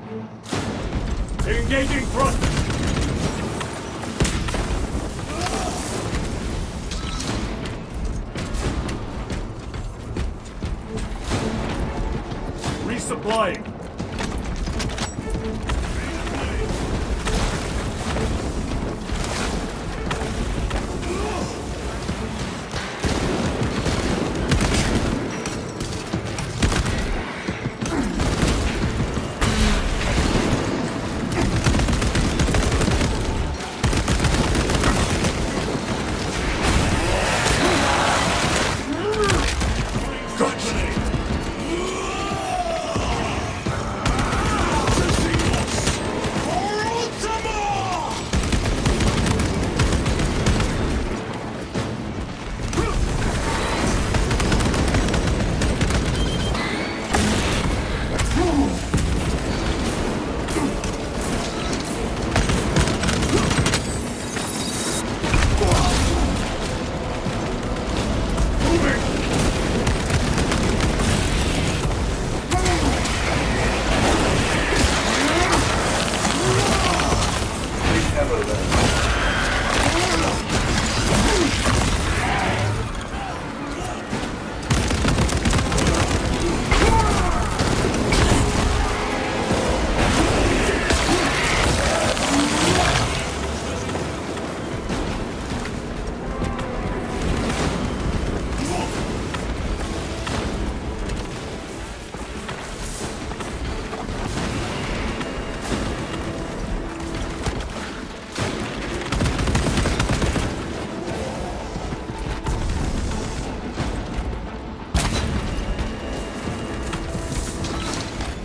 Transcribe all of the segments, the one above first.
Engaging front! Resupplying!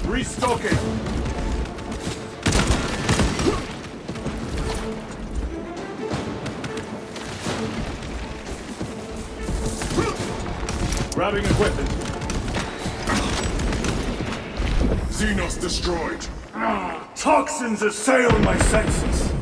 Restocking! Grabbing equipment. Xenos destroyed. Toxins assail my senses.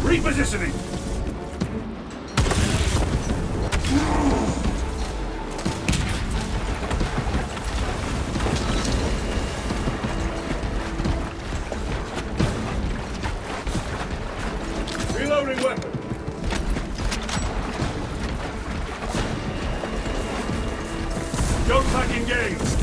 Repositioning! Reloading weapon! Jump pack engaged!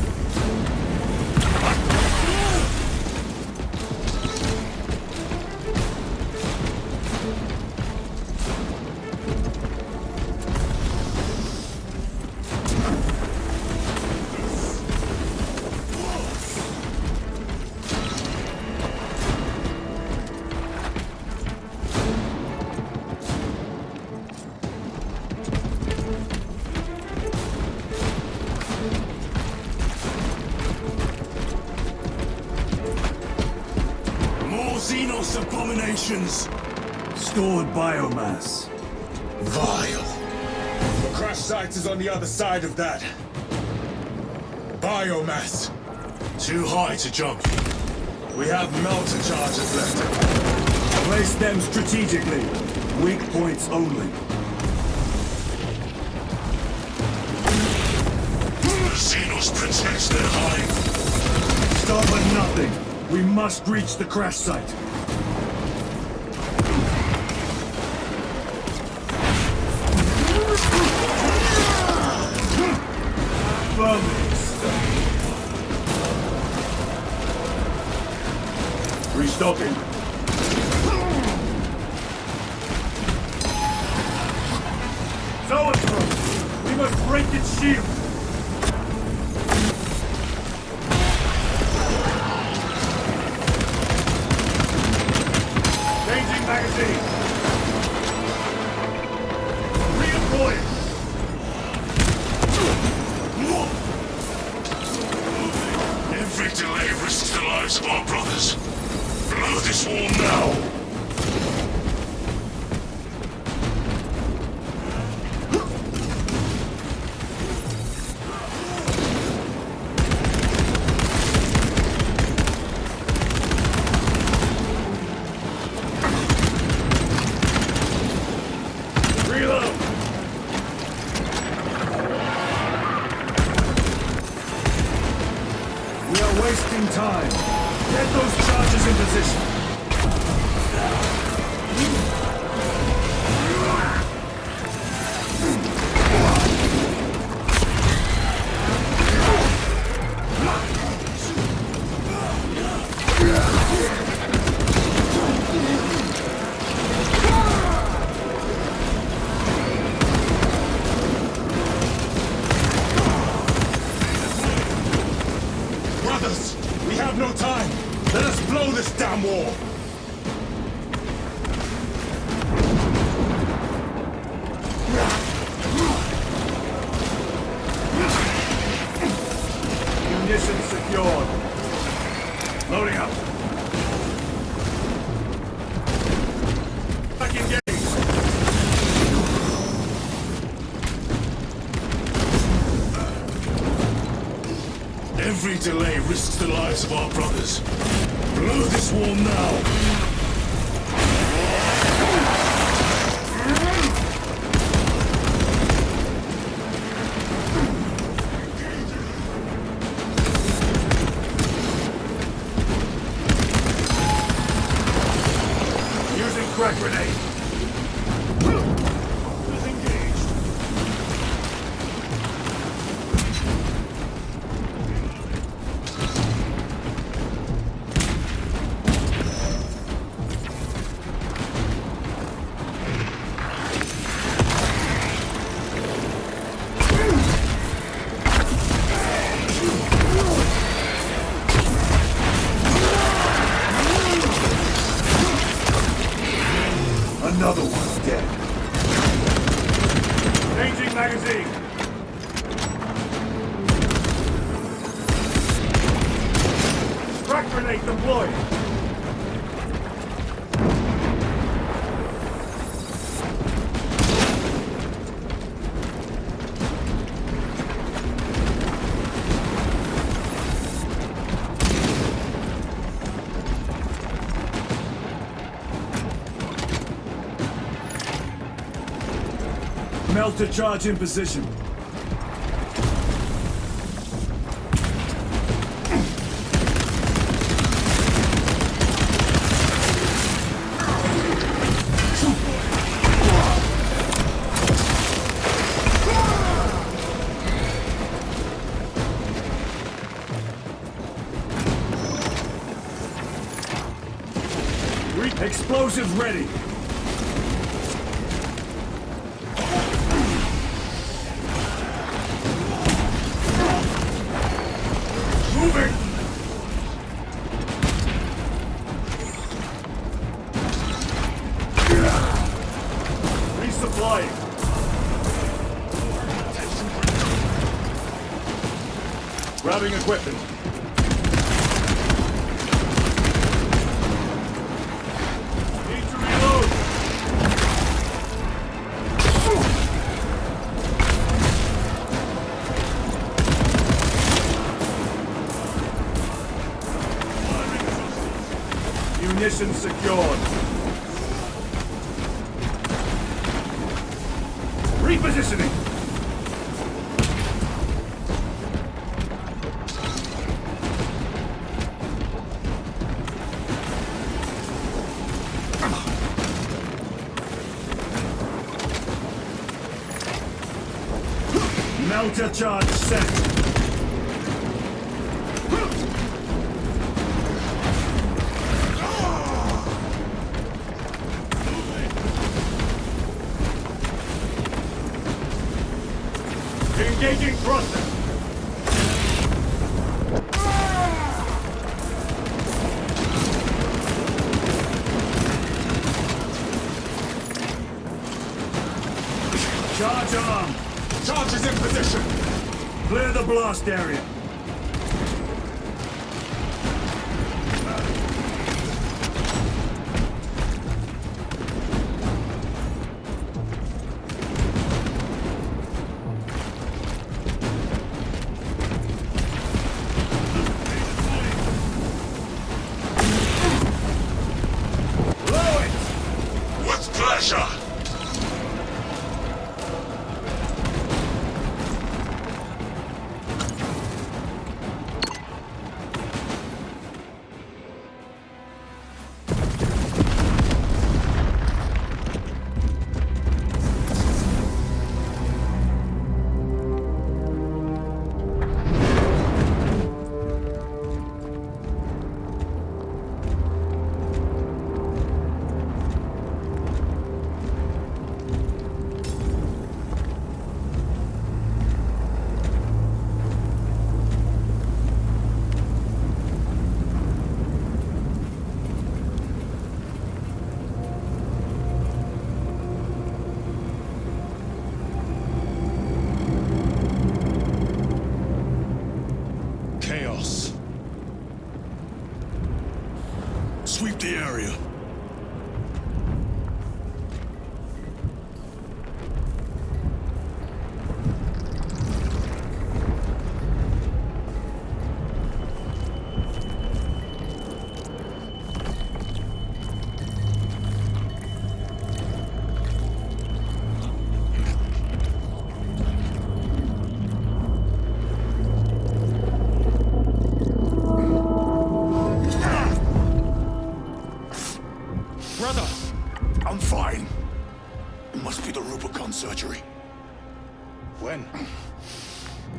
Xenos abominations! Stored biomass. Vile. The crash site is on the other side of that. Biomass. Too high to jump. We have melter charges left. Place them strategically. Weak points only. Xenos protects their hive. Stop at nothing. We must reach the crash site. Restocking. Zoanthrope! We must break its shield! Changing magazine! Redeploying! Every delay risks the lives of our brothers. Blow this wall now! wasting time. Get those charges in position. Brothers, we have no time. Let us blow this damn wall. Munitions secured. Loading up. Back engaged. Every delay risks the lives of our brothers. Blow this wall now. Using crack grenade. Disengaged. Another one's dead. Changing magazine. Crack grenade deployed. Melter charge in position. Explosives ready. Moving! Resupplying. Grabbing equipment. Need to reload. Munitions secured. Repositioning. Melter charge set. Engaging thruster. Charge arm. Charge is in position. Clear the blast area. With pleasure.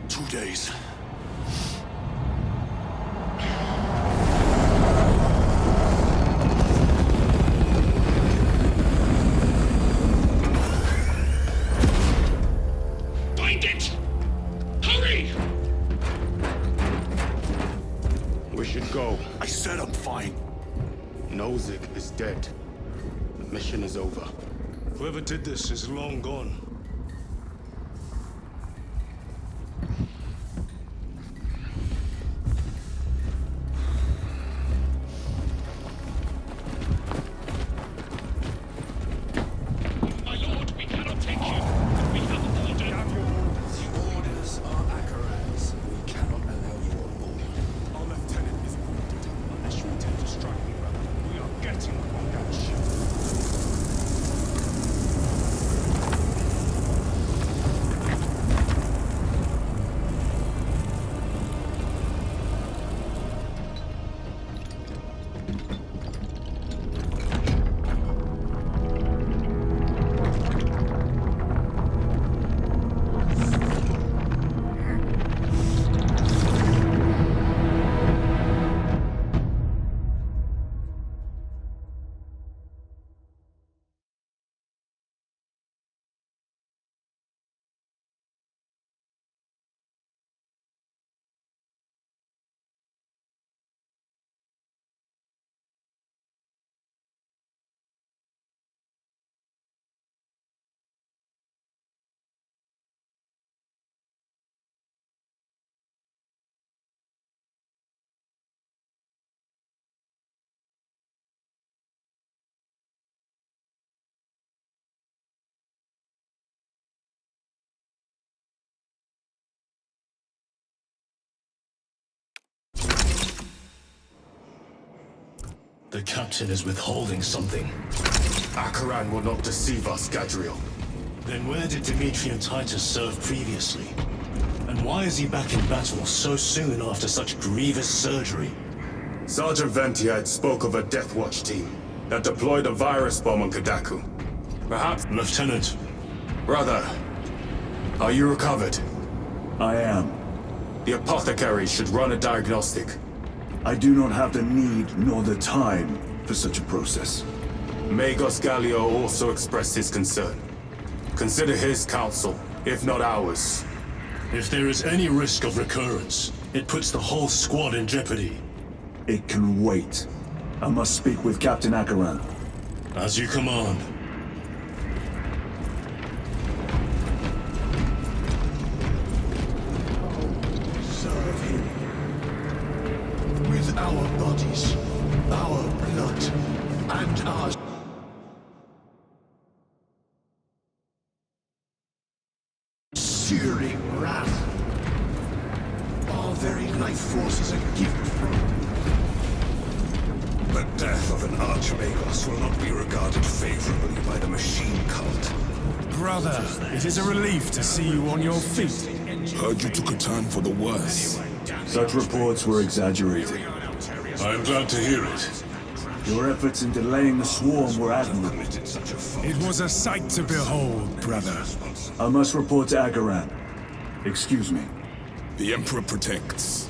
2 days. Find it! Hurry! We should go. I said I'm fine. Nozick is dead. The mission is over. Whoever did this is long gone. My lord, we cannot take you. We have ordered. The orders are Akaran's. We cannot allow you on board. Our lieutenant is wounded. Unless you intend to strike me, brother, we are getting on that ship. The captain is withholding something. Akaran will not deceive us, Gadriel. Then where did Dimitri and Titus serve previously? And why is he back in battle so soon after such grievous surgery? Sergeant Ventiad spoke of a Death Watch team that deployed a virus bomb on Kadaku. Perhaps... Lieutenant, Brother, are you recovered? I am. The apothecary should run a diagnostic. I do not have the need nor the time for such a process. Magos Gallio also expressed his concern. Consider his counsel, if not ours. If there is any risk of recurrence, it puts the whole squad in jeopardy. It can wait. I must speak with Captain Akaran. As you command. Serve him. With our bodies, our blood, and our... searing wrath. Our very life force is a gift from... The death of an Archmagos will not be regarded favorably by the machine cult. Brother, it is a relief to see you on your feet. Heard you took a turn for the worse. Such reports were exaggerated. I am glad to hear it. Your efforts in delaying the swarm were admirable. It was a sight to behold, brother. I must report to Akaran. Excuse me. The Emperor protects.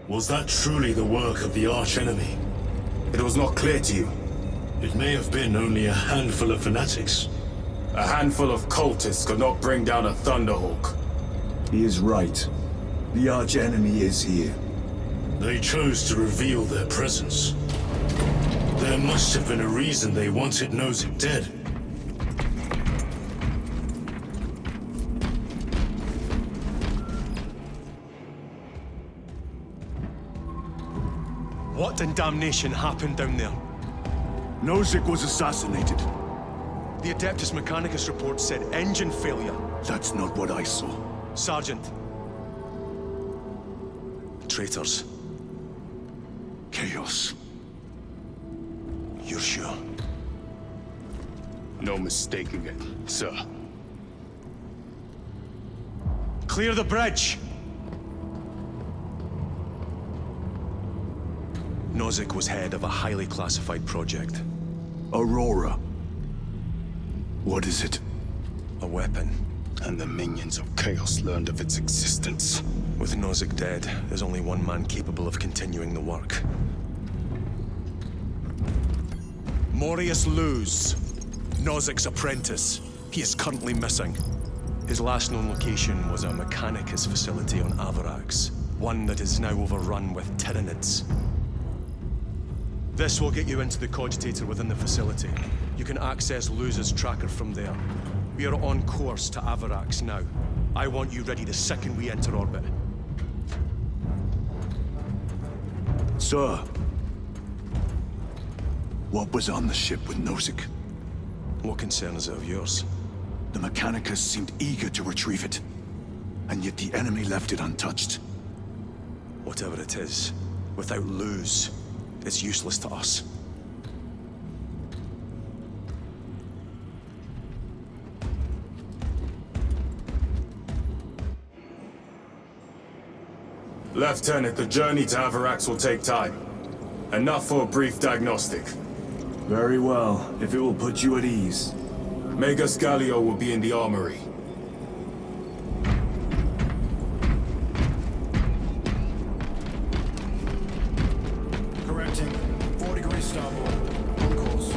Was that truly the work of the archenemy? It was not clear to you. It may have been only a handful of fanatics. A handful of cultists could not bring down a Thunderhawk. He is right. The archenemy is here. They chose to reveal their presence. There must have been a reason they wanted Nozick dead. What in damnation happened down there? Nozick was assassinated. The Adeptus Mechanicus report said engine failure. That's not what I saw. Sergeant. Traitors. Chaos. sure. No mistaking it, sir. Clear the bridge! Nozick was head of a highly classified project. Aurora. What is it? A weapon. And the minions of Chaos learned of its existence. With Nozick dead, there's only one man capable of continuing the work. Morius Luz, Nozick's apprentice. He is currently missing. His last known location was a Mechanicus facility on Avarax, one that is now overrun with Tyranids. This will get you into the cogitator within the facility. You can access Luz's tracker from there. We are on course to Avarax now. I want you ready the second we enter orbit. Sir. What was on the ship with Nozick? What concern is it of yours? The Mechanicus seemed eager to retrieve it. And yet the enemy left it untouched. Whatever it is, without Luz, it's useless to us. Lieutenant, the journey to Avarax will take time. Enough for a brief diagnostic. Very well, if it will put you at ease. Magus Gallio will be in the armory. Correcting. 4 degrees starboard. On course.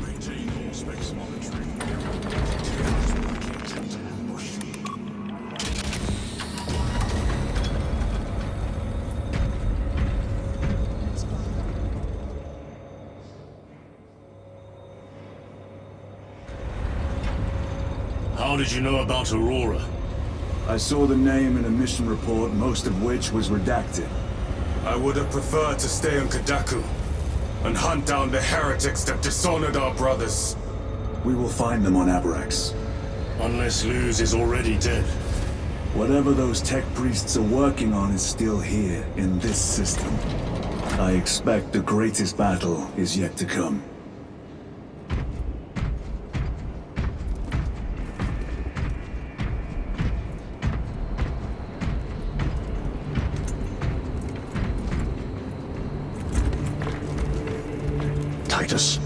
Maintain all space monitoring. How did you know about Aurora? I saw the name in a mission report, most of which was redacted. I would have preferred to stay on Kadaku and hunt down the heretics that dishonored our brothers. We will find them on Avarax. Unless Luz is already dead. Whatever those tech priests are working on is still here, in this system. I expect the greatest battle is yet to come. Titus,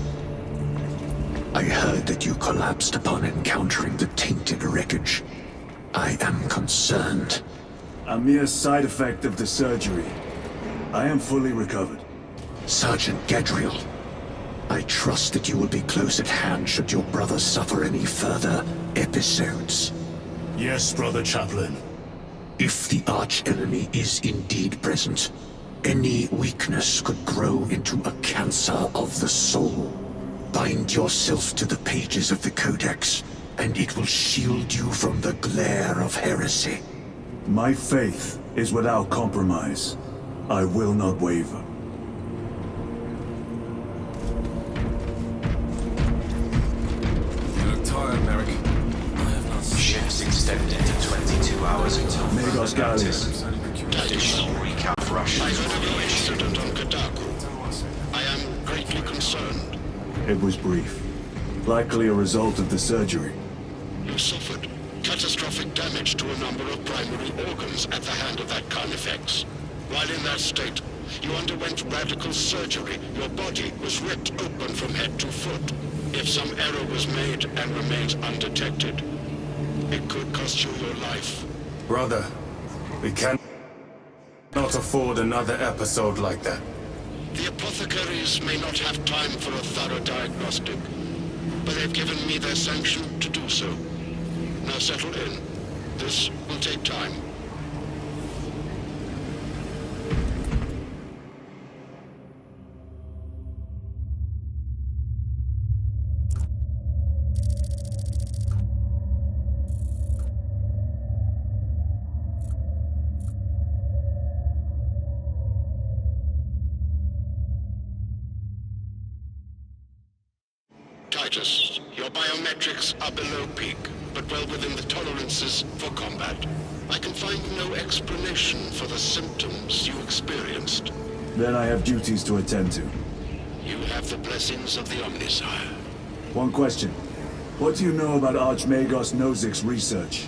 I heard that you collapsed upon encountering the tainted wreckage. I am concerned. A mere side effect of the surgery. I am fully recovered. Sergeant Gadriel, I trust that you will be close at hand should your brother suffer any further episodes. Yes, Brother Chaplain. If the arch-enemy is indeed present, any weakness could grow into a cancer of the soul. Bind yourself to the pages of the Codex, and it will shield you from the glare of heresy. My faith is without compromise. I will not waver. You look tired, Merrick. Ships extended to 22 hours until Magos further notice. Gallius. Additional recap Russian I heard of your information. incident on Kadaku. I am greatly concerned. It was brief. Likely a result of the surgery. You suffered catastrophic damage to a number of primary organs at the hand of that Carnifex. While in that state, you underwent radical surgery. Your body was ripped open from head to foot. If some error was made and remains undetected, it could cost you your life. Brother, we cannot afford another episode like that. The apothecaries may not have time for a thorough diagnostic, but they've given me their sanction to do so. Now settle in. This will take time. Titus, your biometrics are below peak, but well within the tolerances for combat. I can find no explanation for the symptoms you experienced. Then I have duties to attend to. You have the blessings of the Omnisire. One question. What do you know about Archmagos Nozik's research?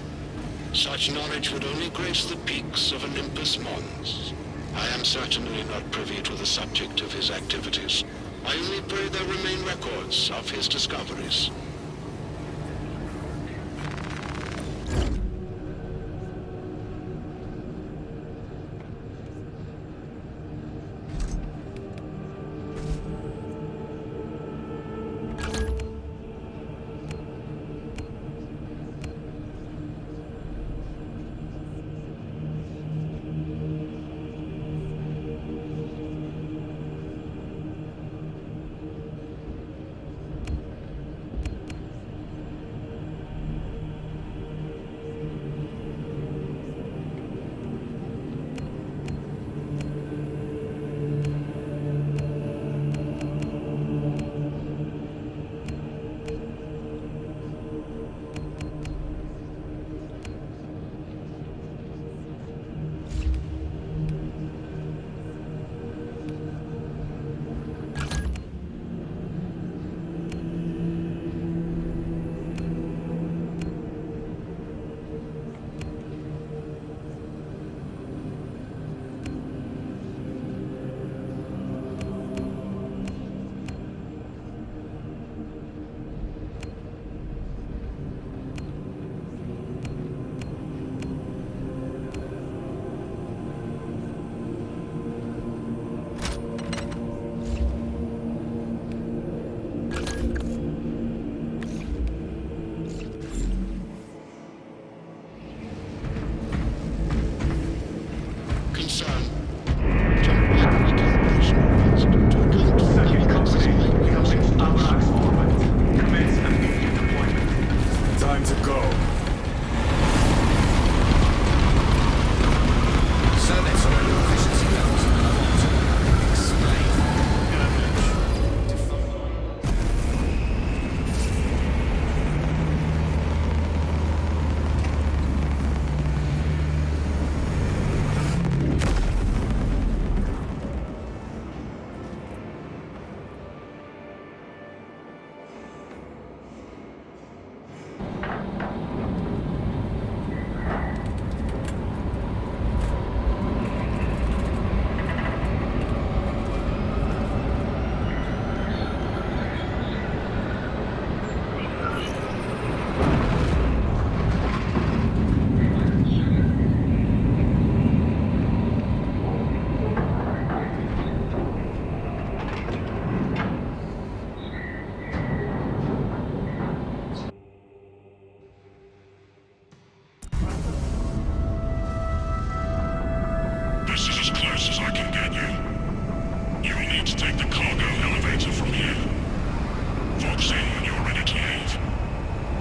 Such knowledge would only grace the peaks of Olympus Mons. I am certainly not privy to the subject of his activities. I only pray there remain records of his discoveries.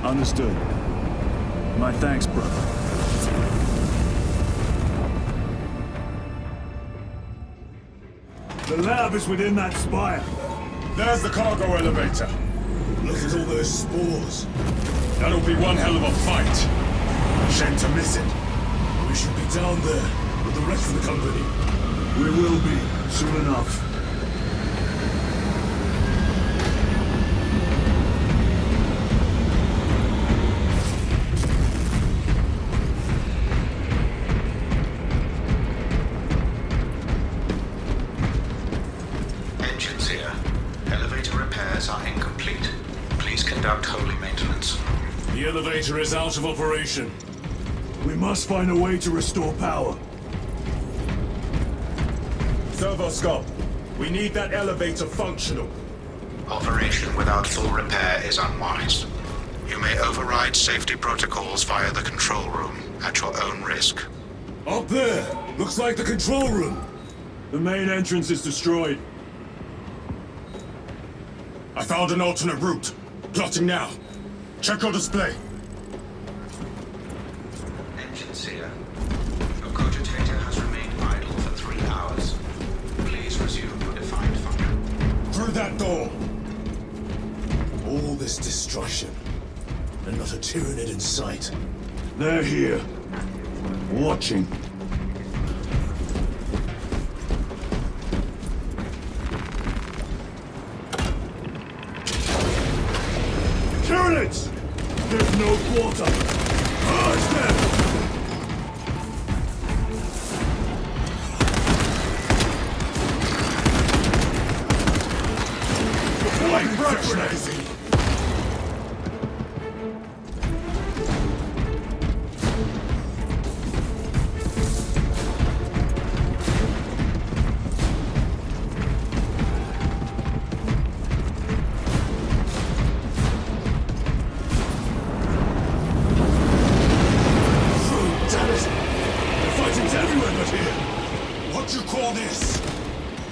Understood. My thanks, brother. The lab is within that spire. There's the cargo elevator. Look at all those spores. That'll be one hell of a fight. Shame to miss it. We should be down there with the rest of the company. We will be, soon enough. Engines here. Elevator repairs are incomplete. Please conduct holy maintenance. The elevator is out of operation. We must find a way to restore power. Servoscope, we need that elevator functional. Operation without full repair is unwise. You may override safety protocols via the control room at your own risk. Up there! Looks like the control room. The main entrance is destroyed. I found an alternate route. Plotting now. Check your display. Engines here. Your cogitator has remained idle for 3 hours. Please resume your defined function. Through that door. All this destruction, and not a Tyranid in sight. They're here. Watching. Lieutenants! There's no quarter! Charge them! Deploying frag grenades!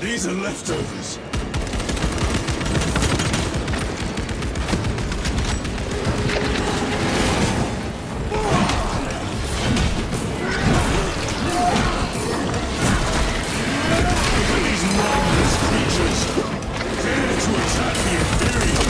These are leftovers. These mindless creatures dare to attack the Imperium.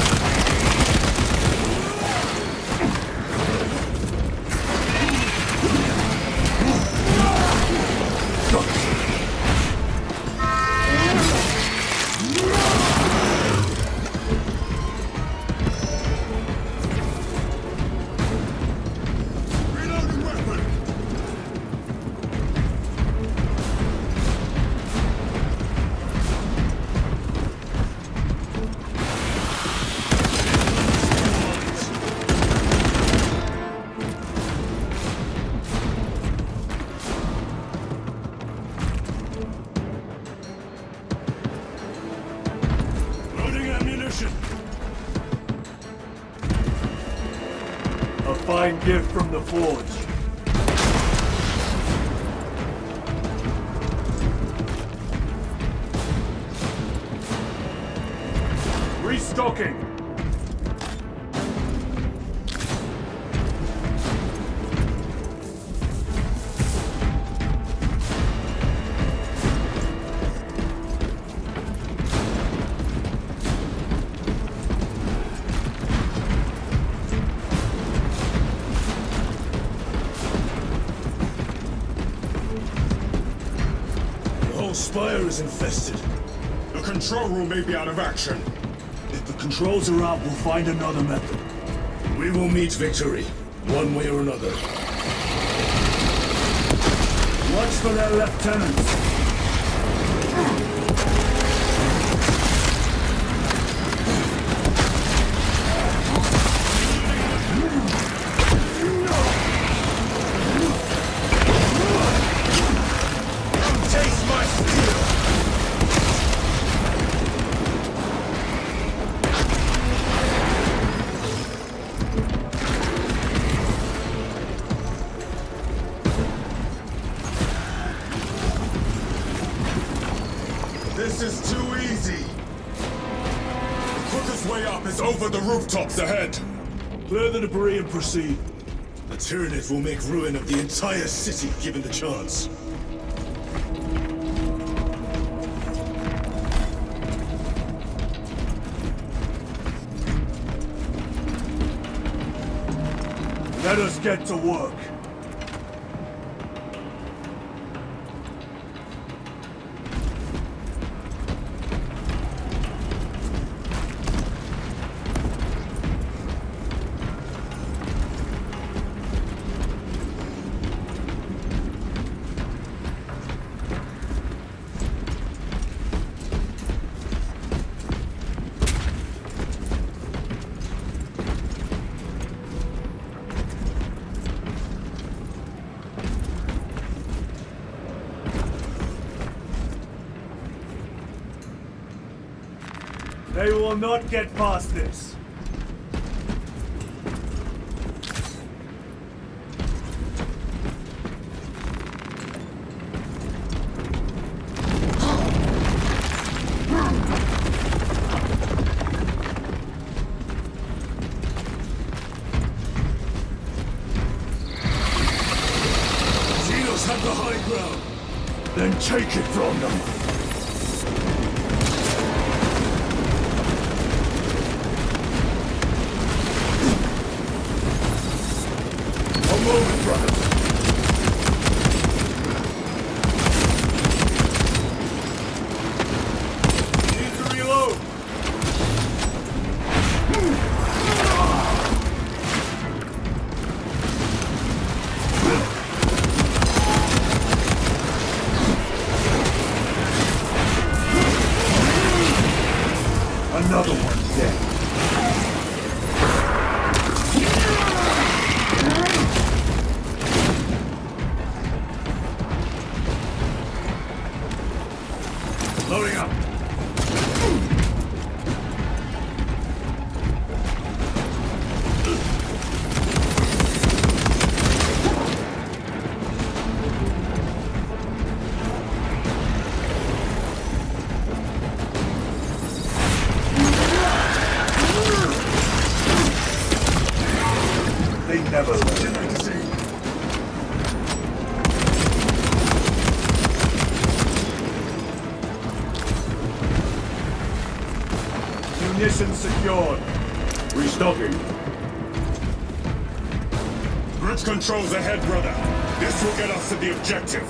A fine gift from the Forge. Restocking! Spire is infested. The control room may be out of action. If the controls are out, we'll find another method. We will meet victory, one way or another. Watch for their lieutenants. This is too easy! The quickest way up is over the rooftops ahead! Clear the debris and proceed. The Tyranid will make ruin of the entire city given the chance. Let us get to work. They will not get past this. Xenos have the high ground. Then take it from them. Moment, brothers. Need to reload. Another one dead. Loading up. They never learn. Munitions secured. Restocking. Bridge controls ahead, brother. This will get us to the objective.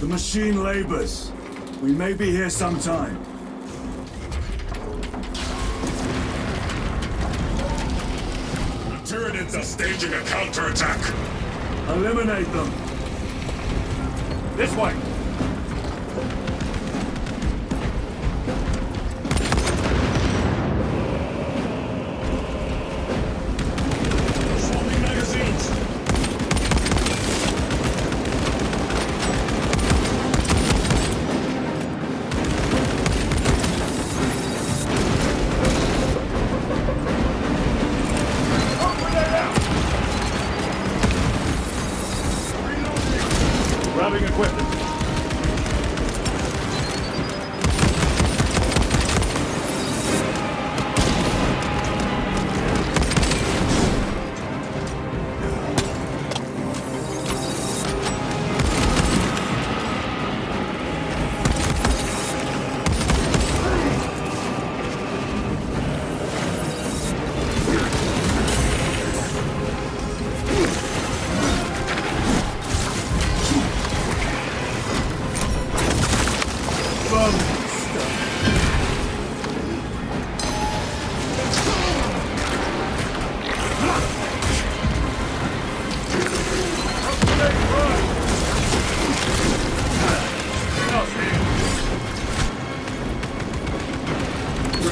The machine labors. We may be here sometime. The Tyranids are staging a counterattack. Eliminate them. This way. Swapping magazines. Grabbing equipment.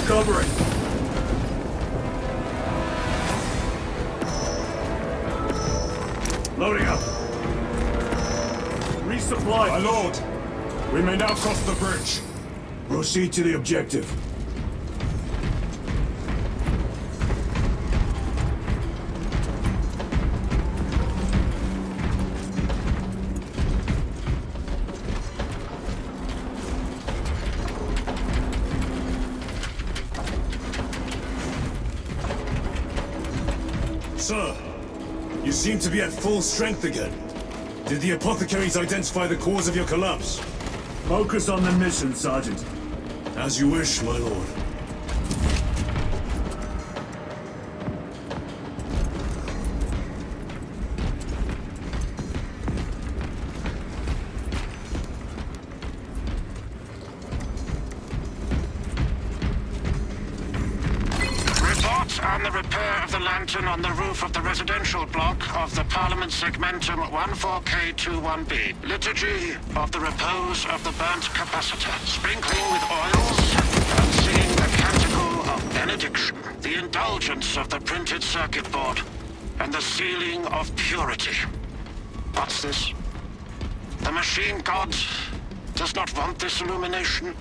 Recovering. Loading up. Resupply. My lord, we may now cross the bridge. Proceed to the objective. Sir, you seem to be at full strength again. Did the apothecaries identify the cause of your collapse? Focus on the mission, Sergeant. As you wish, my lord. On the repair of the lantern on the roof of the residential block of the Parliament Segmentum 14K21B. Liturgy of the repose of the burnt capacitor. Sprinkling with oils and singing the canticle of benediction. The indulgence of the printed circuit board. And the sealing of purity. What's this? The machine god does not want this illumination.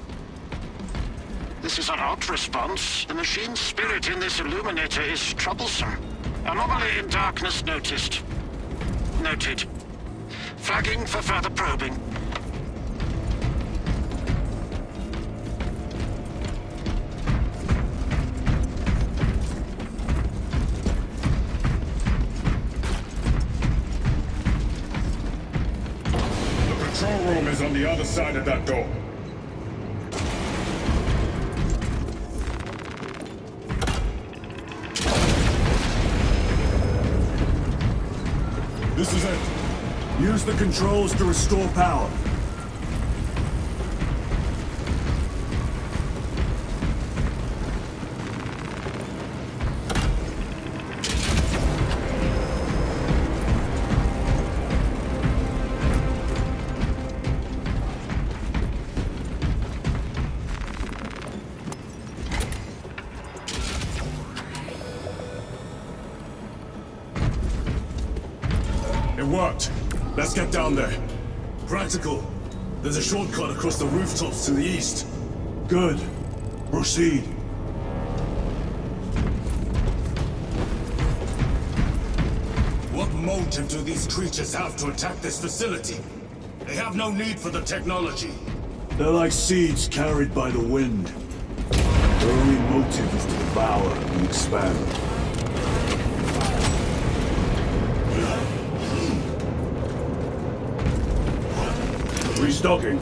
This is an odd response. The machine spirit in this illuminator is troublesome. Anomaly in darkness noticed. Noted. Flagging for further probing. The control room is on the other side of that door. This is it. Use the controls to restore power. It worked. Let's get down there. Practical. There's a shortcut across the rooftops to the east. Good. Proceed. What motive do these creatures have to attack this facility? They have no need for the technology. They're like seeds carried by the wind. Their only motive is to devour and expand. Restocking.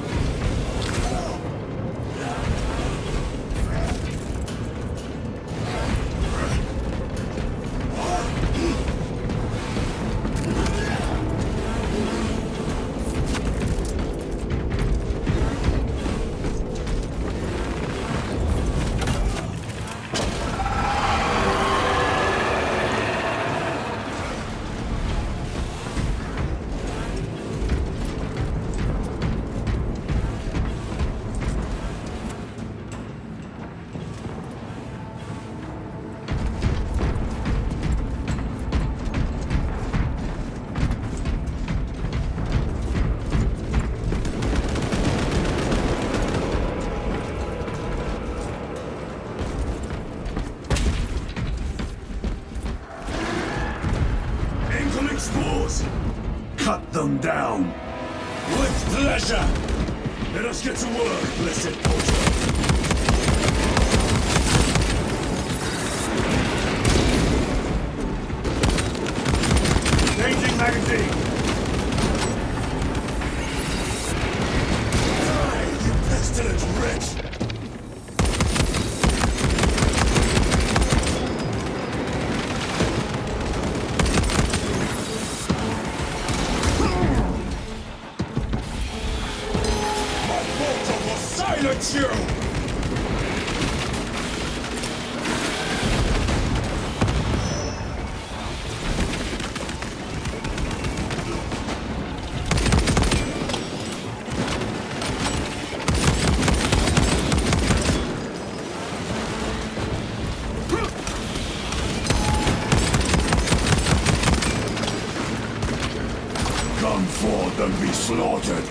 Cut them down. With pleasure! Let us get to work, blessed porter. Changing magazine. Die, you pestilent wretch! Silence you! Come forth and be slaughtered.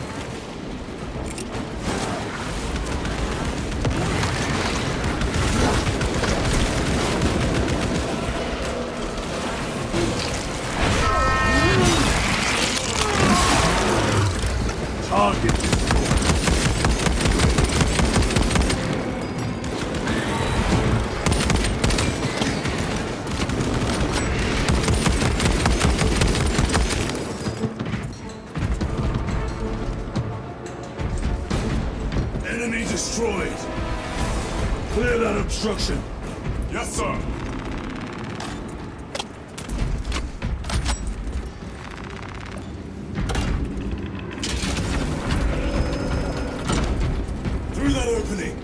Target. Enemy destroyed! Clear that obstruction. Yes, sir! Through that opening!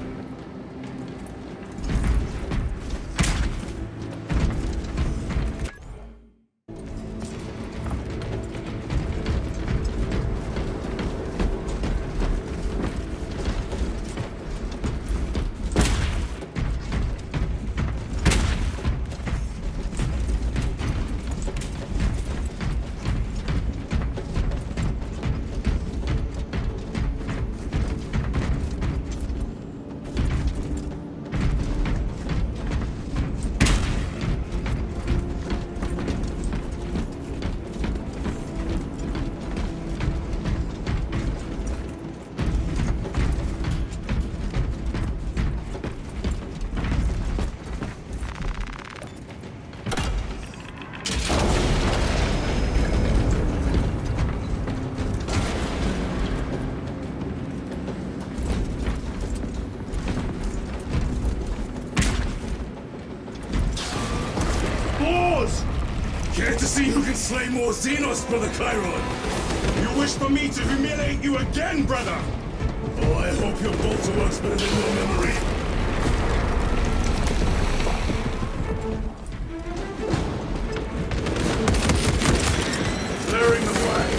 slay more Xenos, Brother Chiron! You wish for me to humiliate you again, brother? Oh, I hope your bolter works better than your memory. Clearing the way.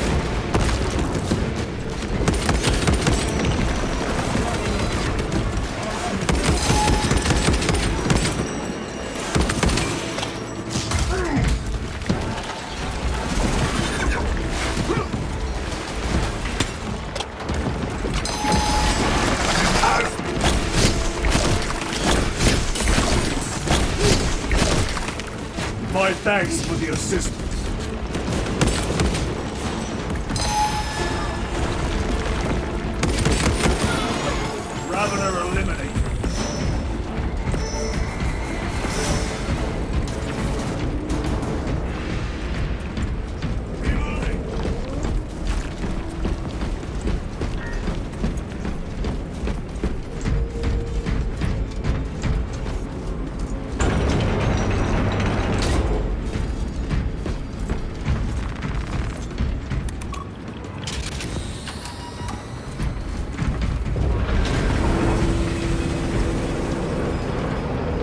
My thanks for the assistance. Ravener eliminated. Reloading.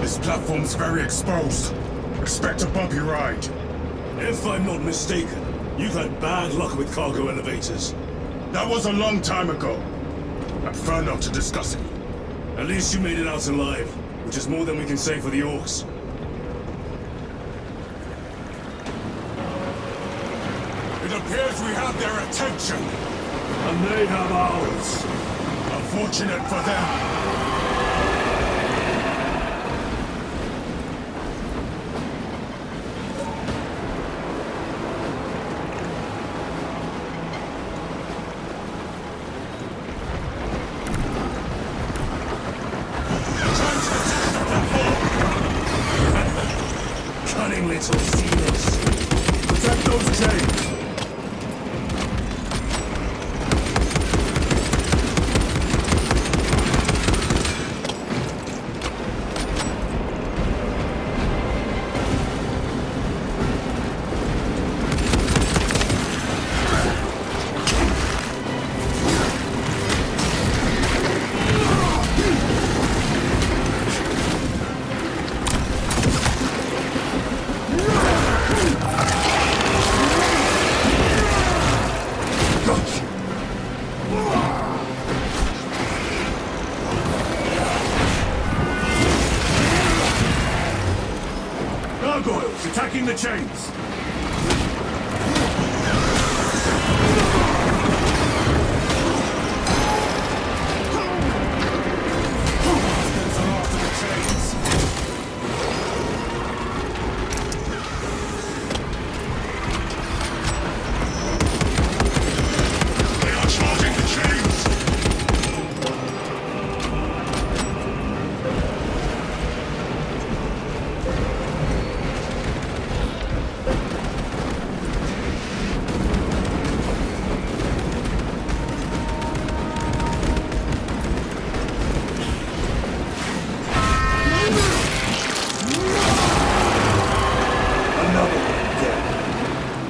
This platform's very exposed. Expect a bumpy ride. If I'm not mistaken, you've had bad luck with cargo elevators. That was a long time ago. I prefer not to discuss it. At least you made it out alive, which is more than we can say for the orcs. It appears we have their attention. And they have ours. Unfortunate for them. Cunning little Xenos. Protect those chains. Gargoyles attacking the chains.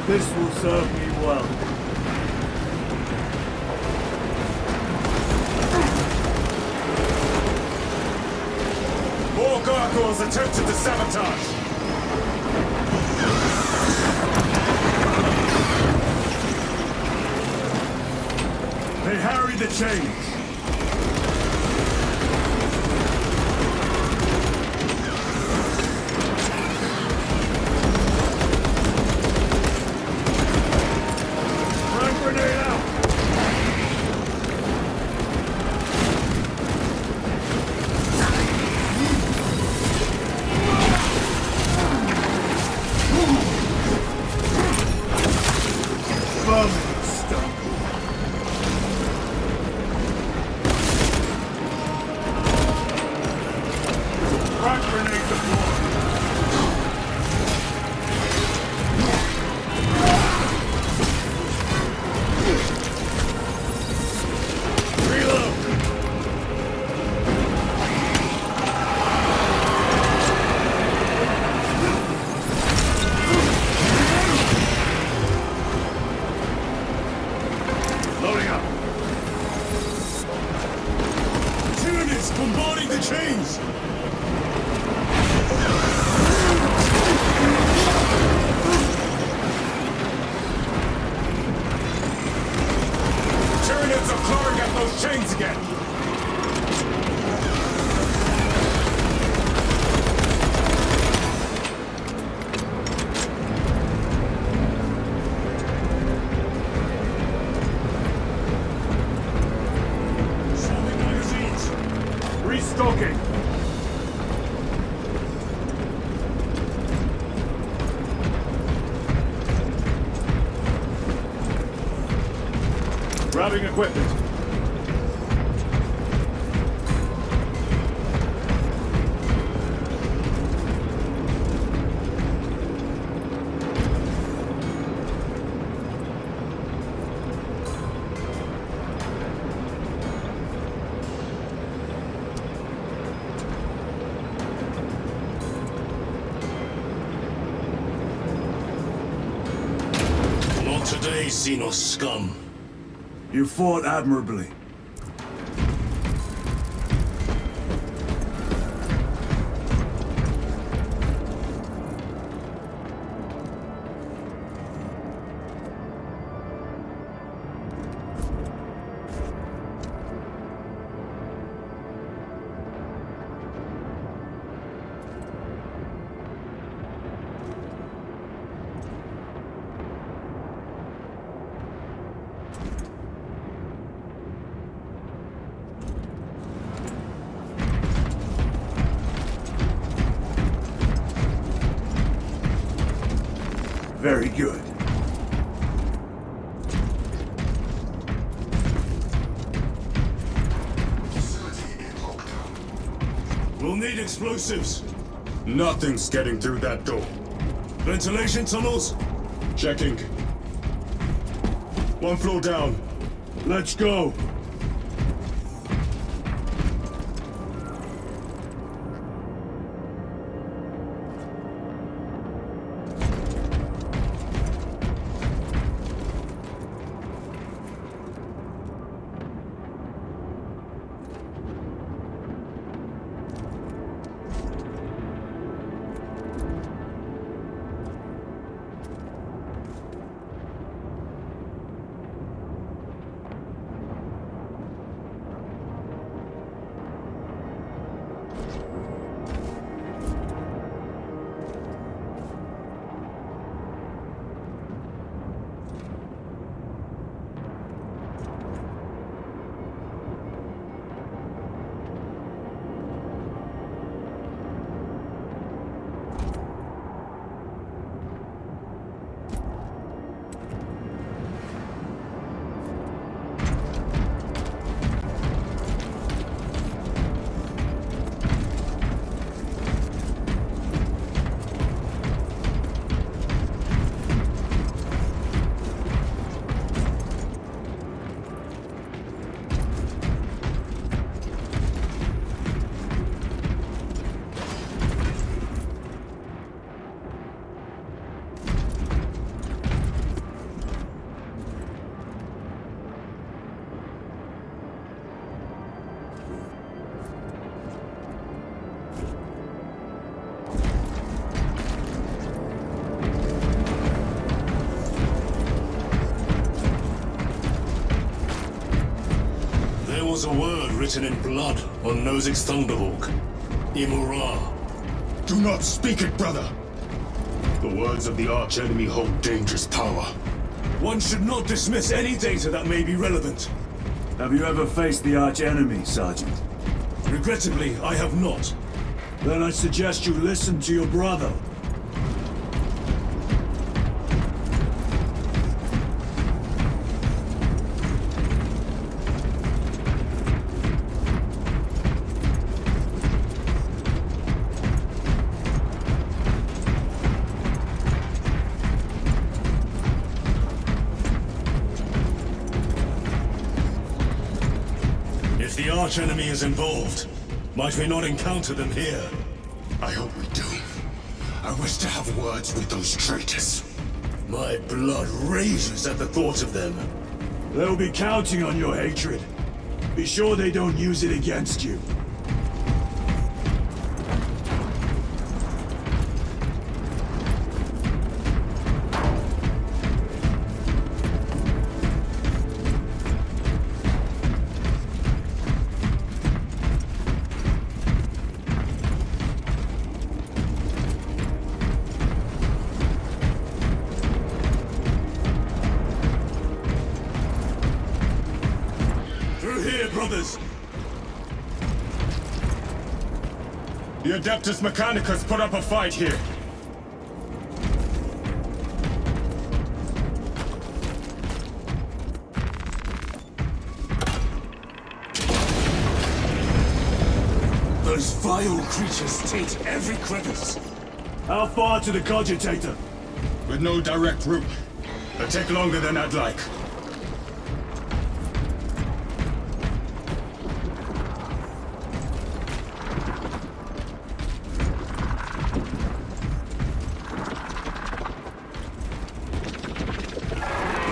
This will serve me well. More gargoyles attempted to sabotage. They harry the chains. Bombarding the chains! Tyranids are clawing at those chains again! Swapping magazines! Restocking! Grabbing equipment. Not today, Xenos scum. You fought admirably. Very good. We'll need explosives. Nothing's getting through that door. Ventilation tunnels? Checking. One floor down. Let's go. Was a word written in blood on Nozick's Thunderhawk. Imura. Do not speak it, brother! The words of the archenemy hold dangerous power. One should not dismiss any data that may be relevant. Have you ever faced the archenemy, Sergeant? Regrettably, I have not. Then I suggest you listen to your brother. If the archenemy is involved, might we not encounter them here? I hope we do. I wish to have words with those traitors. My blood raises at the thought of them. They'll be counting on your hatred. Be sure they don't use it against you. here, brothers! The Adeptus Mechanicus put up a fight here. Those vile creatures taint every crevice. How far to the Cogitator? With no direct route. It'll take longer than I'd like.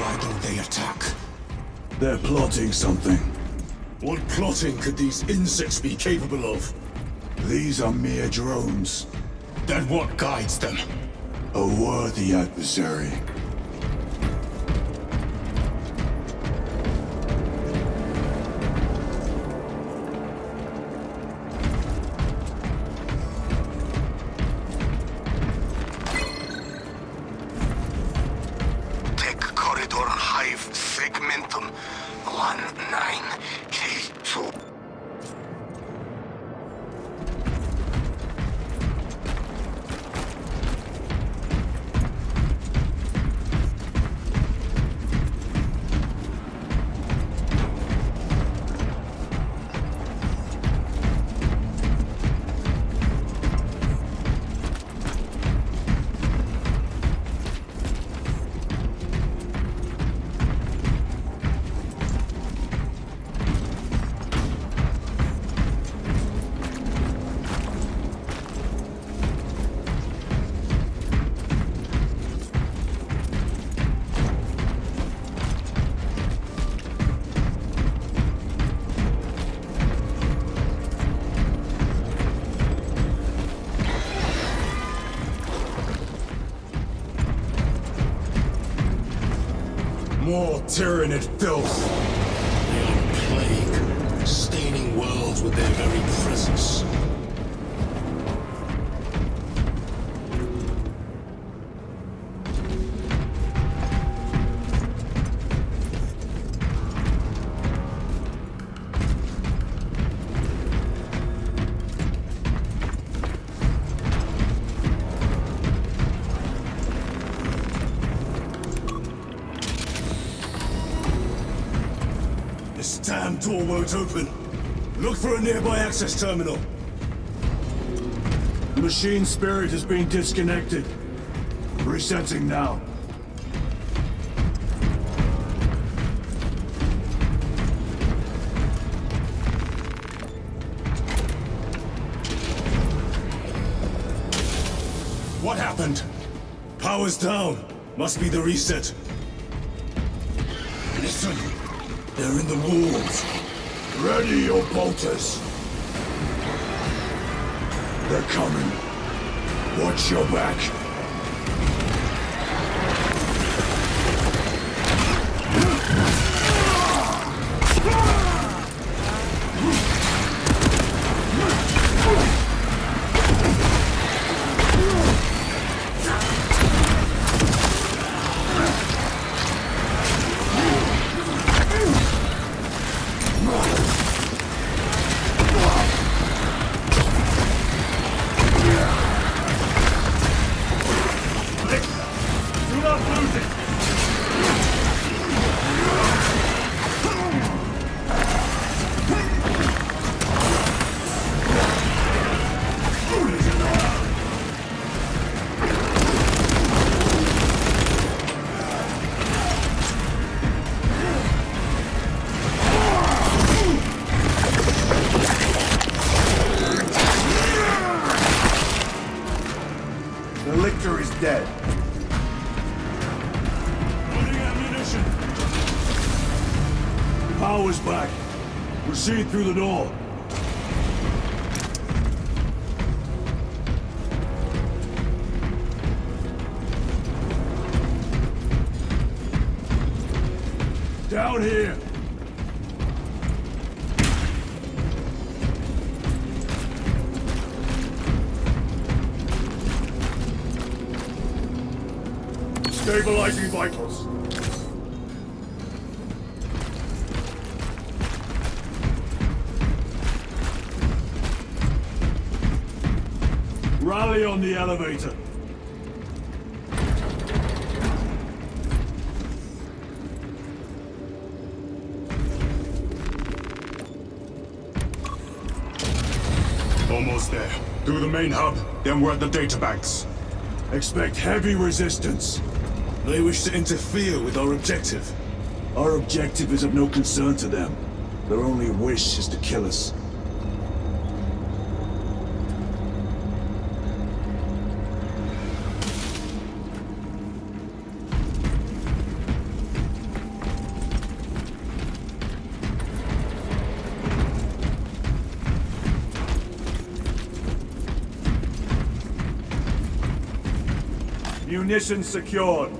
Why don't they attack? They're plotting something. What plotting could these insects be capable of? These are mere drones. Then what guides them? A worthy adversary. Tech corridor hive segmentum 19K2. More tyrannid filth. They are a plague, staining worlds with their very presence. This damn door won't open. Look for a nearby access terminal. The machine spirit has been disconnected. Resetting now. What happened? Power's down. Must be the reset. Listen. They're in the walls. Ready your bolters. They're coming. Watch your back. The lictor is dead. Running ammunition. Power's back. Proceed through the door. Down here. Stabilizing vitals. Rally on the elevator. Almost there. Through the main hub, then we're at the databanks. Expect heavy resistance. They wish to interfere with our objective. Our objective is of no concern to them. Their only wish is to kill us. Munitions secured.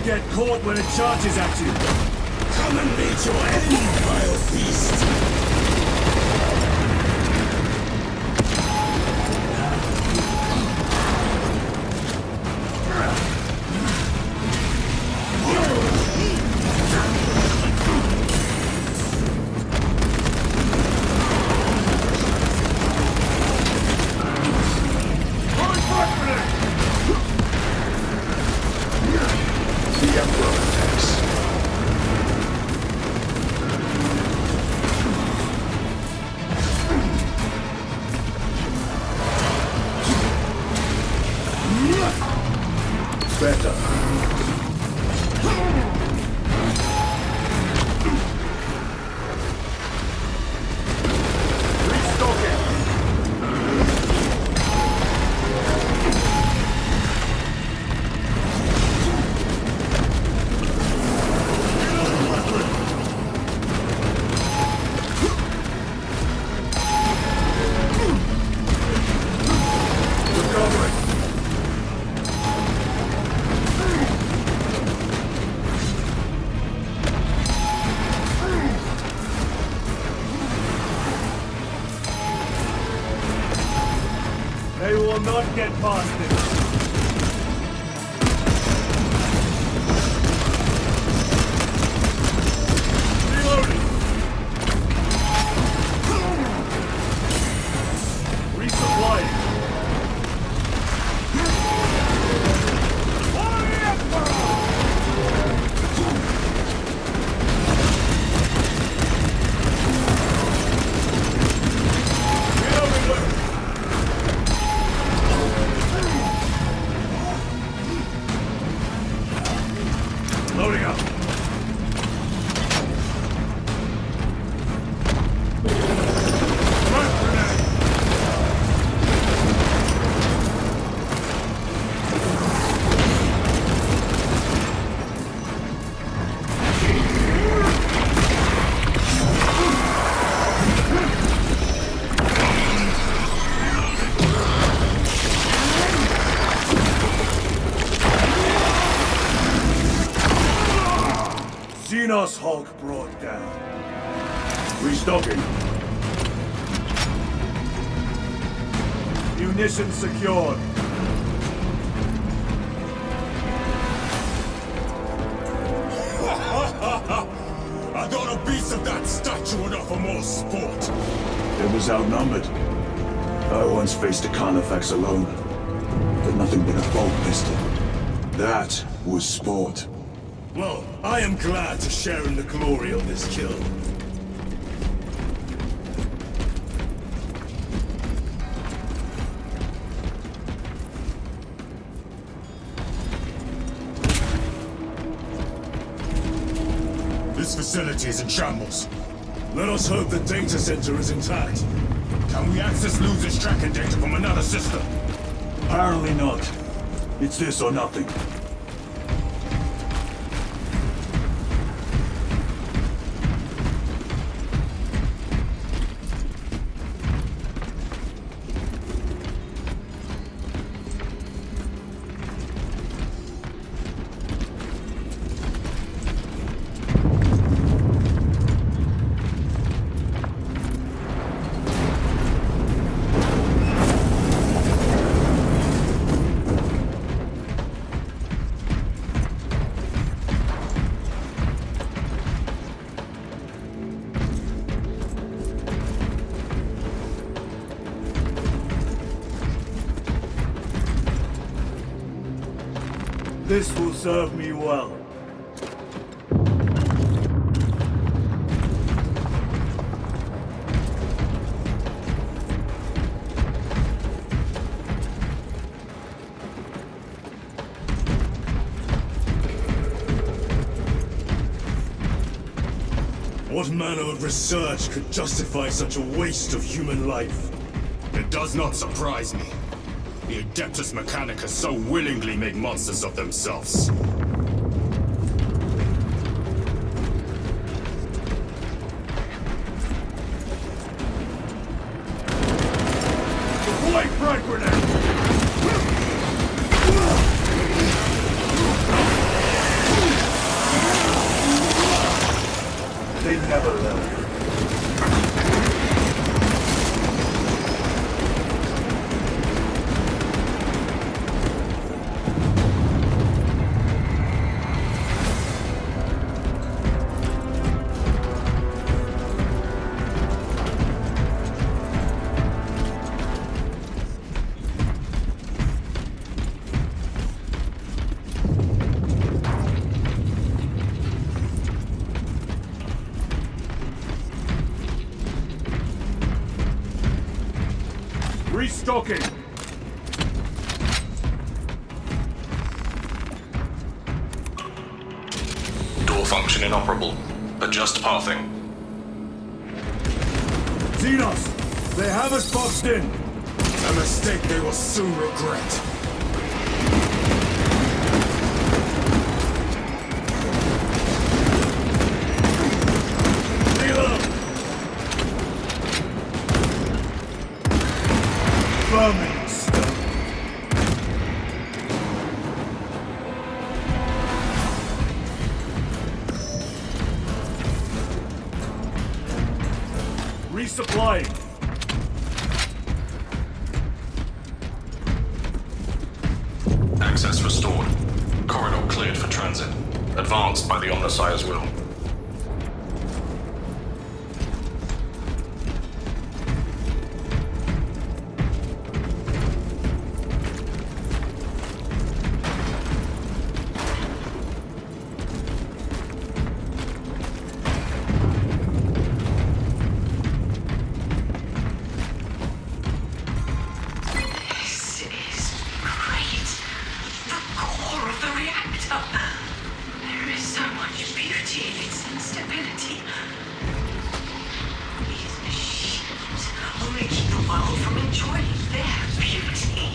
Get caught when it charges at you. Come and meet your end, vile beast! They will not get past it. Reloading. Resupplying. Xenos Hulk brought down. Restocking. Munitions secured. I thought a beast of that stature would offer more sport. It was outnumbered. I once faced a Carnifex alone, but nothing but a bolt pistol. That was sport. Well, I am glad to share in the glory of this kill. This facility is in shambles. Let us hope the data center is intact. Can we access losers tracking data from another system? Apparently not. It's this or nothing. This will serve me well. What manner of research could justify such a waste of human life? It does not surprise me. The Adeptus Mechanicus so willingly make monsters of themselves. Deploy frag grenade! They never learn. Restocking! Door function inoperable. Adjust pathing. Xenos! They have us boxed in! A mistake they will soon regret. Vermin stone. Resupplying. Access restored. Corridor cleared for transit. Advanced by the Omnissiah's will.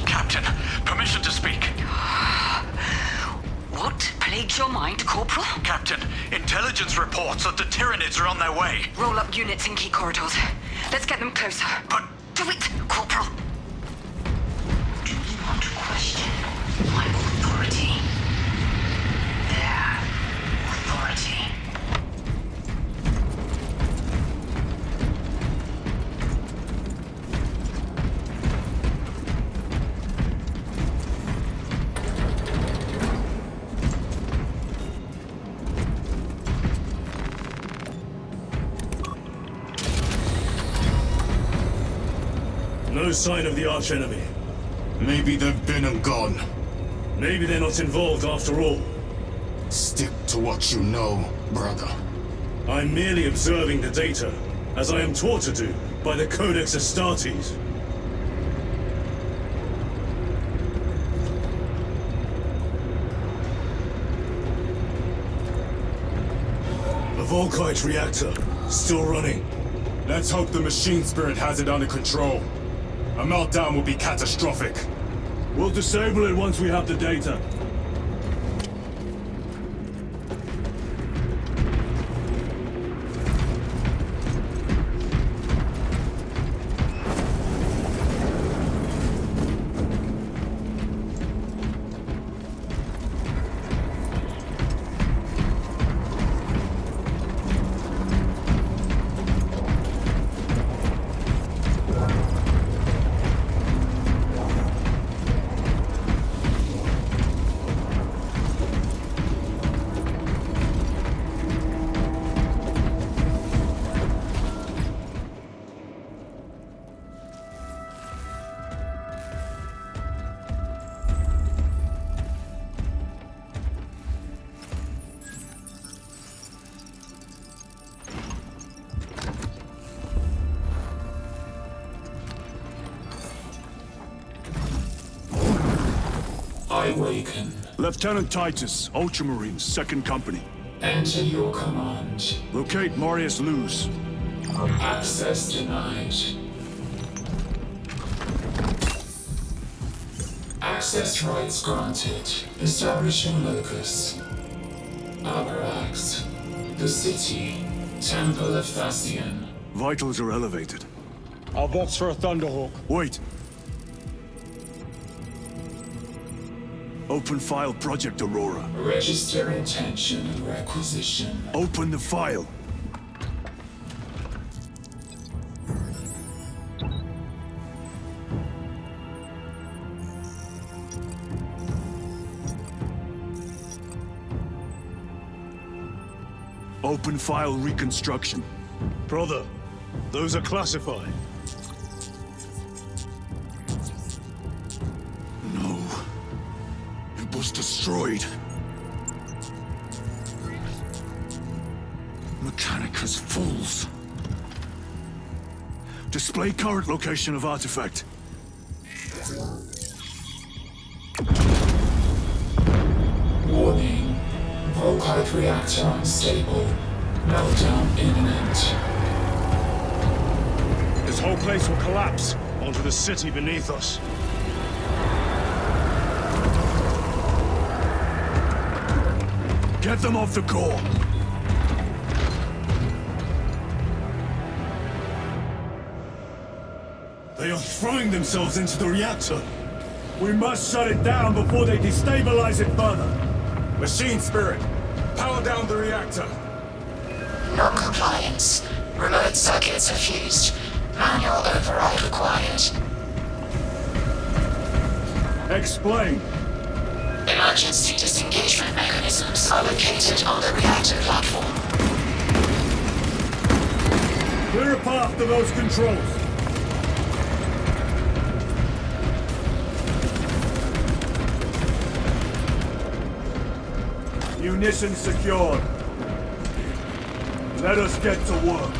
Captain, permission to speak. What plagues your mind, Corporal? Captain, intelligence reports that the Tyranids are on their way. Roll up units in key corridors. Let's get them closer. But... Do it, Corporal. Do not question my authority. Their authority. No sign of the archenemy. Maybe they've been and gone. Maybe they're not involved after all. Stick to what you know, brother. I'm merely observing the data, as I am taught to do by the Codex Astartes. The Volkite reactor, still running. Let's hope the machine spirit has it under control. A meltdown will be catastrophic. We'll disable it once we have the data. Awaken. Lieutenant Titus, Ultramarines, 2nd Company. Enter your command. Locate Marius Luz. Access denied. Access rights granted. Establish your locus. Avarax. The city. Temple of Thasian. Vitals are elevated. I'll box for a Thunderhawk. Wait. Open file Project Aurora. Register intention and requisition. Open the file. Open file reconstruction. Brother, those are classified. No. It was destroyed. Mechanicus fools. Display current location of artifact. Warning. Volkite reactor unstable. Meltdown imminent. This whole place will collapse onto the city beneath us. Get them off the core. They are throwing themselves into the reactor. We must shut it down before they destabilize it further. Machine Spirit, power down the reactor. Non-compliance. Remote circuits are fused. Manual override required. Explain. Emergency disengagement mechanisms are located on the reactor platform. Clear a path to those controls. Munitions secured. Let us get to work.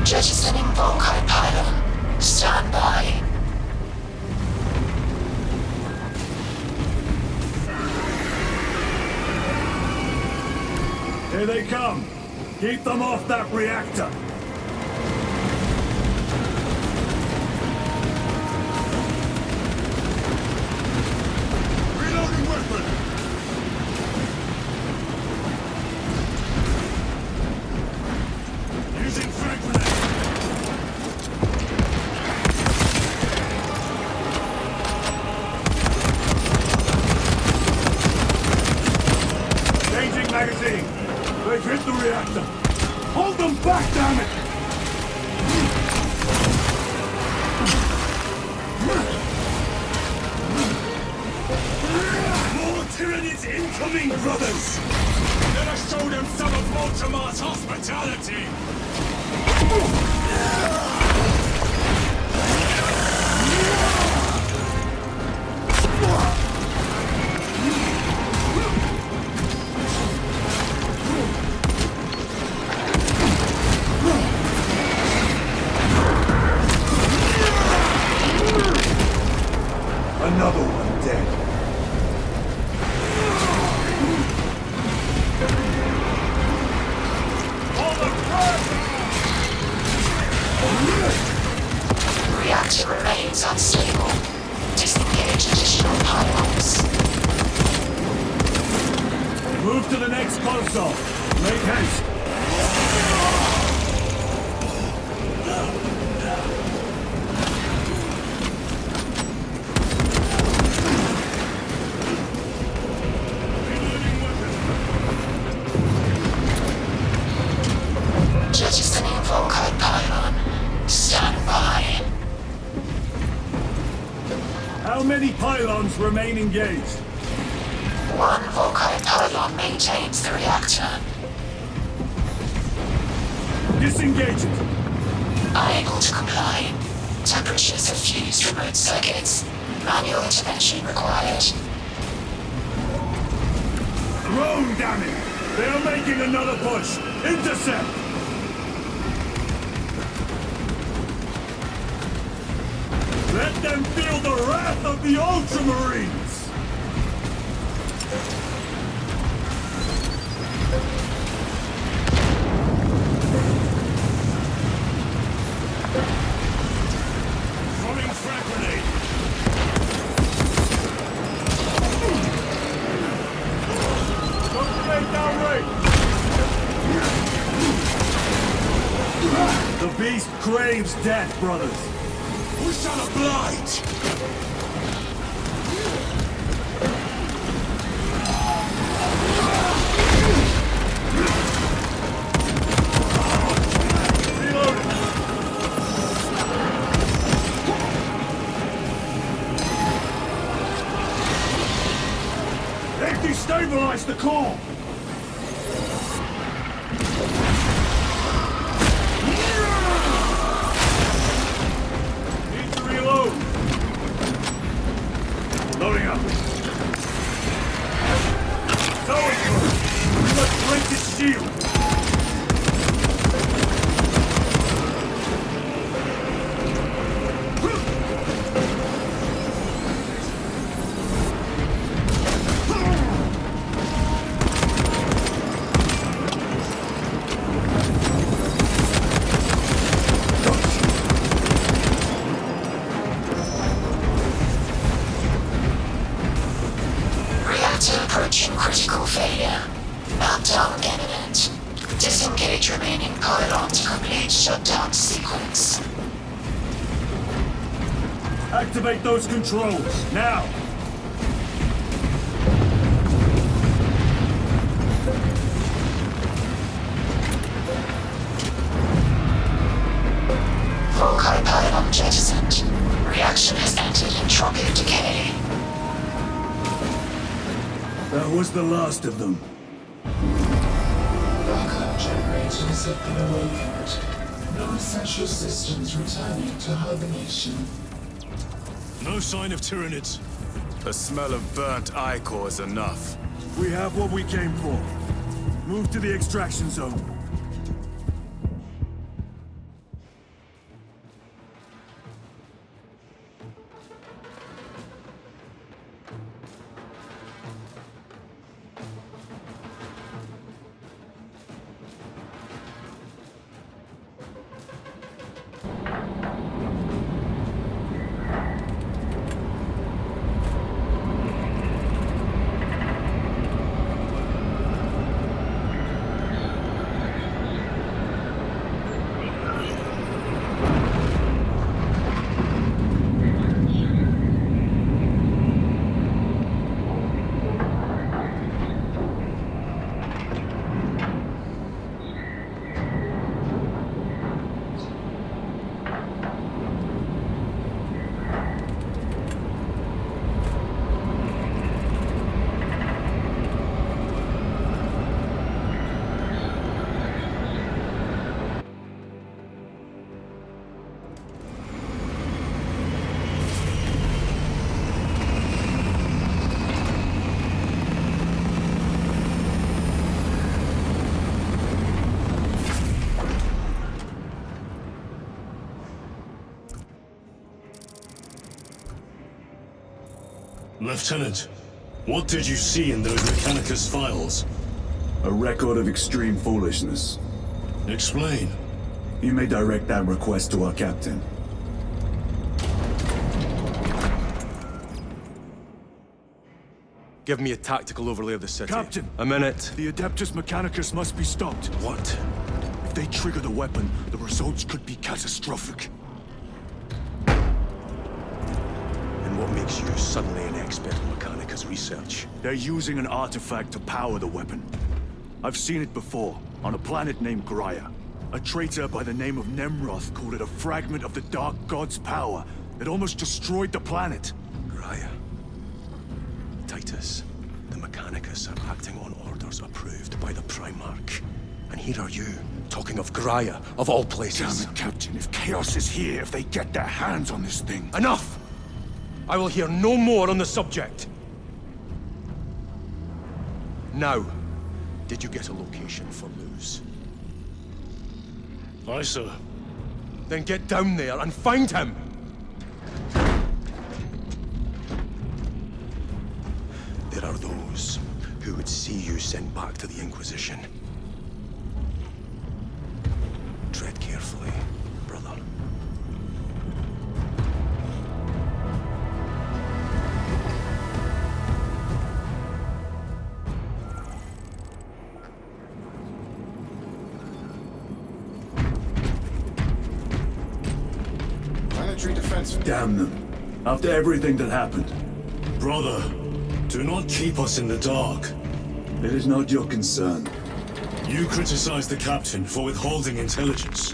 Jettisoning Volkite pylon. Stand by. Here they come. Keep them off that reactor. Reloading weapon. Using frag grenade. Changing magazine. They've hit the reactor. Hold them back, damn it! More Tyranids incoming, brothers! Let us show them some of Mortimer's hospitality! Another one dead. The reactor remains unstable. Disengage additional pylons. Move to the next console. Make haste. Jettisoning Volkite pylon. Stand by. How many pylons remain engaged? One Volkite pylon maintains the reactor. Disengage it. Unable to comply. Temperatures have fused remote circuits. Manual intervention required. Drone, damn it! They are making another push! Intercept! Let them feel the wrath of the Ultramarines! Throwing frag grenade! The beast craves death, brothers. We shall oblige! They've destabilized the core! Need to reload! Loading up. Going for it! We must break its shield! Approaching critical failure. Meltdown imminent. Disengage remaining pylon to complete shutdown sequence. Activate those controls, now! Volkite pylon jettisoned. Reaction has entered entropic decay. That was the last of them. Backup generators have been awakened. No essential systems returning to hibernation. No sign of Tyranids. The smell of burnt ichor is enough. We have what we came for. Move to the extraction zone. Lieutenant, what did you see in those Mechanicus files? A record of extreme foolishness. Explain. You may direct that request to our captain. Give me a tactical overlay of the city. Captain! A minute. The Adeptus Mechanicus must be stopped. What? If they trigger the weapon, the results could be catastrophic. And what makes you suddenly an expert in Mechanicus research? They're using an artifact to power the weapon. I've seen it before, on a planet named Graia. A traitor by the name of Nemroth called it a fragment of the Dark God's power that almost destroyed the planet. Graia. Titus, the Mechanicus are acting on orders approved by the Primarch. And here are you, talking of Graia, of all places. Damn it, Captain. If Chaos is here, if they get their hands on this thing... Enough! I will hear no more on the subject. Now, did you get a location for Luz? Aye, sir. Then get down there and find him! There are those who would see you sent back to the Inquisition. Tread carefully, brother. Planetary defense. Damn them. After everything that happened. Brother, do not keep us in the dark. It is not your concern. You criticize the captain for withholding intelligence,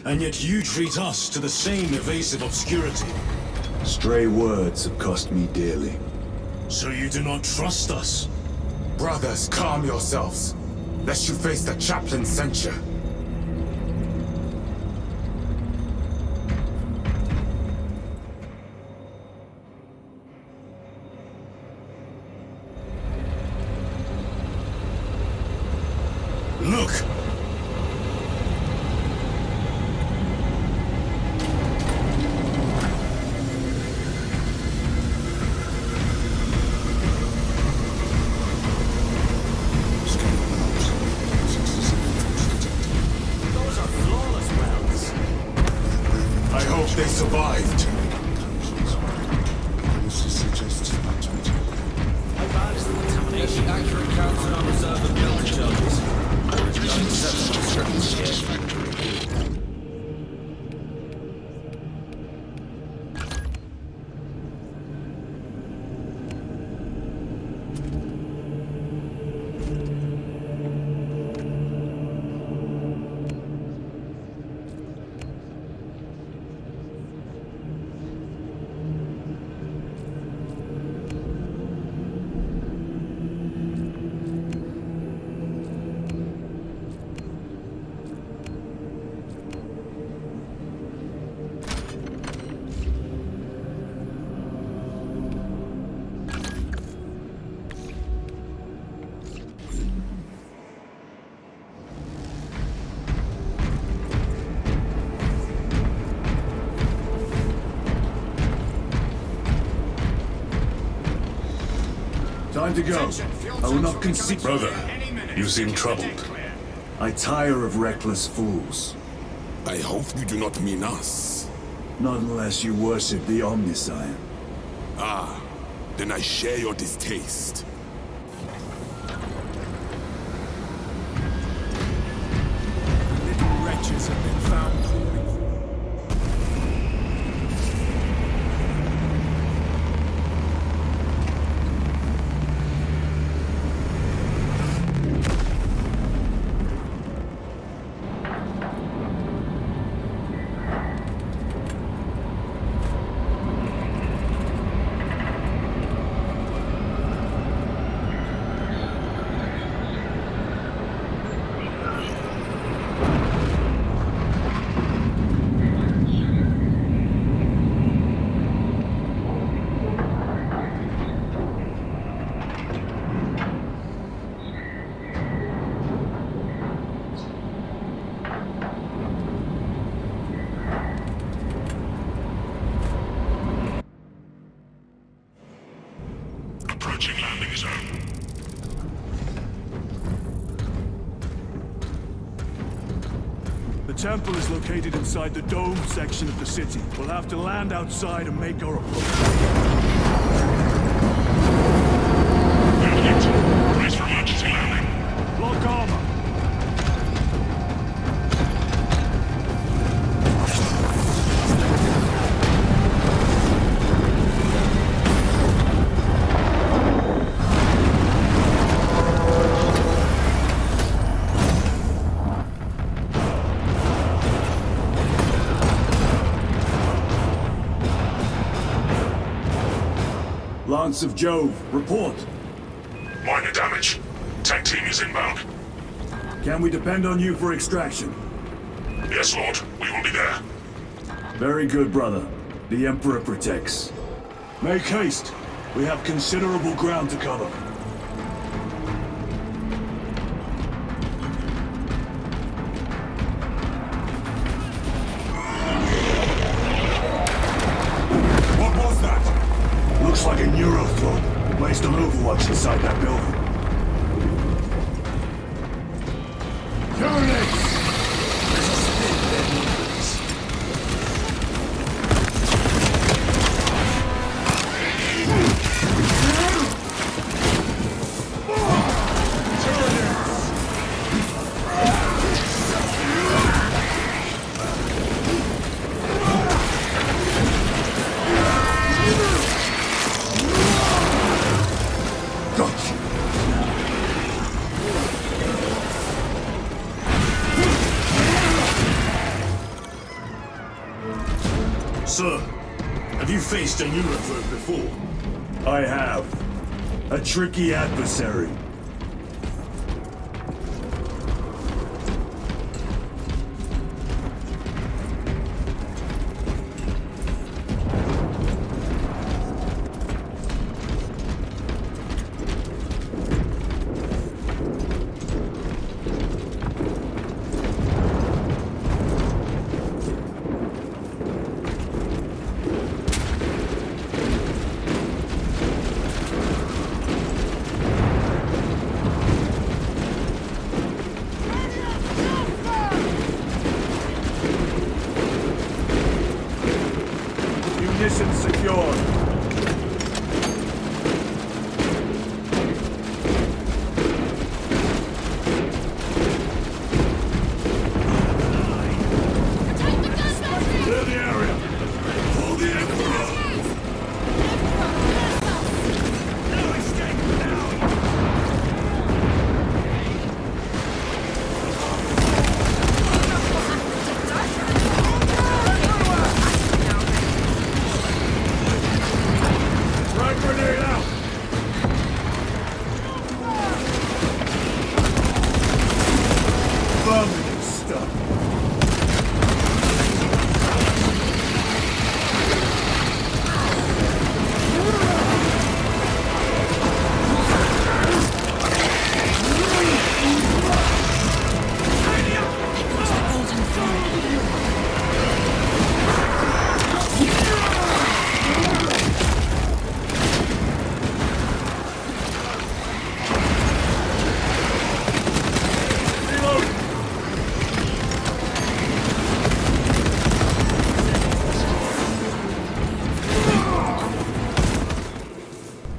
and yet you treat us to the same evasive obscurity. Stray words have cost me dearly. So you do not trust us? Brothers, calm yourselves, lest you face the chaplain's censure. Look! Those are flawless wells. I hope they survived. Accurate counts and unreserved build charges. Time to go. I will not concede. Brother, you seem troubled. I tire of reckless fools. I hope you do not mean us. Not unless you worship the Omniscient. Ah, then I share your distaste. Little wretches have been found calling. temple is located inside the dome section of the city. We'll have to land outside and make our approach. Brace for emergency landing. Lock armor. Lance of Jove, report. Minor damage. Tank team is inbound. Can we depend on you for extraction? Yes, Lord. We will be there. Very good, brother. The Emperor protects. Make haste. We have considerable ground to cover. Looks like a Neurothrope, placed on overwatch inside that building. Units! There's a spin there, movers. Sir, have you faced a Neurothrope before? I have. A tricky adversary. Munitions secured. Clear the area. Pull the Emperor. No escape now! Frag grenade out. Permanent stuff.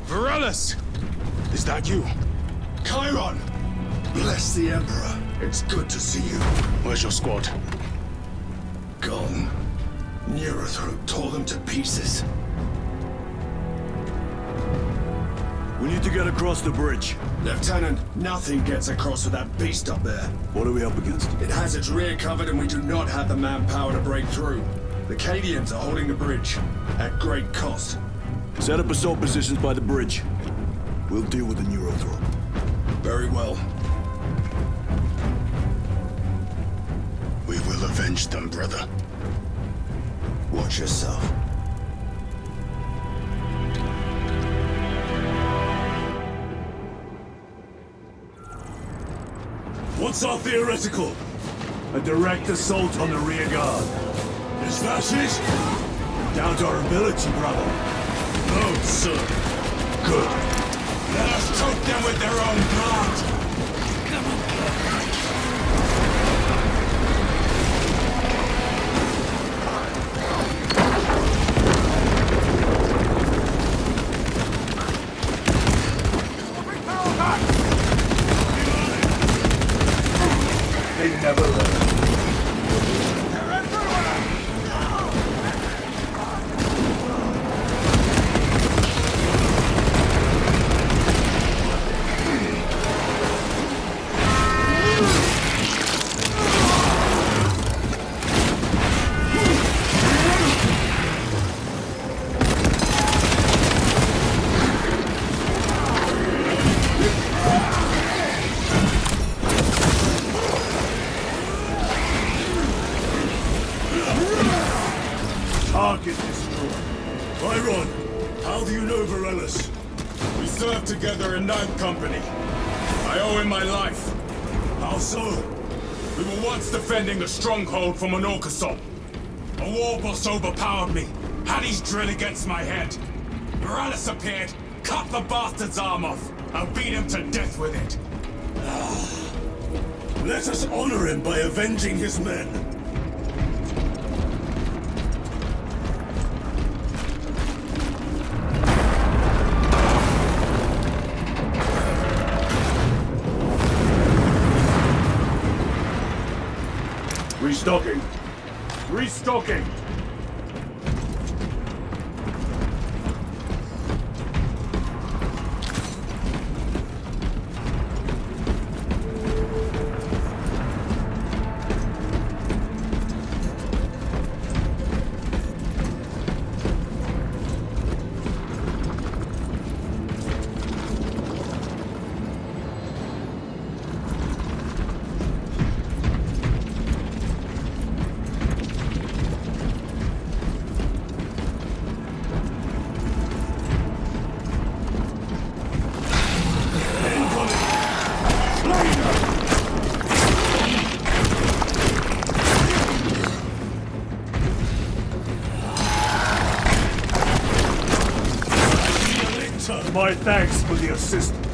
Varellus! Is that you? Chiron! Bless the Emperor. It's good to see you. Where's your squad? Gone. Neurothrope tore them to pieces. We need to get across the bridge. Lieutenant, nothing gets across with that beast up there. What are we up against? It has its rear covered and we do not have the manpower to break through. The Cadians are holding the bridge, at great cost. Set up assault positions by the bridge. We'll deal with the Neurothrope. Very well. We will avenge them, brother. Watch yourself. What's our theoretical? A direct assault on the rear guard. Is that it? Down to our ability, brother. No, sir. Good. Let us choke them with their own blood. Target destroyed. Byron, how do you know Varellus? We served together in Ninth Company. I owe him my life. How so? We were once defending a stronghold from an orc assault. A war boss overpowered me, had his drill against my head. Varellus appeared, cut the bastard's arm off, and beat him to death with it. Let us honor him by avenging his men. Restocking. Restocking! My thanks for the assistance.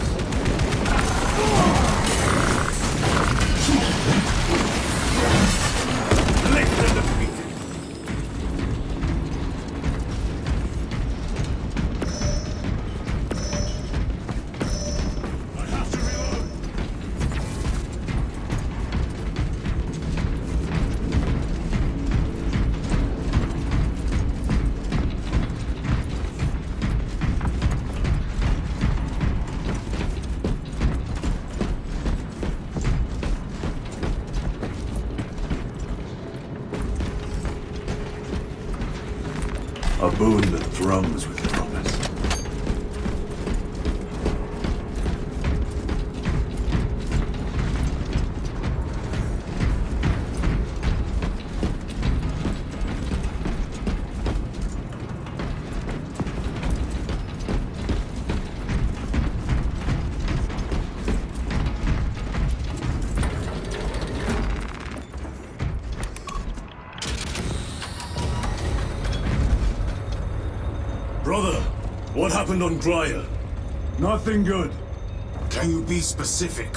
Lictor defeated. I have to reload. A boon that thrums with promise. Brother, what happened on Grya? Nothing good. Can you be specific?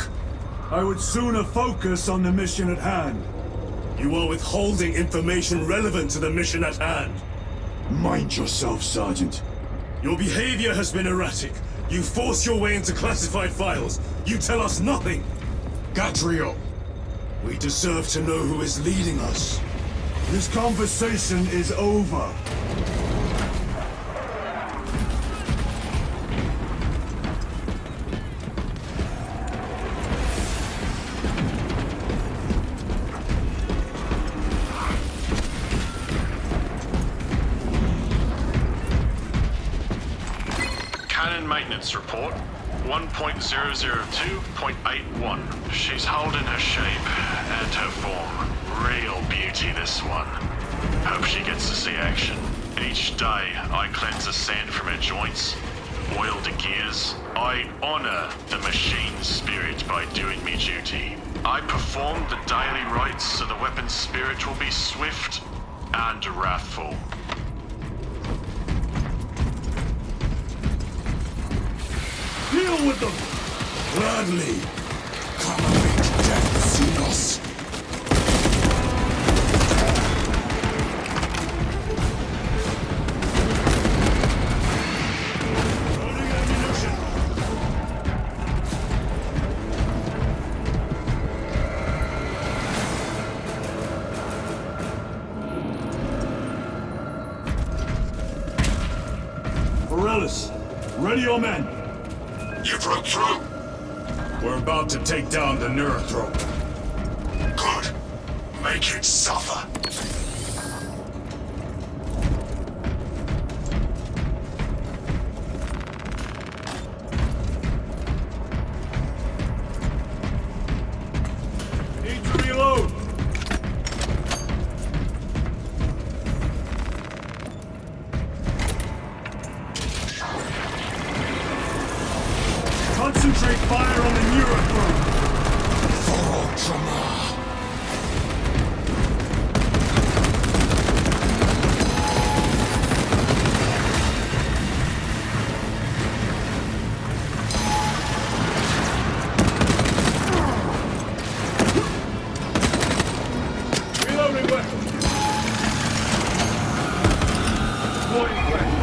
I would sooner focus on the mission at hand. You are withholding information relevant to the mission at hand. Mind yourself, Sergeant. Your behavior has been erratic. You force your way into classified files. You tell us nothing. Gadriel, we deserve to know who is leading us. This conversation is over. Cannon maintenance report 1.002.81. She's holding her shape and her form. Real beauty, this one. Hope she gets to see action. Each day, I cleanse the sand from her joints, oil the gears. I honor the machine's spirit by doing me duty. I perform the daily rites so the weapon's spirit will be swift and wrathful. Deal with them! Gladly! Come and make death see us! Loading ammunition! Varellus, ready your men! You broke through? We're about to take down the Neurothrope. Good. Make it suffer. Need to reload! point blank.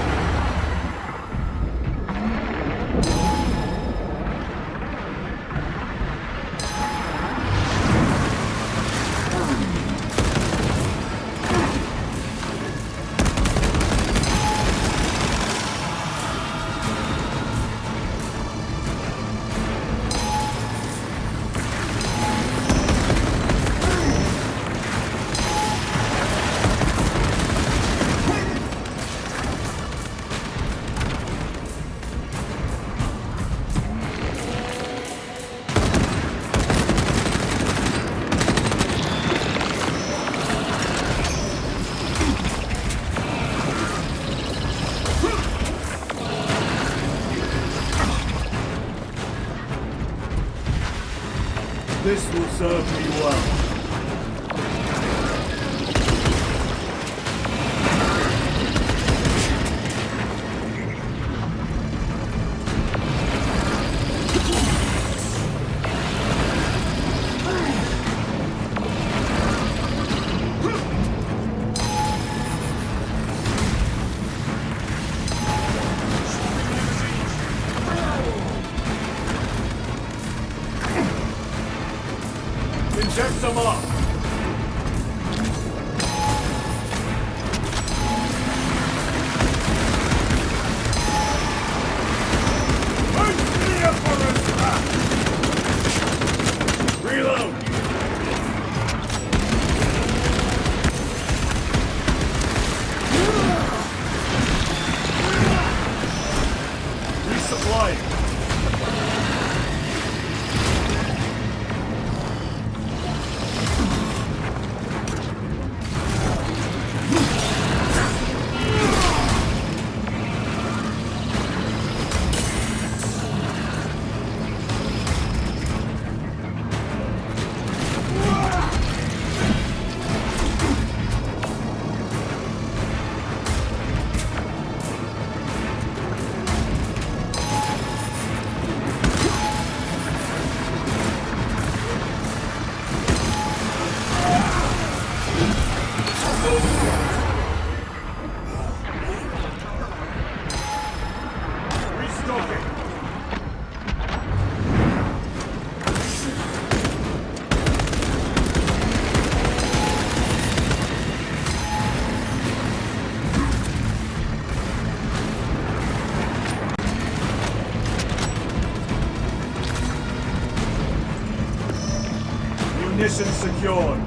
This will serve me well. Inject some up! Reload! Resupplying! Munition secured.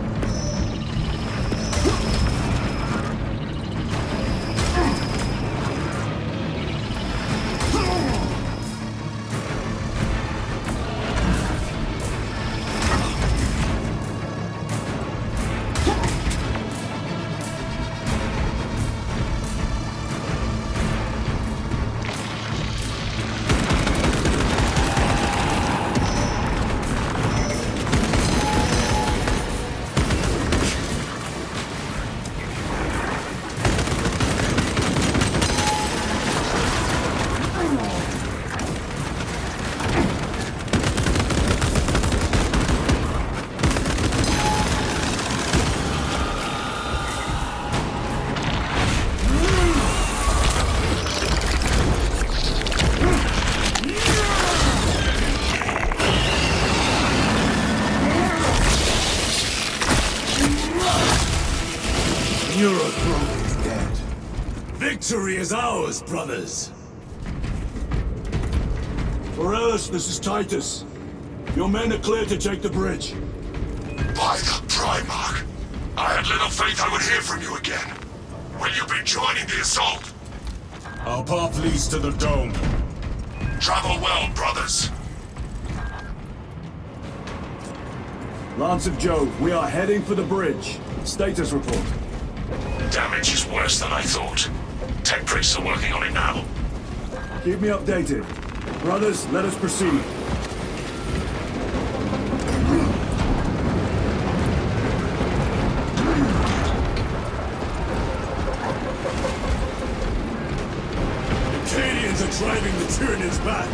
Eurothrone is dead. Victory is ours, brothers! Morales, this is Titus. Your men are clear to take the bridge. By the Primarch! I had little faith I would hear from you again. Will you be joining the assault? Our path leads to the dome. Travel well, brothers. Lance of Jove, we are heading for the bridge. Status report. Damage is worse than I thought. Tech priests are working on it now. Keep me updated. Brothers, let us proceed. Acadians are driving the Tyranids back.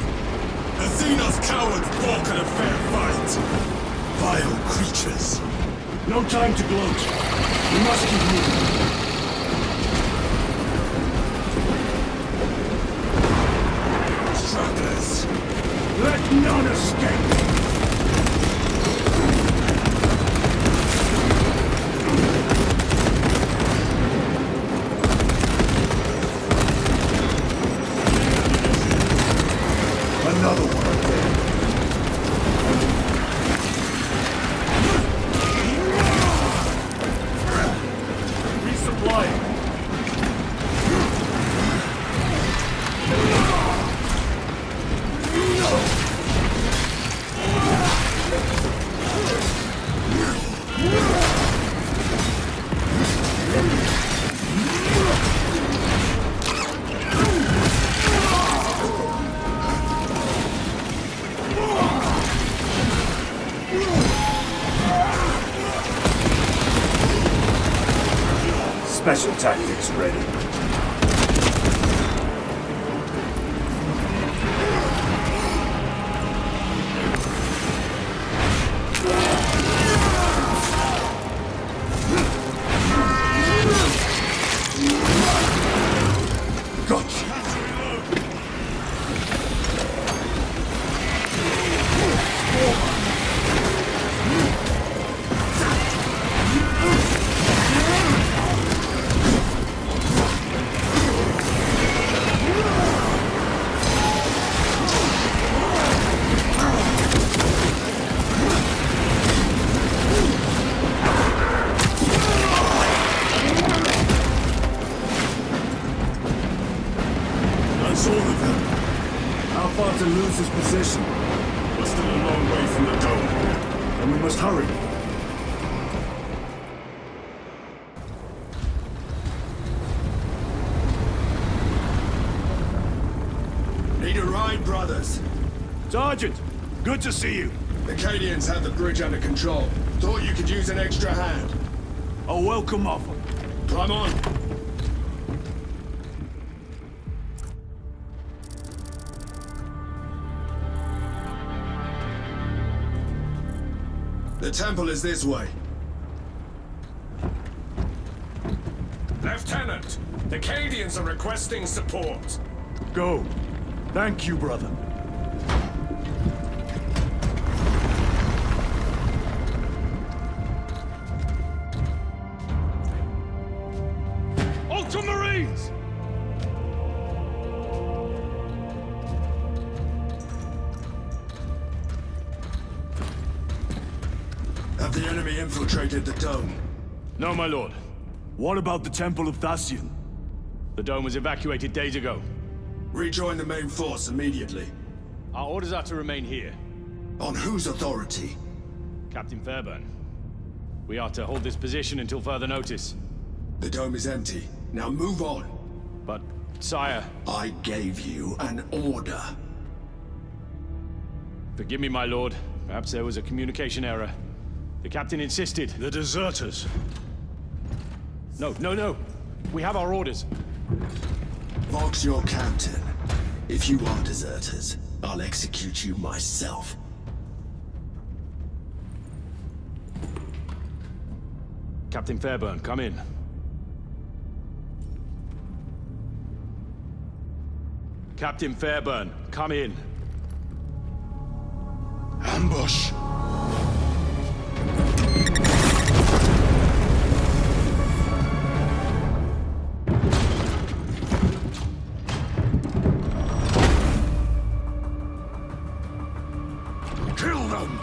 The Xenos cowards balk at a fair fight. Vile creatures. No time to gloat. We must keep moving. flying. Special tactics ready. That's all of them. How far to lose his position? We're still a long way from the dome. And we must hurry. Need a ride, brothers? Sergeant, good to see you. The Cadians have the bridge under control. Thought you could use an extra hand. A welcome offer. Climb on. The temple is this way. Lieutenant, the Cadians are requesting support. Go. Thank you, brother. Ultramarines! Have the enemy infiltrated the dome? No, my lord. What about the Temple of Thasian? The dome was evacuated days ago. Rejoin the main force immediately. Our orders are to remain here. On whose authority? Captain Fairburn. We are to hold this position until further notice. The dome is empty. Now move on. But, sire... I gave you an order. Forgive me, my lord. Perhaps there was a communication error. The captain insisted. The deserters. No. We have our orders. Vox your captain. If you are deserters, I'll execute you myself. Captain Fairburn, come in. Captain Fairburn, come in. Ambush! Kill them!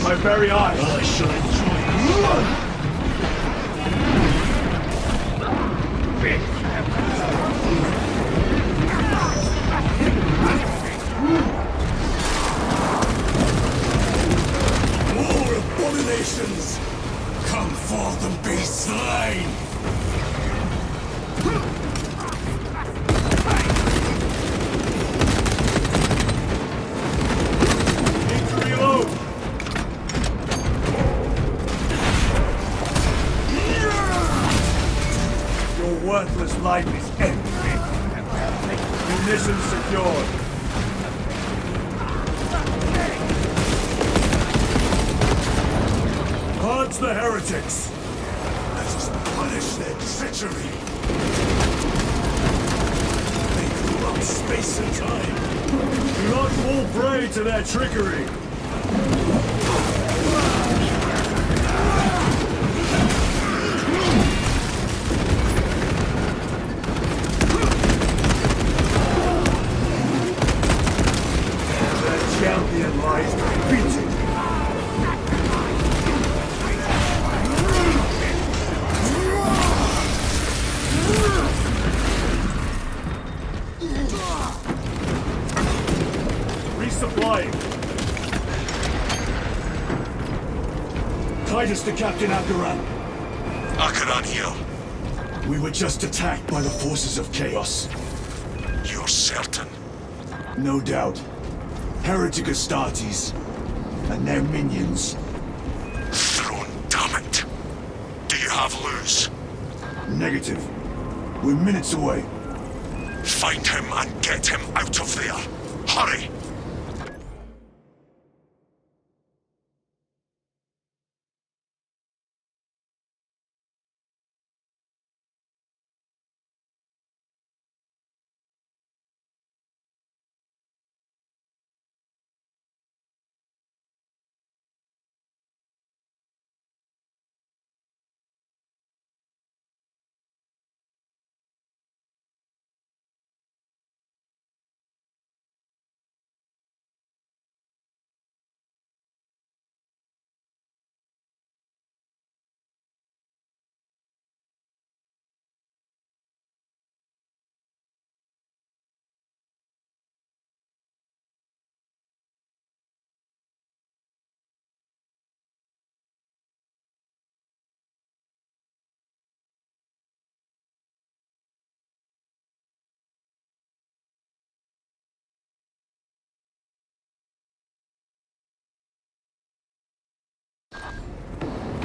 My very eyes. I shall enjoy More abominations! Come forth and be slain! Need to reload. Munitions secured. Purge the heretics! Let us punish their treachery! They corrupt space and time! Do not fall prey to their trickery! Their champion lies beating. Resupplying. Titus to Captain Akaran. Akaran here. We were just attacked by the forces of chaos. You're certain? No doubt. Heretic Astartes and their minions. Throne, damn it. Do you have Luz? Negative. We're minutes away. Find him and get him out of there. Hurry!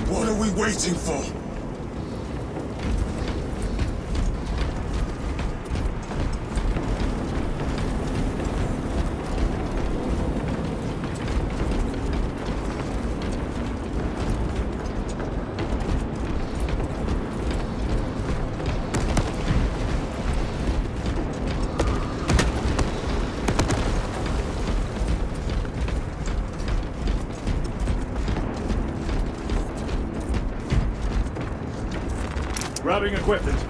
What are we waiting for? Grabbing equipment.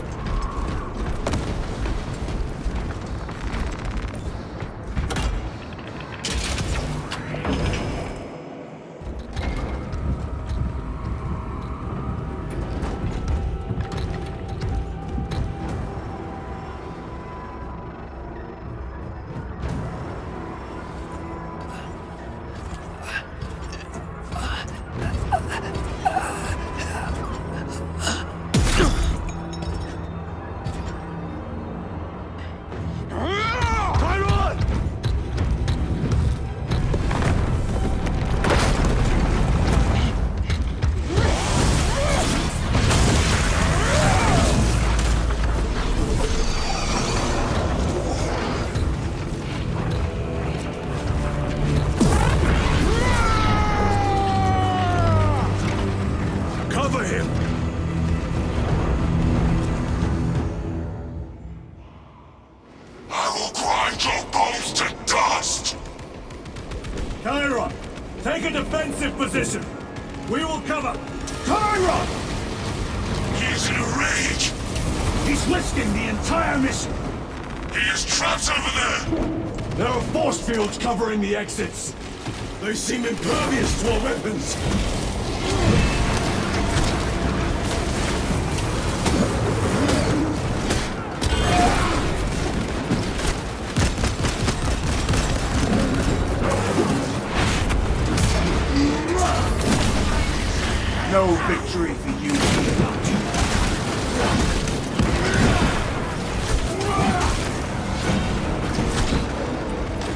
Cover him! I will grind your bones to dust! Chiron, take a defensive position. We will cover. Chiron! He is in a rage! He's risking the entire mission. He is trapped over there! There are force fields covering the exits. They seem impervious to our weapons! No victory for you without you.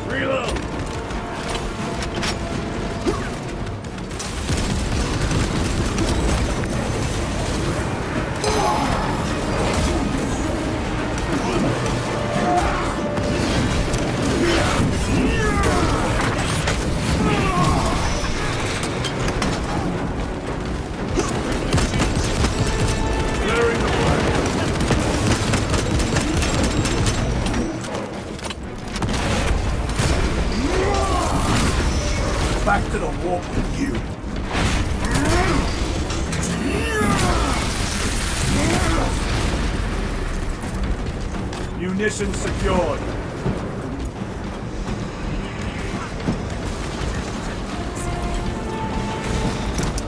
Reload! back to the warp with you. Munitions secured.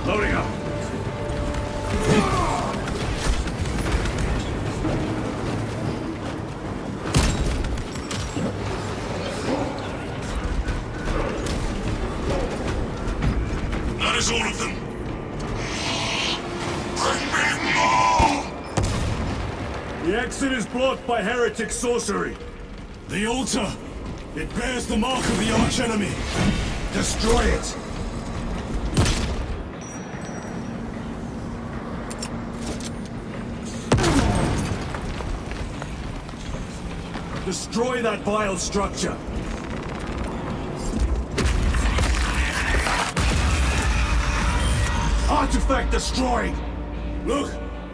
Loading up. That is all of them. Bring me more! The exit is blocked by heretic sorcery. The altar! It bears the mark of the archenemy. Destroy it! Destroy that vile structure. Artifact destroyed! Look!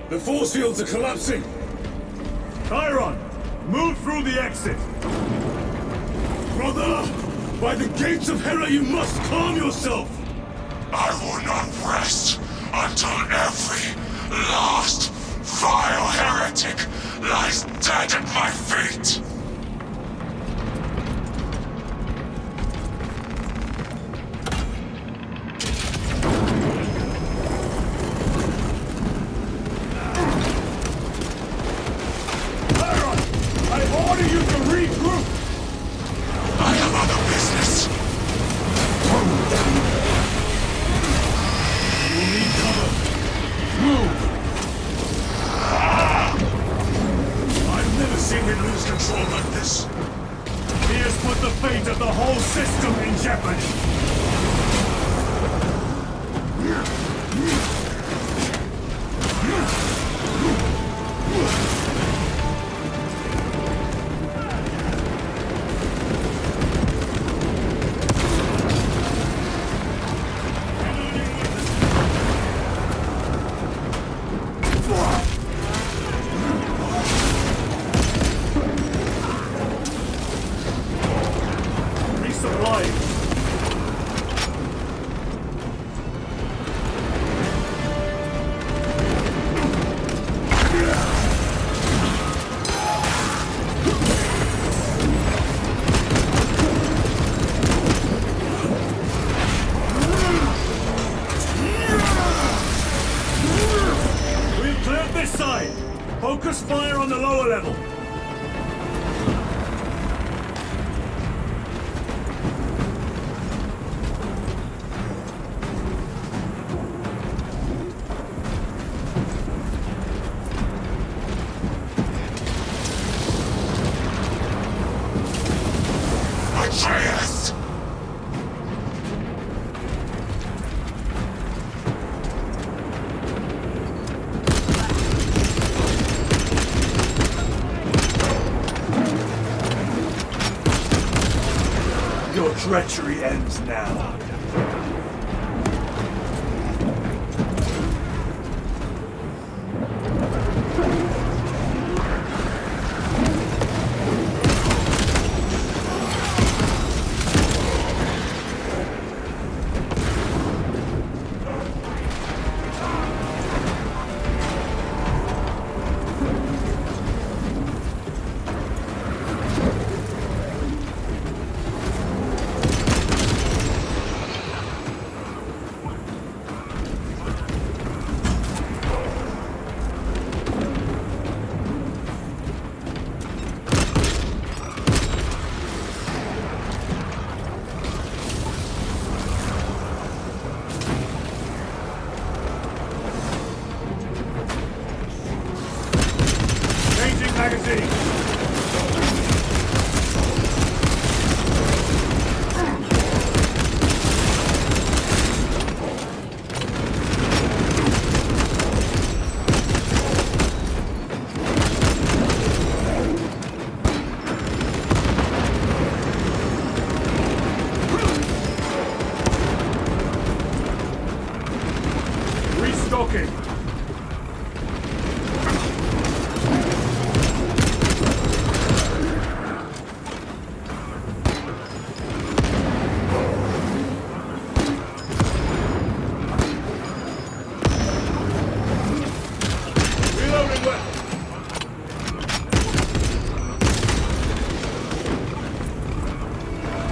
The force fields are collapsing! Chiron, move through the exit! Brother! By the gates of Hera, you must calm yourself! I will not rest until every last vile heretic lies dead at my feet! Focus fire on the lower level. Atreus! Your treachery ends now.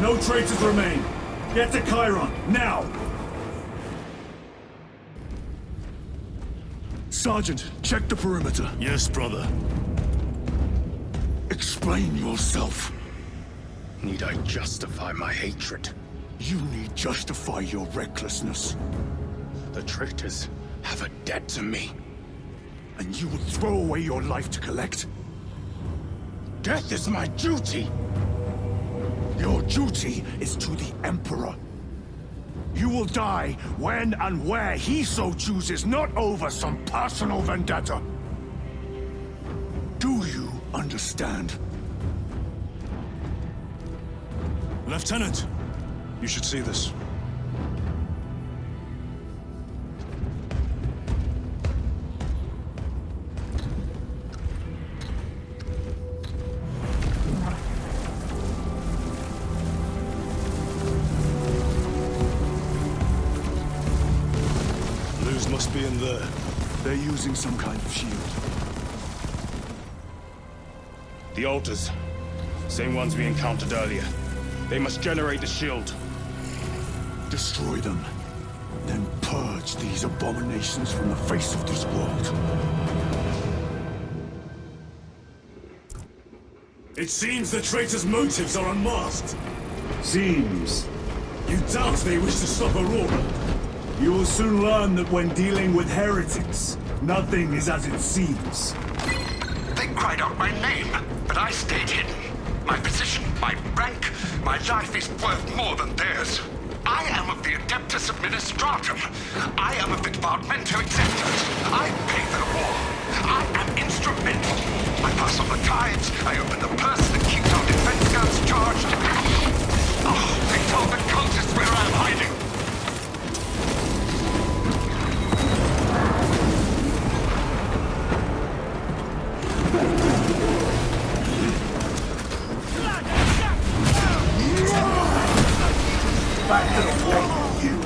No traitors remain. Get to Chiron, now! Sergeant, check the perimeter. Yes, brother. Explain yourself. Need I justify my hatred? You need justify your recklessness. The traitors have a debt to me. And you would throw away your life to collect? Death is my duty! Your duty is to the Emperor. You will die when and where he so chooses, not over some personal vendetta. Do you understand? Lieutenant, you should see this. Must be in there. They're using some kind of shield. The altars. Same ones we encountered earlier. They must generate the shield. Destroy them. Then purge these abominations from the face of this world. It seems the traitors' motives are unmasked. Seems. You doubt they wish to stop Aurora? You will soon learn that when dealing with heretics, nothing is as it seems. They cried out my name, but I stayed hidden. My position, my rank, my life is worth more than theirs. I am of the Adeptus Administratum. I am of the Departamento Exemptus. I pay for the war. I am instrumental. I pass on the tides. I open the purse that keeps our defense guns charged. Oh, they told the cultists where I am hiding. Back to the wall, you!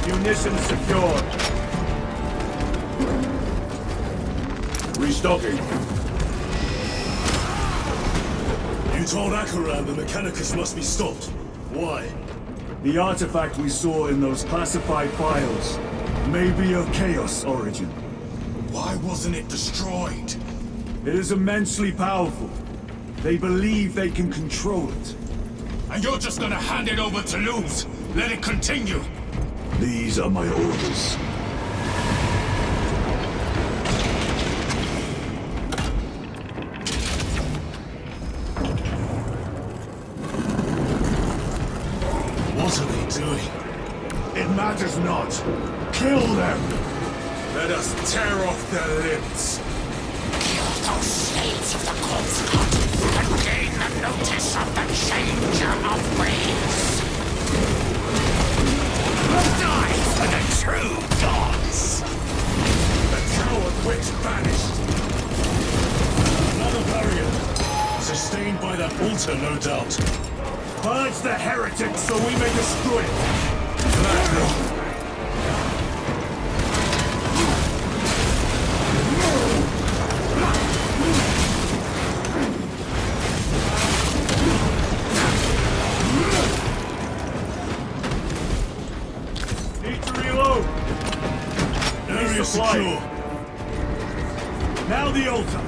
Munitions secured. Restocking. You told Akaran the Mechanicus must be stopped. Why? The artifact we saw in those classified files may be of Chaos origin. Why wasn't it destroyed? It is immensely powerful. They believe they can control it. And you're just gonna hand it over to lose? Let it continue? These are my orders. What are they doing? It matters not. Kill them! Let us tear off their limbs. Kill those slaves of the corpse god and gain the notice of the changer of ways. Die for the true gods! The coward witch vanished. Another barrier. Sustained by that altar, no doubt. Purge the heretics so we may destroy it! Gladly. Need to reload! Area Resupply. secure. Now the altar!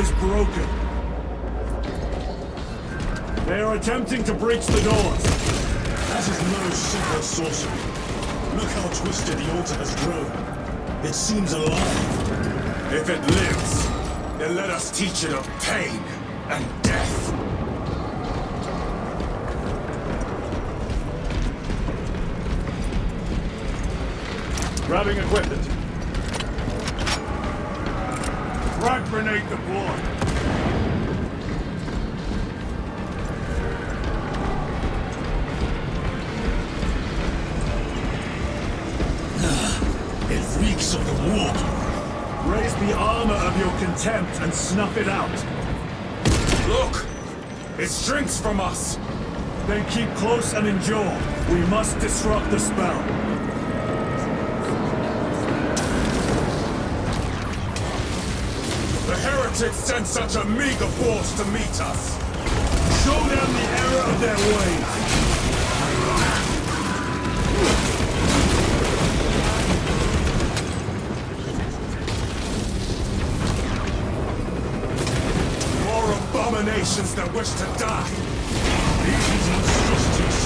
is broken. They are attempting to breach the doors. That is no simple sorcery. Look how twisted the altar has grown. It seems alive. If it lives, then let us teach it of pain and death. Grabbing equipment. Frag grenade deployed. It reeks of the war. Raise the armor of your contempt and snuff it out. Look! It shrinks from us! Then keep close and endure. We must disrupt the spell. The heretics sent such a meager force to meet us! Show them the error of their ways! More abominations that wish to die! These monstrosities.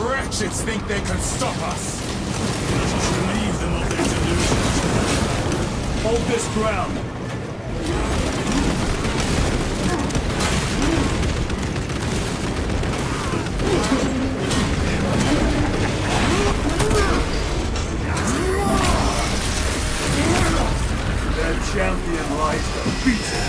Wretches think they can stop us! Let us relieve them of their delusions. Hold this ground. Their champion lies defeated.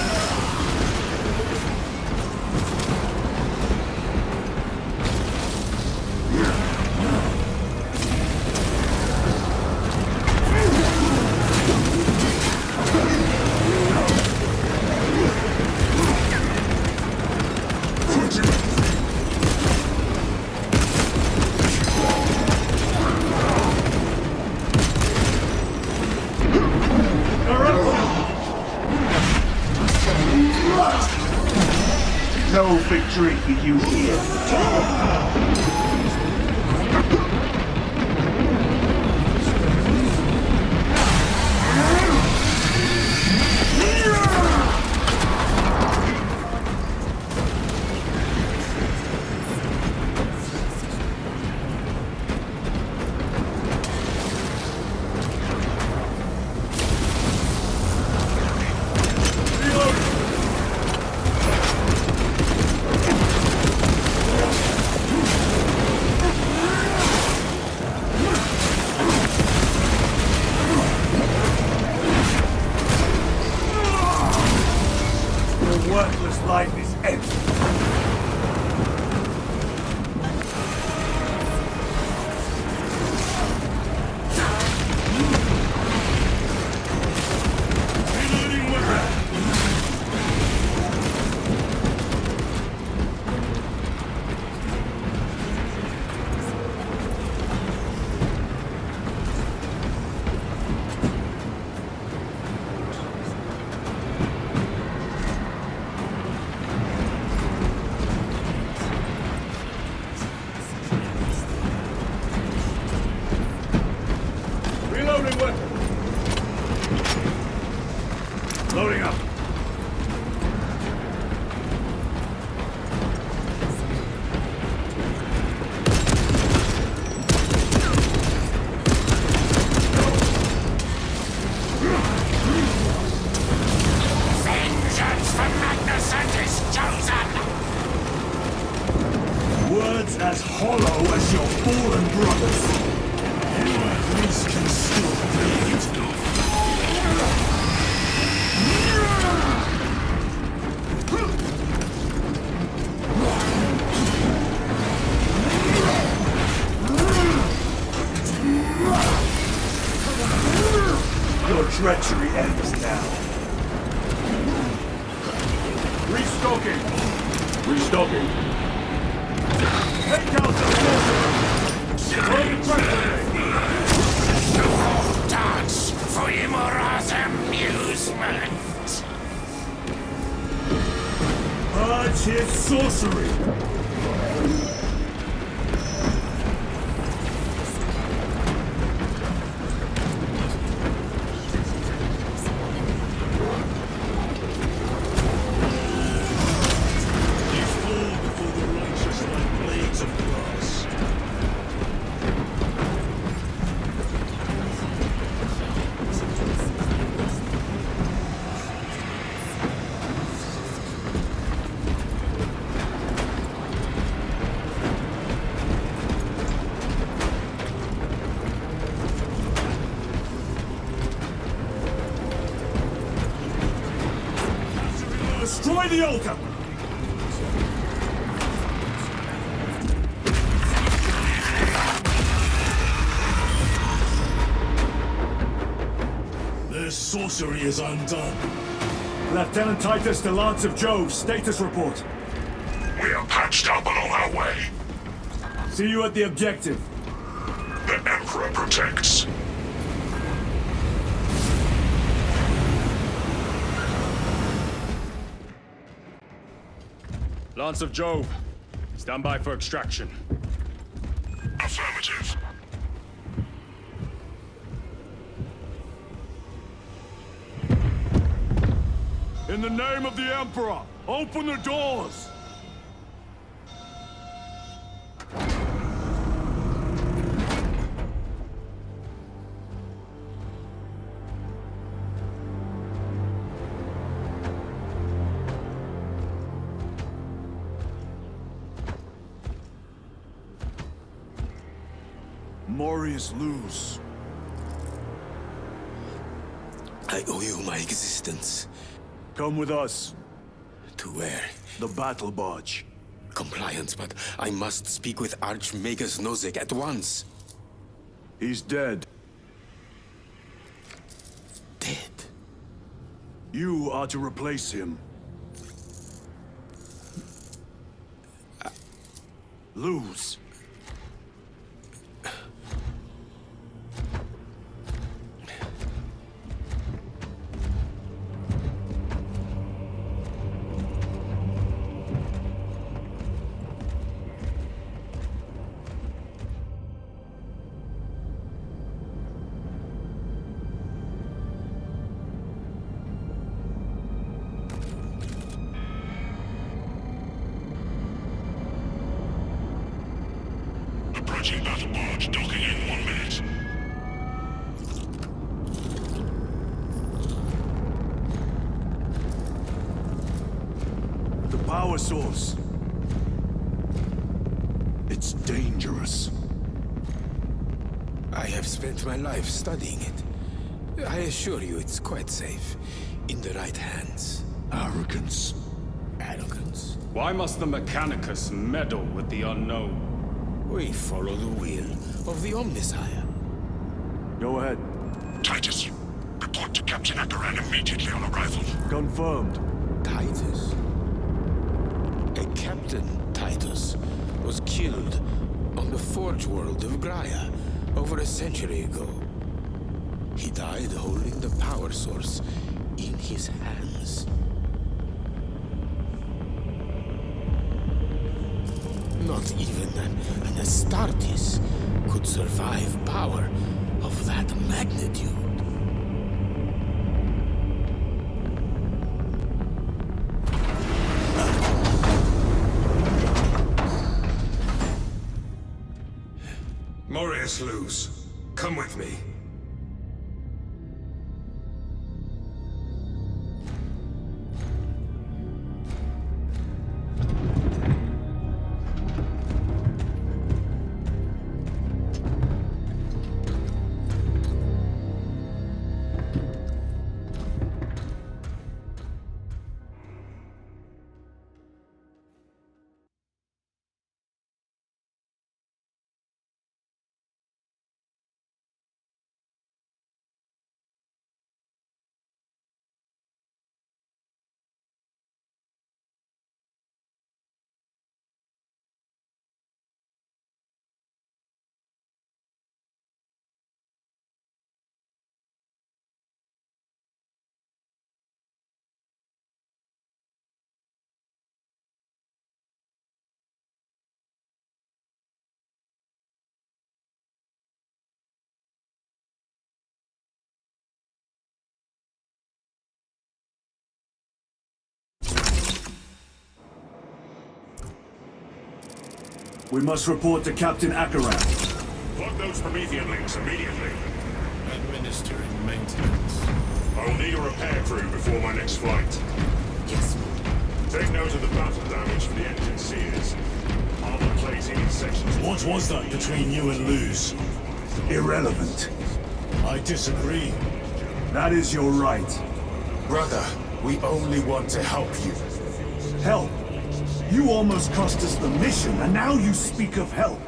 No victory for you here. Worthless life is empty. Reloading weapon. Reloading weapon. Loading up. Vengeance for Magnus and his chosen! Words as hollow as your fallen brothers. You at least can still breathe. Your treachery ends now. Restocking! Restocking. Take out the sorcerer! Dance for Imora's amusement! Purge his sorcery! Destroy the altar! Their sorcery is undone. Lieutenant Titus, the Lance of Jove, status report. We are patched up and on our way. See you at the objective. The Emperor protects. Lance of Jove, stand by for extraction. Affirmative. In the name of the Emperor, open the doors! Morius lose. I owe you my existence. Come with us. To where? The battle barge. Compliance, but I must speak with Archmagus Nozick at once. He's dead. Dead? You are to replace him. Lose. Approaching battle barge, docking in 1 minute. The power source. It's dangerous. I have spent my life studying it. I assure you it's quite safe. In the right hands. Arrogance. Arrogance? Why must the Mechanicus meddle with the unknown? We follow the will of the Omnissiah. Go ahead. Titus, report to Captain Akaran immediately on arrival. Confirmed. Titus? A Captain Titus was killed on the Forge world of Graia over a century ago. He died holding the power source in his hands. Not even an Astartes could survive power of that magnitude. Morius Luz, come with me. We must report to Captain Akaran. Plug those Promethean links immediately. Administering maintenance. I will need a repair crew before my next flight. Yes. Take note of the battle damage for the engine seals. Armor plating in sections. What was that between you and Luz? Irrelevant. I disagree. That is your right. Brother, we only want to help you. Help? You almost cost us the mission, and now you speak of help.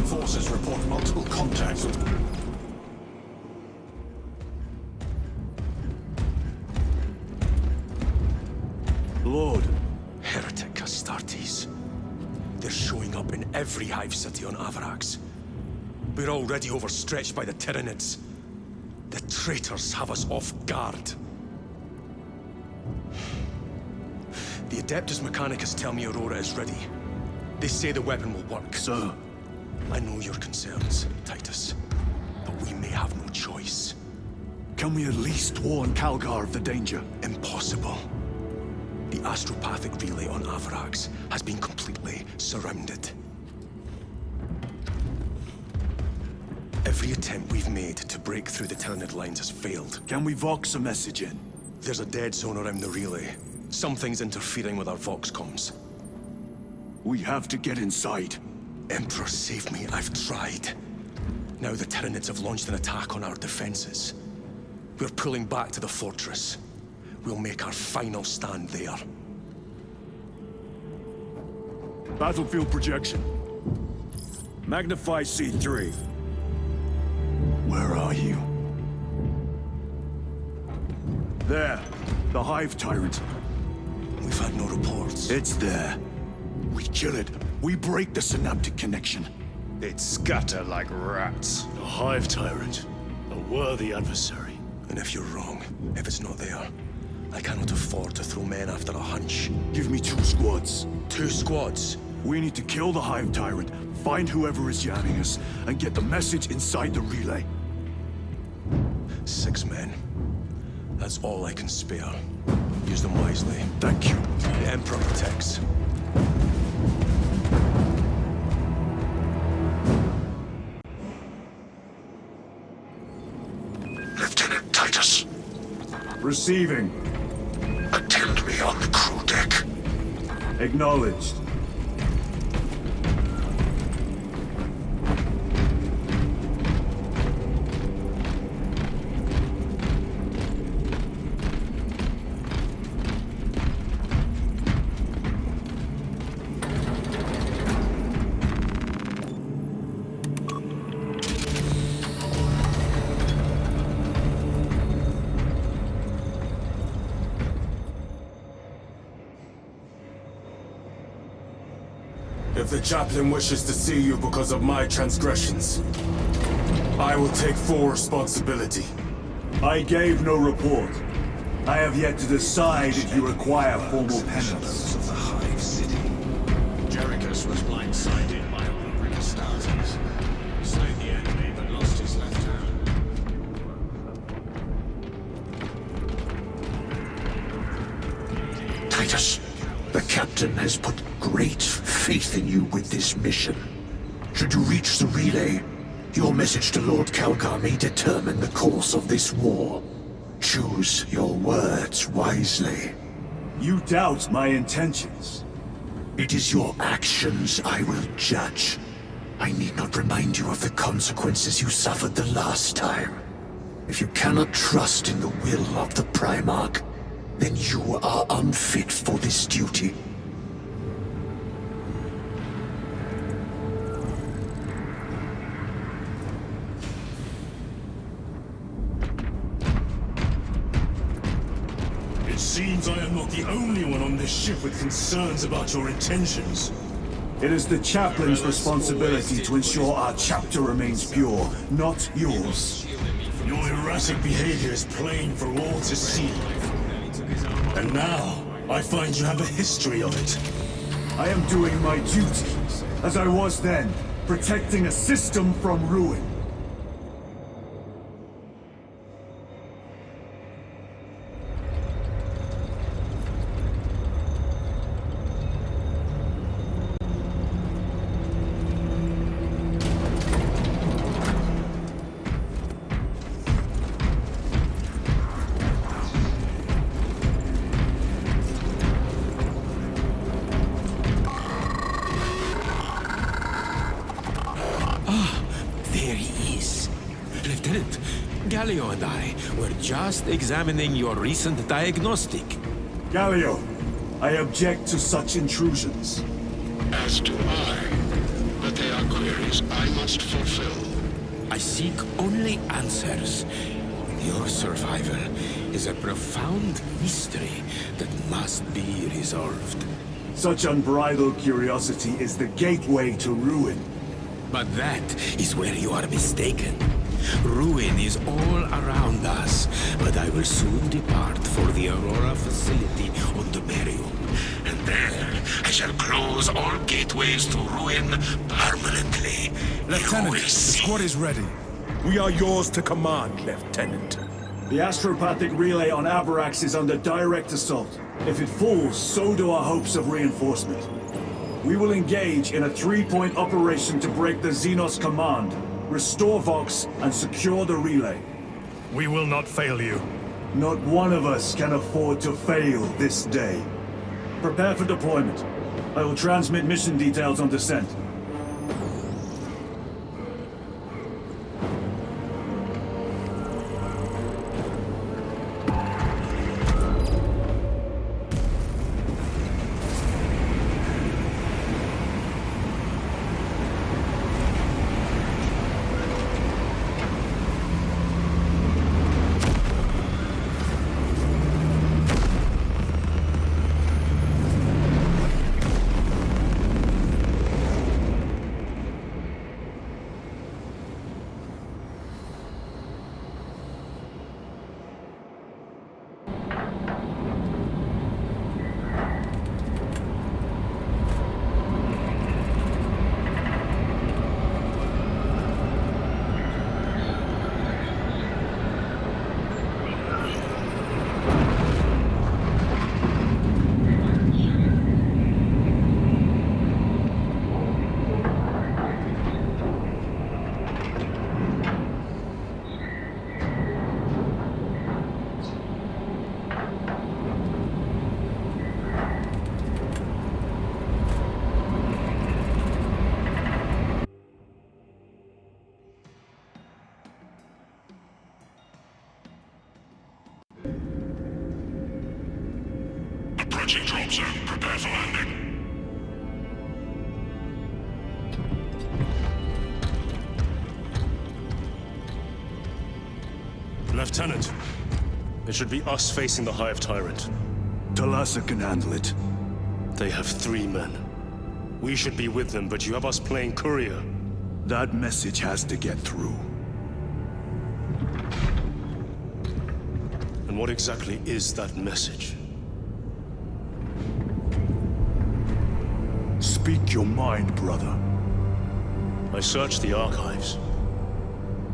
Forces report multiple contacts with... Lord. Heretic Astartes. They're showing up in every hive city on Avarax. We're already overstretched by the Tyranids. The traitors have us off guard. The Adeptus Mechanicus tell me Aurora is ready. They say the weapon will work. Sir. I know your concerns, Titus, but we may have no choice. Can we at least warn Calgar of the danger? Impossible. The astropathic relay on Avarax has been completely surrounded. Every attempt we've made to break through the Tyranid lines has failed. Can we Vox a message in? There's a dead zone around the relay. Something's interfering with our Vox comms. We have to get inside. Emperor, save me. I've tried. Now the Tyranids have launched an attack on our defenses. We're pulling back to the fortress. We'll make our final stand there. Battlefield projection. Magnify C3. Where are you? There. The Hive Tyrant. We've had no reports. It's there. We kill it. We break the synaptic connection. They'd scatter like rats. A Hive Tyrant. A worthy adversary. And if you're wrong, if it's not there, I cannot afford to throw men after a hunch. Give me 2 squads. 2 squads? We need to kill the Hive Tyrant, find whoever is jamming us, and get the message inside the relay. 6 men. That's all I can spare. Use them wisely. Thank you. The Emperor protects. Lieutenant Titus. Receiving. Attend me on the crew deck. Acknowledged. If the chaplain wishes to see you because of my transgressions, I will take full responsibility. I gave no report. I have yet to decide if you require formal penance. Of the Hive City. Jerichus was blindsided by a wandering Astartes. Slayed the enemy, but lost his left hand. Titus, the captain has put great faith in you with this mission. Should you reach the relay, your message to Lord Calgar may determine the course of this war. Choose your words wisely. You doubt my intentions. It is your actions I will judge. I need not remind you of the consequences you suffered the last time. If you cannot trust in the will of the Primarch, then you are unfit for this duty. It's seems I am not the only one on this ship with concerns about your intentions. It is the chaplain's responsibility to ensure our chapter remains pure, not yours. Your erratic behavior is plain for all to see. And now, I find you have a history of it. I am doing my duty, as I was then, protecting a system from ruin. There he is. Lieutenant, Galio and I were just examining your recent diagnostic. Galio, I object to such intrusions. As do I. But they are queries I must fulfill. I seek only answers. Your survival is a profound mystery that must be resolved. Such unbridled curiosity is the gateway to ruin. But that is where you are mistaken. Ruin is all around us, but I will soon depart for the Aurora facility on the Merium. And there, I shall close all gateways to ruin permanently. Lieutenant, the squad is ready. We are yours to command, Lieutenant. The astropathic relay on Avarax is under direct assault. If it falls, so do our hopes of reinforcement. We will engage in a 3-point operation to break the Xenos command, restore Vox, and secure the relay. We will not fail you. Not one of us can afford to fail this day. Prepare for deployment. I will transmit mission details on descent. Approaching drop zone. Prepare for landing. Lieutenant, it should be us facing the Hive Tyrant. Talassa can handle it. They have 3 men. We should be with them, but you have us playing courier. That message has to get through. And what exactly is that message? Speak your mind, brother. I searched the archives.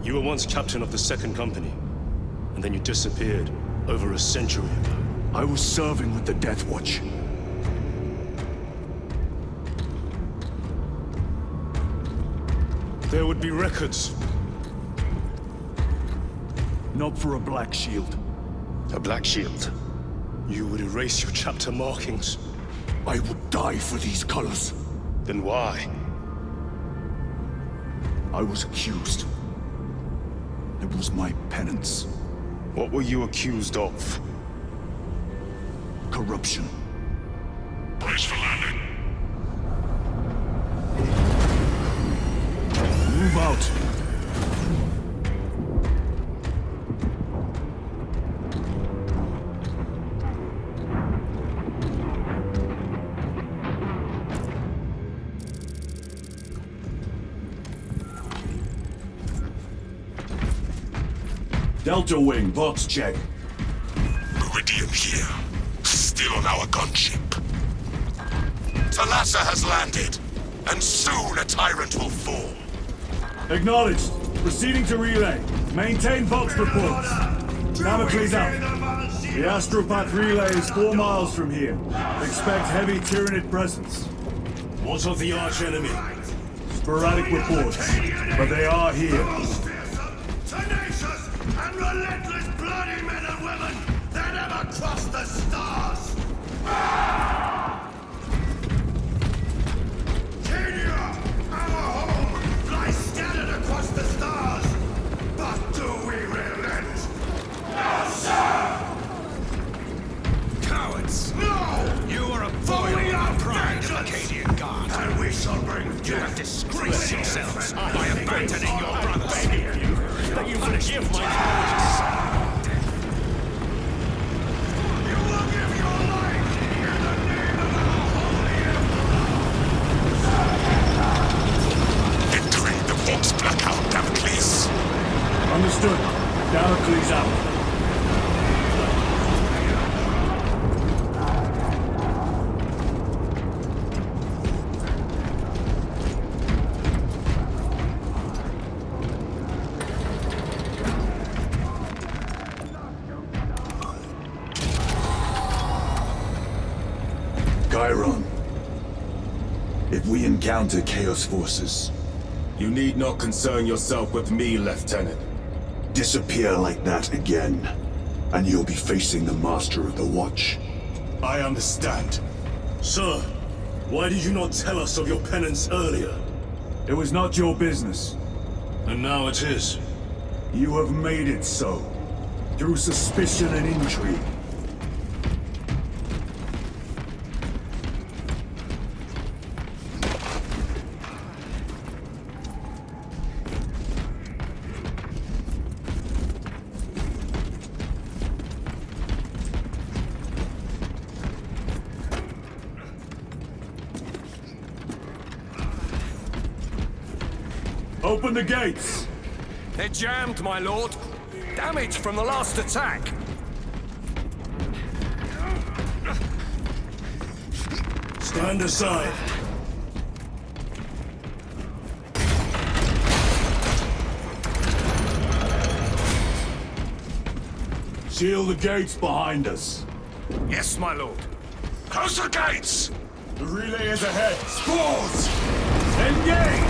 You were once captain of the 2nd Company, and then you disappeared over a century ago. I was serving with the Death Watch. There would be records. Not for a Black Shield. A Black Shield? You would erase your chapter markings. I would die for these colors. Then why? I was accused. It was my penance. What were you accused of? Corruption. Brace for landing. Move out. Delta Wing, box check. Meridian here. Still on our gunship. Thalassa has landed, and soon a tyrant will fall. Acknowledged. Proceeding to relay. Maintain box reports. Damocles out. The Astropath relay is 4 miles from here. Expect heavy Tyranid presence. What of the arch enemy? Sporadic reports, but they are here. Tenacious and relentless bloody men and women that ever crossed the stars! Kenya, our home, lies scattered across the stars. But do we relent? No, sir! Cowards! No! You are a For foil we to are the pride of vengeance, Acadian Guard. and we shall bring You have disgraced yourselves by abandoning your brothers. That you forgive my cowardice. You will give your life in the name of our holy emperor! Entering the Vox blackout, Damocles. Understood. Damocles out. Chiron. If we encounter Chaos forces, You need not concern yourself with me, Lieutenant. disappear like that again, and you'll be facing the Master of the Watch. I understand. Sir, why did you not tell us of your penance earlier? It was not your business. And now it is. You have made it so. Through suspicion and intrigue. Open the gates! They're jammed, my lord. Damage from the last attack. Stand aside. Seal the gates behind us. Yes, my lord. Close the gates! The relay is ahead. Spores! Engage!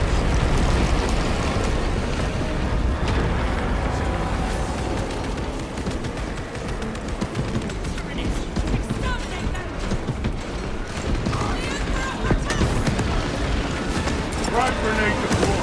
Frag grenade deployed.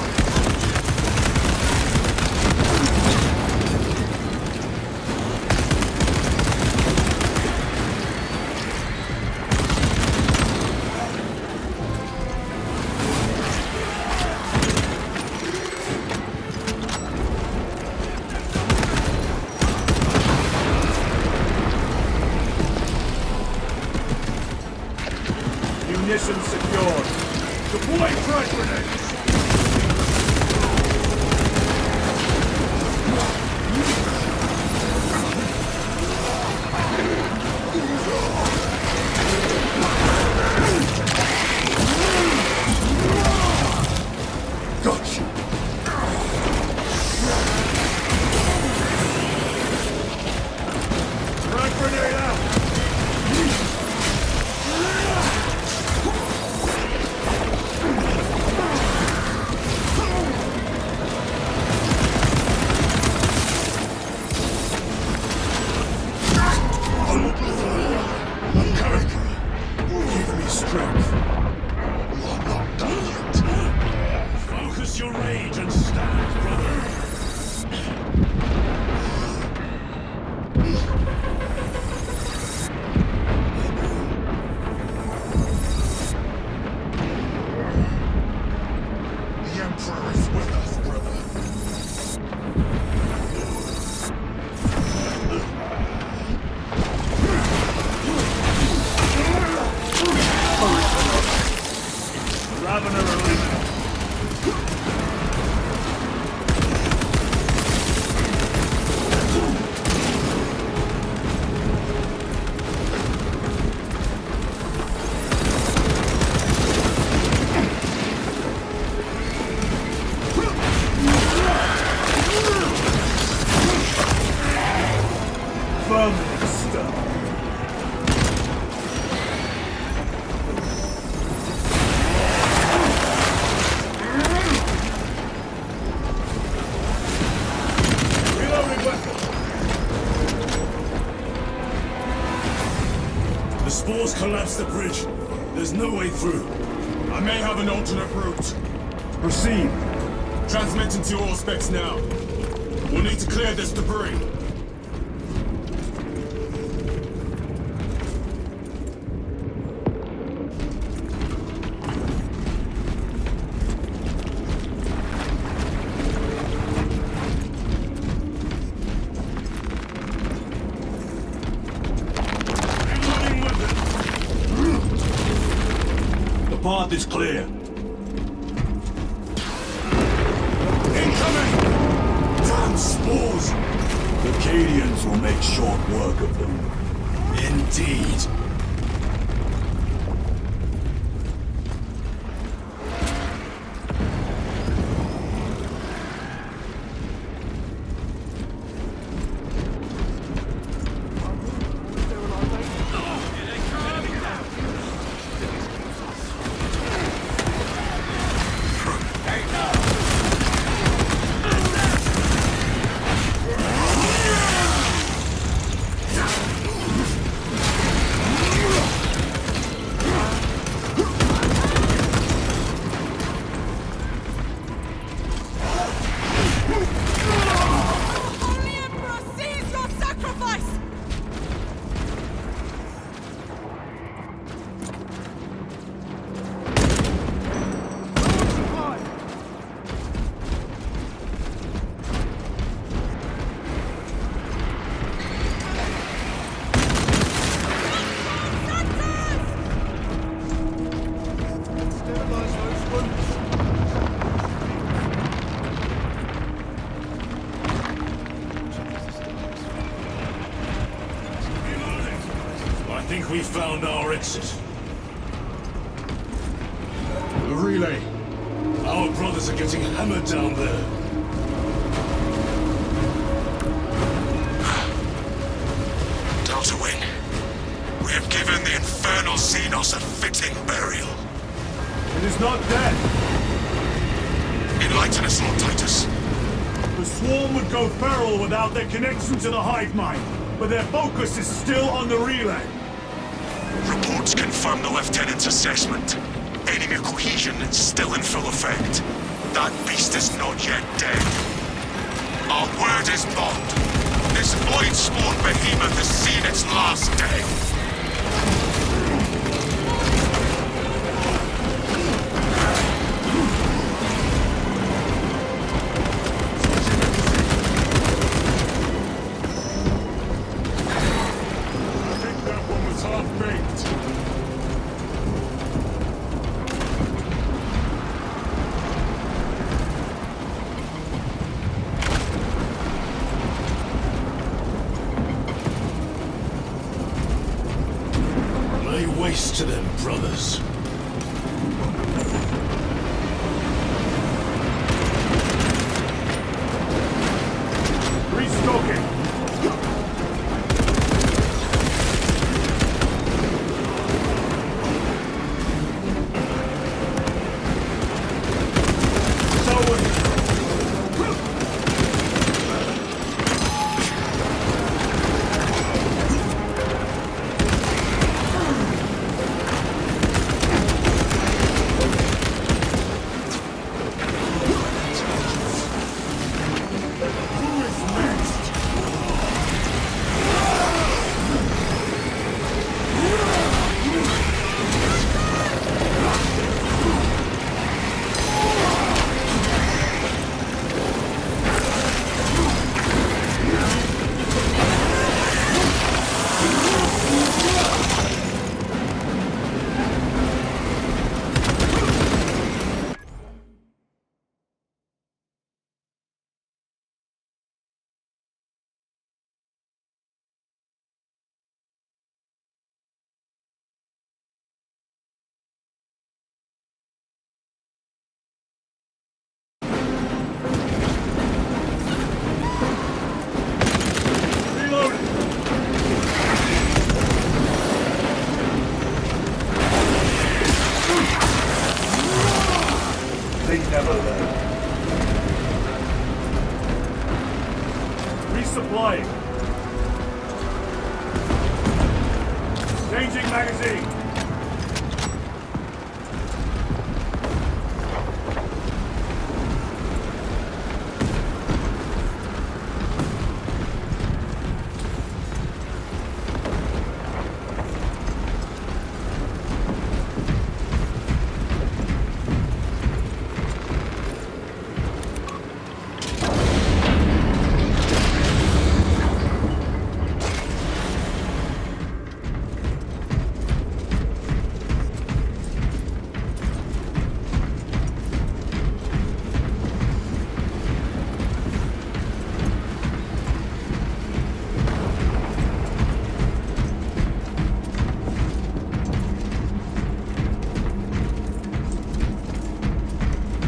Munitions secured. Deploy frag grenades! Got you. Frag grenade out! Give me strength. You are not done yet. Focus your rage and stand, brother. The Emperor is with us, brother. Ravener eliminated. Thralls collapsed the bridge. There's no way through. I may have an alternate route. Proceed. Transmitting to all specs now. We'll need to clear this debris. The path is clear. Incoming! Damn spores! The Cadians will make short work of them. Indeed. I think we found our exit. The relay. Our brothers are getting hammered down there. Delta Wing, we have given the infernal Xenos a fitting burial. It is not dead. Enlighten us, Lord Titus. The swarm would go feral without their connection to the hive mind, but their focus is still on the relay. Reports confirm the Lieutenant's assessment. Enemy cohesion is still in full effect. That beast is not yet dead. Our word is bond. This void-spawned behemoth has seen its last day. Waste to them, brothers. Restocking. Changing magazine!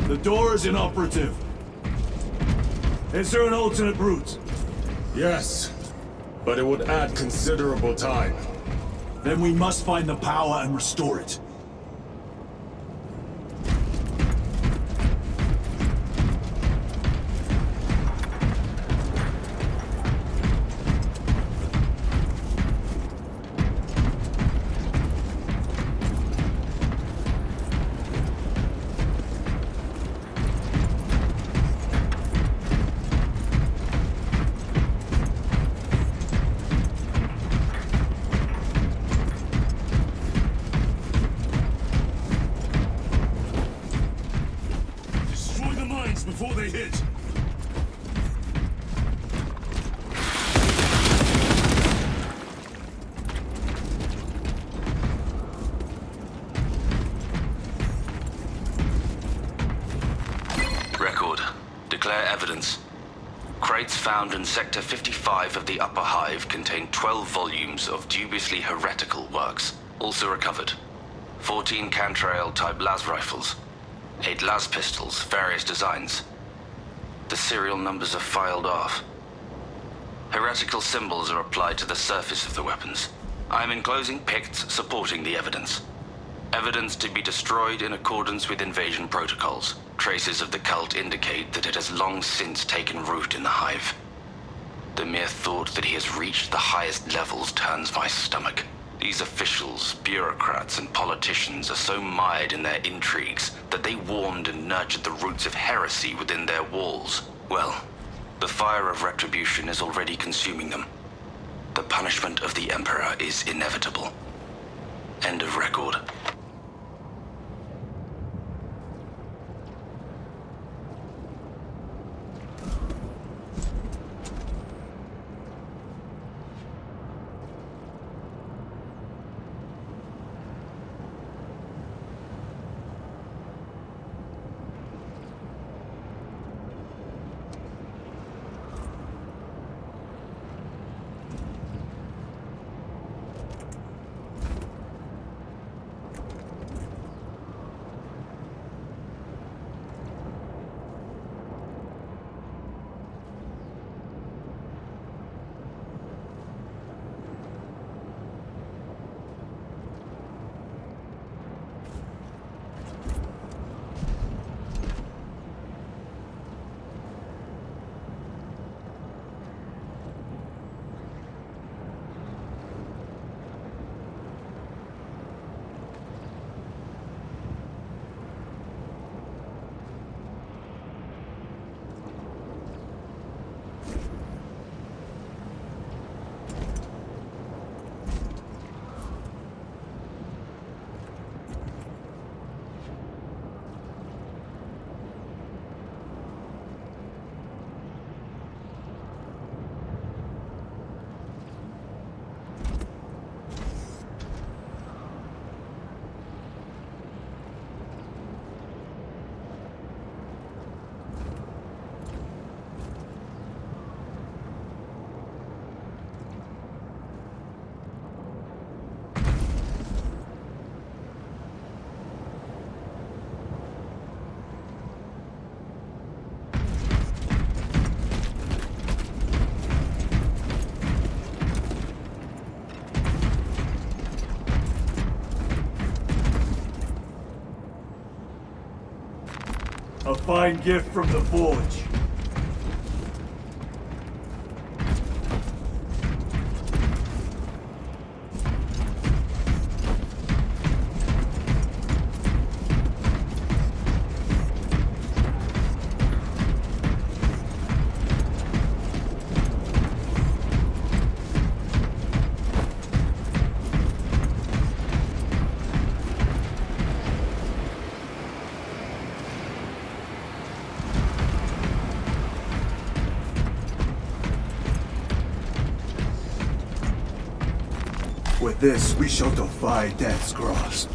The door is inoperative. Is there an alternate route? Yes, but it would add considerable time. Then we must find the power and restore it. Before they hit! Record. Declare evidence. Crates found in Sector 55 of the Upper Hive contain 12 volumes of dubiously heretical works. Also recovered. 14 Cantrail-type las rifles. 8 las pistols, various designs. The serial numbers are filed off. Heretical symbols are applied to the surface of the weapons. I am enclosing picts supporting the evidence. Evidence to be destroyed in accordance with invasion protocols. Traces of the cult indicate that it has long since taken root in the Hive. The mere thought that he has reached the highest levels turns my stomach. These officials, bureaucrats, and politicians are so mired in their intrigues that they warmed and nurtured the roots of heresy within their walls. Well, the fire of retribution is already consuming them. The punishment of the Emperor is inevitable. End of record. A fine gift from the Forge. With this, we shall defy death's grasp.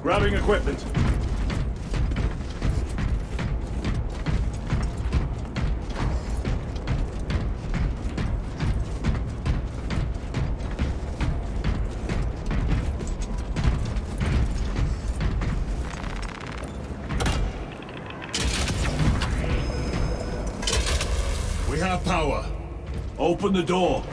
Grabbing equipment. We have power. Open the door.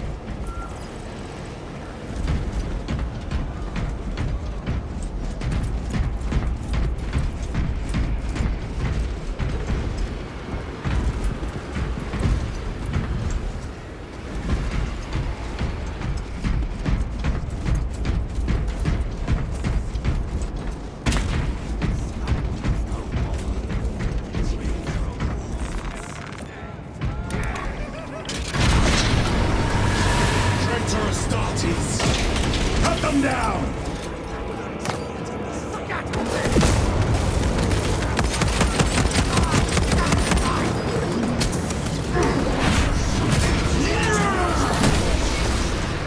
Cut them down!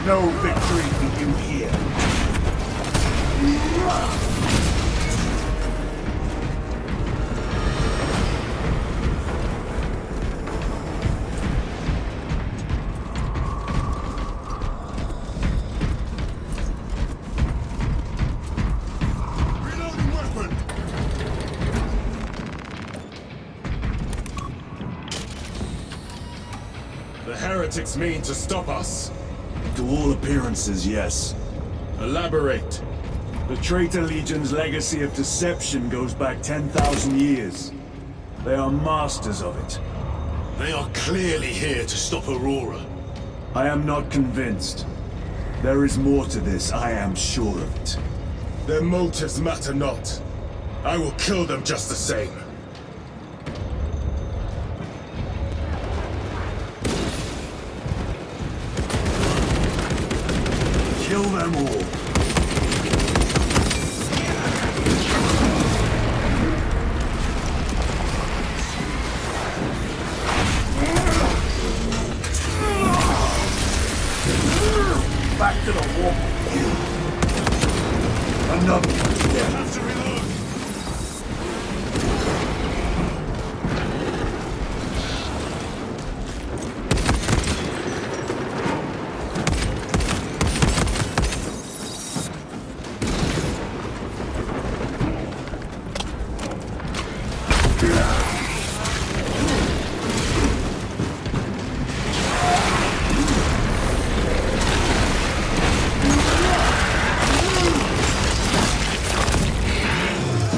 No victory for you here. The heretics mean to stop us. To all appearances, yes. Elaborate. The Traitor Legion's legacy of deception goes back 10,000 years. They are masters of it. They are clearly here to stop Aurora. I am not convinced. There is more to this, I am sure of it. Their motives matter not. I will kill them just the same. Kill them all. Back to the wall. Another one. Yeah. Have to reload.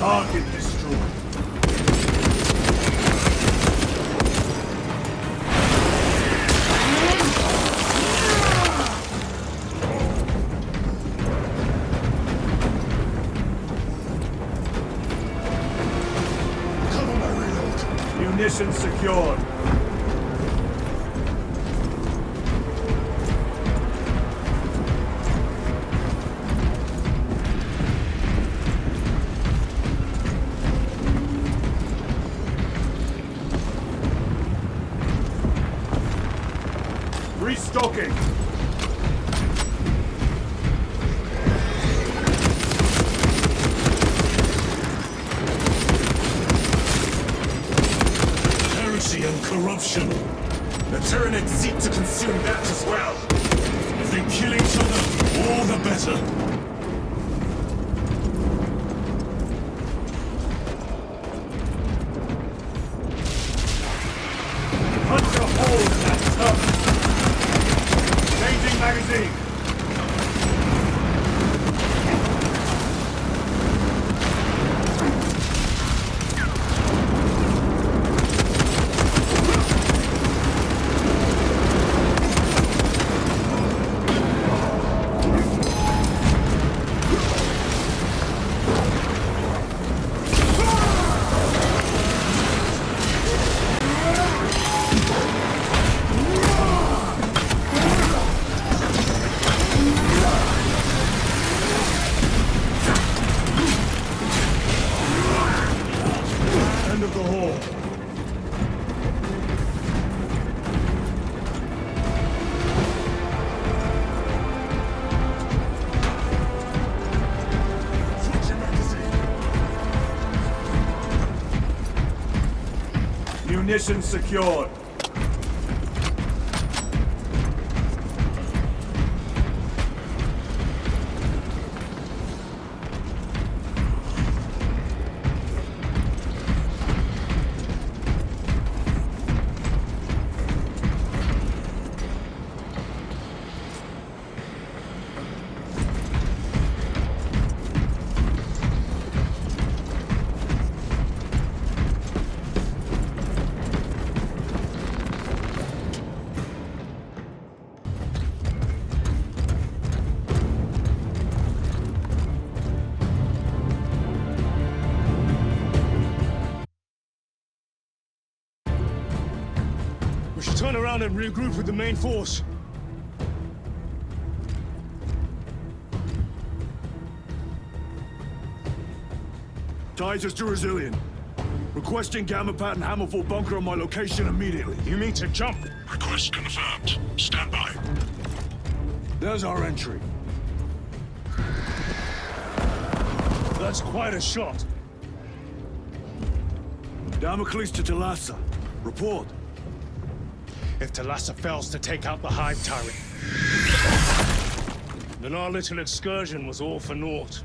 Target destroyed. Cover my reload. Munitions secured. Restocking. Heresy and corruption. The Tyranids seek to consume that as well. If they kill each other, all the better. Punch a hole in that tub. Changing magazine. End of the hall. Ignition secured. We should turn around and regroup with the main force. Titus to Resilient. Requesting Gamma Pat and Hammerfall bunker on my location immediately. You mean to jump? Request confirmed. Stand by. There's our entry. That's quite a shot. Damocles to Talassa. Report. If Talassa fails to take out the Hive turret, then our little excursion was all for naught.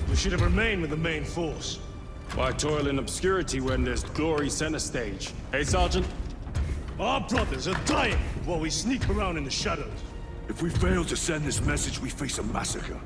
We should have remained with the main force. Why toil in obscurity when there's glory center stage? Hey, Sergeant? Our brothers are dying while we sneak around in the shadows. If we fail to send this message, we face a massacre.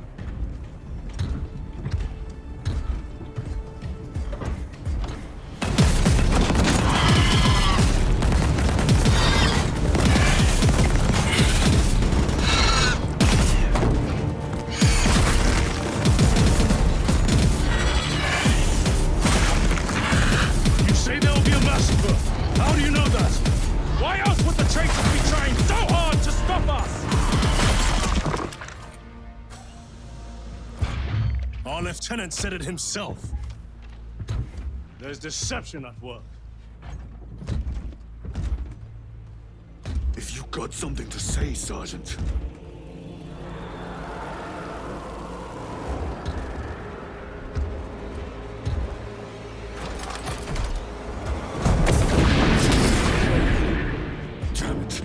You say there will be a massacre. How do you know that? Why else would the traitors be trying so hard to stop us? Our lieutenant said it himself. There's deception at work. If you got something to say, Sergeant. Damn it.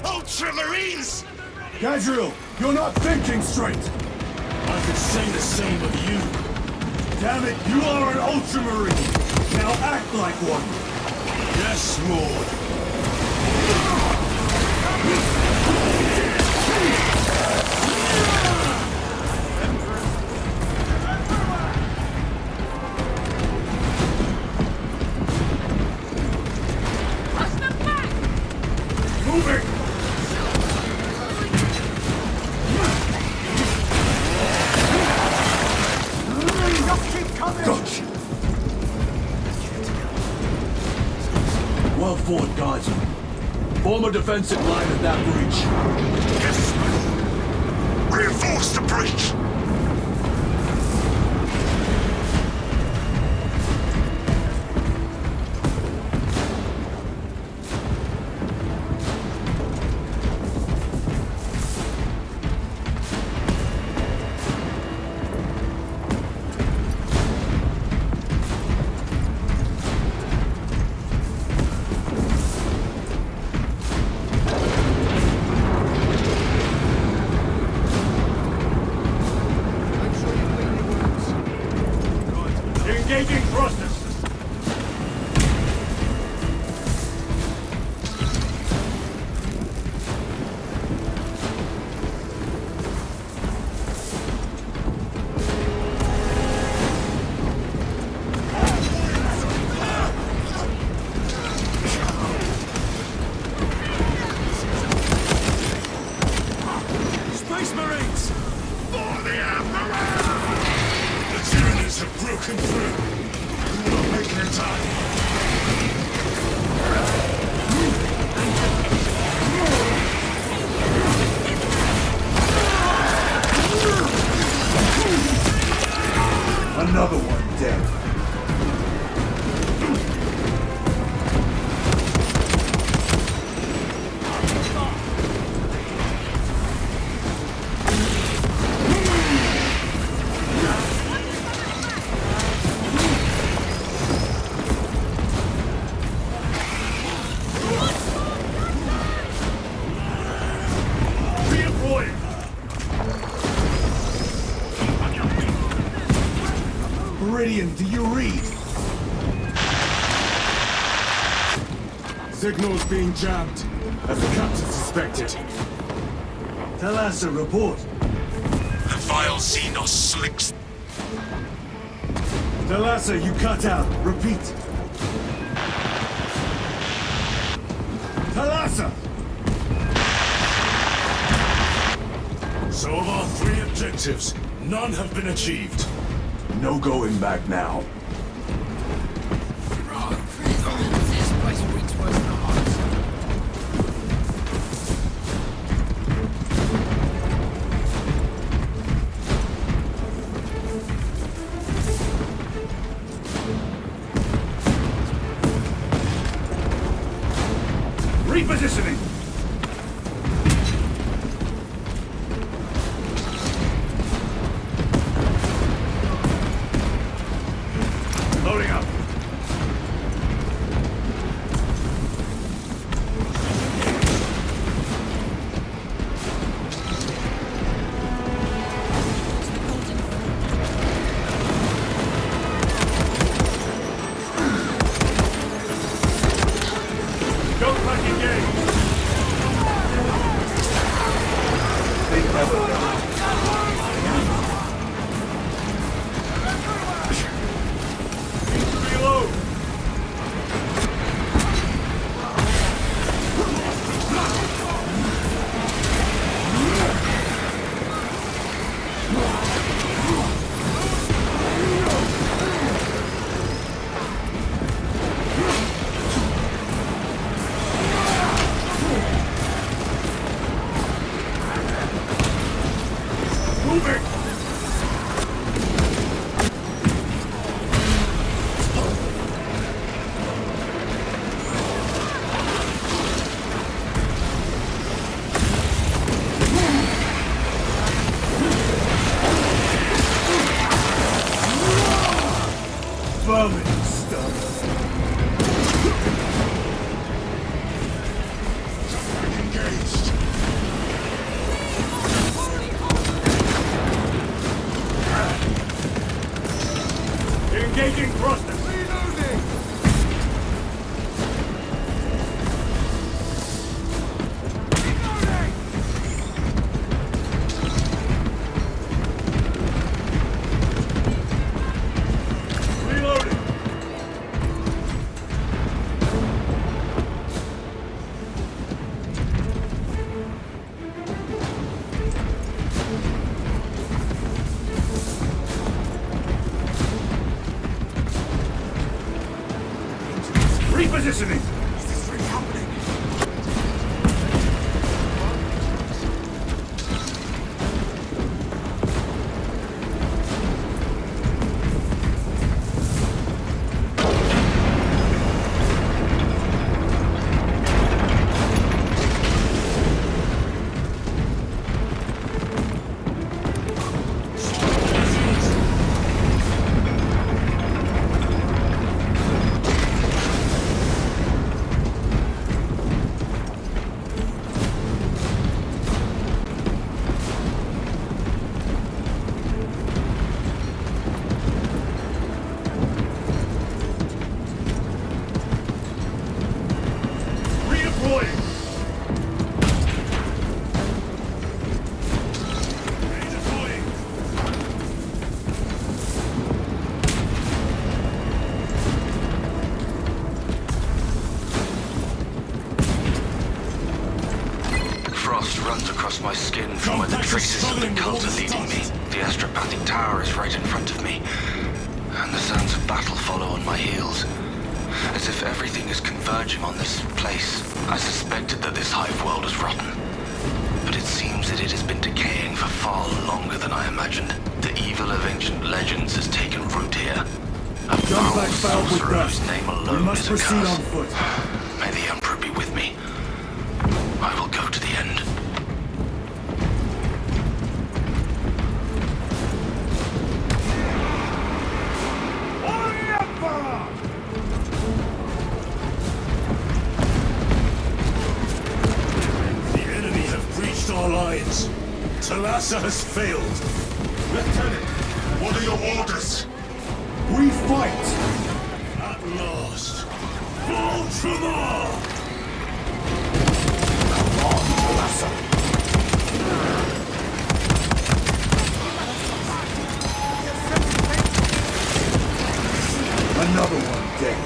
Ultramarines! Gadriel, you're not thinking straight! I could say the same of you. Damn it, you are an Ultramarine! Now act like one! Yes, Lord. Our fort guards me. Form a defensive line at that breach. Yes, my lord. Reinforce the breach! Engaging thrusters! Space Marines! For the Emperor! The Tyranids have broken through! We will not make their time! Another one dead. Redeploying! Meridian, do you read? Signals being jammed, as the captain suspected. Thalassa, report. The vile Xenos slinks. Thalassa, you cut out. Repeat. Thalassa! So of our 3 objectives, none have been achieved. No going back now. This place reeks worse than a heart. Repositioning! Loading up. Go back engage! They never die. Reload! Moving! Vermin stuff. Engaged! Engaging thrusters! Reloading! Reloading! Repositioning! runs across my skin from where the traces of the cult are leading me. The astropathic tower is right in front of me, and the sounds of battle follow on my heels. As if everything is converging on this place. I suspected that this hive world was rotten, but it seems that it has been decaying for far longer than I imagined. The evil of ancient legends has taken root here. A foul sorcerer whose name alone is a curse. On foot. May the Emperor be with me. I will go to the end. Our lines. Talassa has failed. Lieutenant, what are your orders? We fight! At last. Ultramar! Come on, Talassa. Another one dead.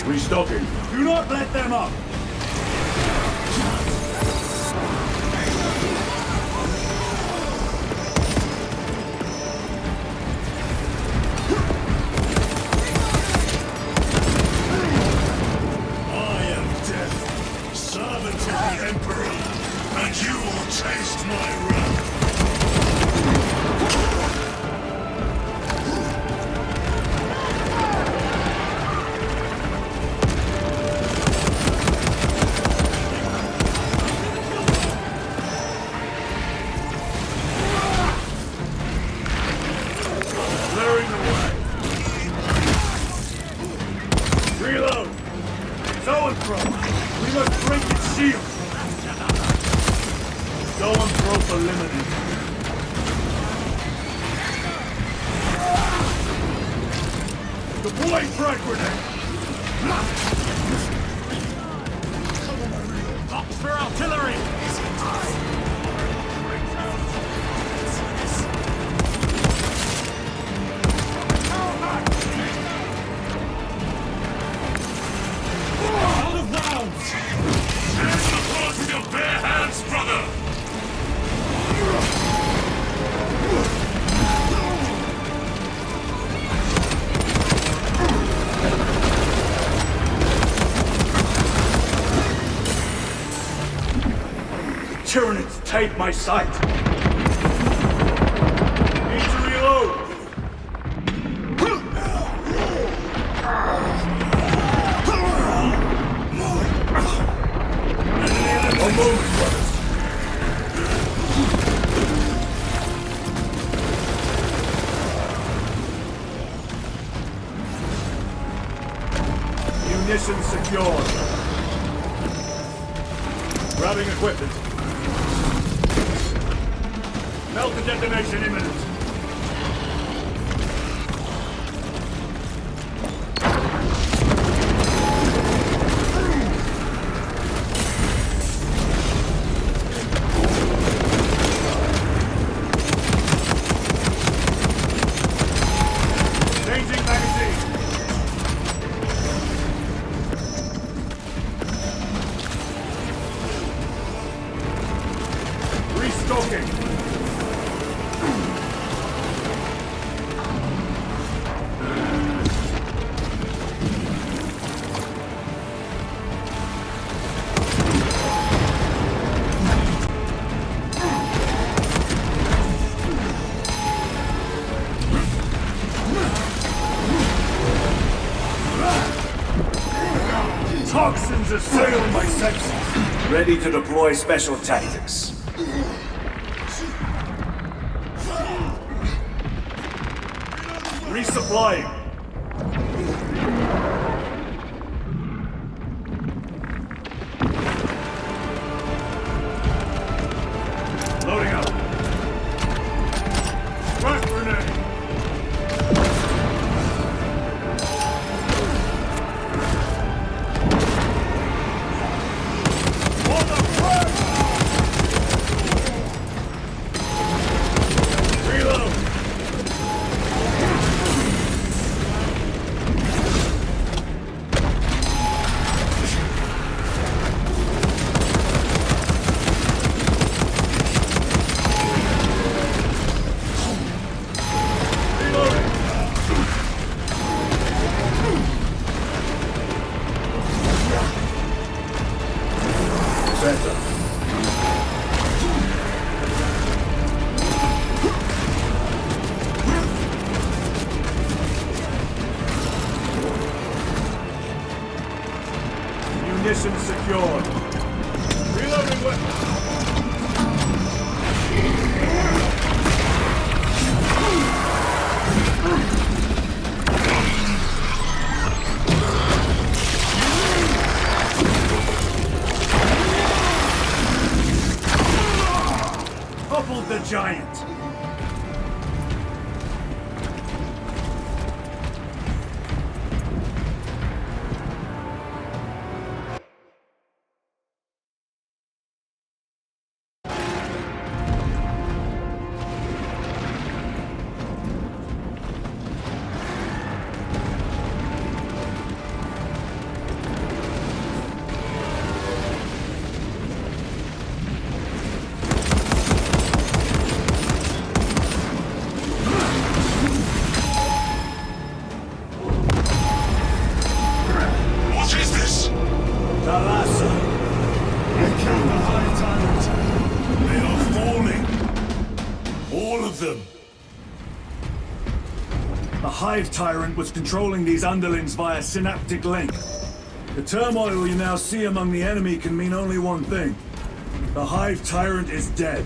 Restocking. Do not let them up! I am death, servant of the Emperor, and you will taste my wrath. Tyranids take my sight! Need to reload! One moment, brothers. Munitions secured. Grabbing equipment. Melter detonation imminent. Changing magazine. Restocking. assail my senses. Ready to deploy special tactics. Resupplying. Loading up. Frag grenade. On the front! Reload. Munitions secured. Reloading weapon. Toppled the giant. What is this? Talassa! I killed the Hive Tyrant. They are falling. All of them. The Hive Tyrant was controlling these underlings via synaptic link. The turmoil you now see among the enemy can mean only one thing. The Hive Tyrant is dead.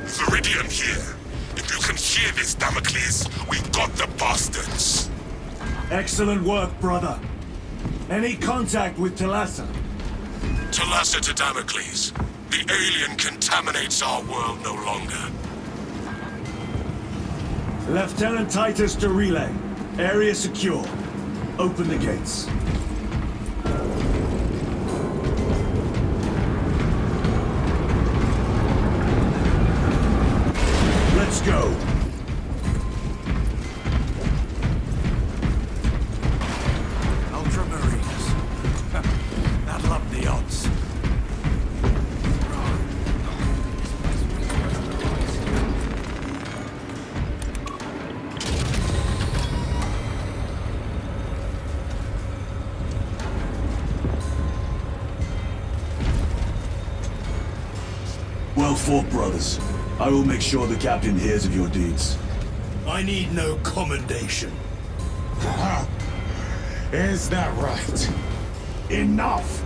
Viridian here. If you can hear this, Damocles, we got the bastards. Excellent work, brother. Any contact with Talassa? Talassa to Damocles. The alien contaminates our world no longer. Lieutenant Titus to relay. Area secure. Open the gates. Let's go. Ultramarines. I'd love the odds. Well fought, brothers. I will make sure the captain hears of your deeds. I need no commendation. Is that right? Enough!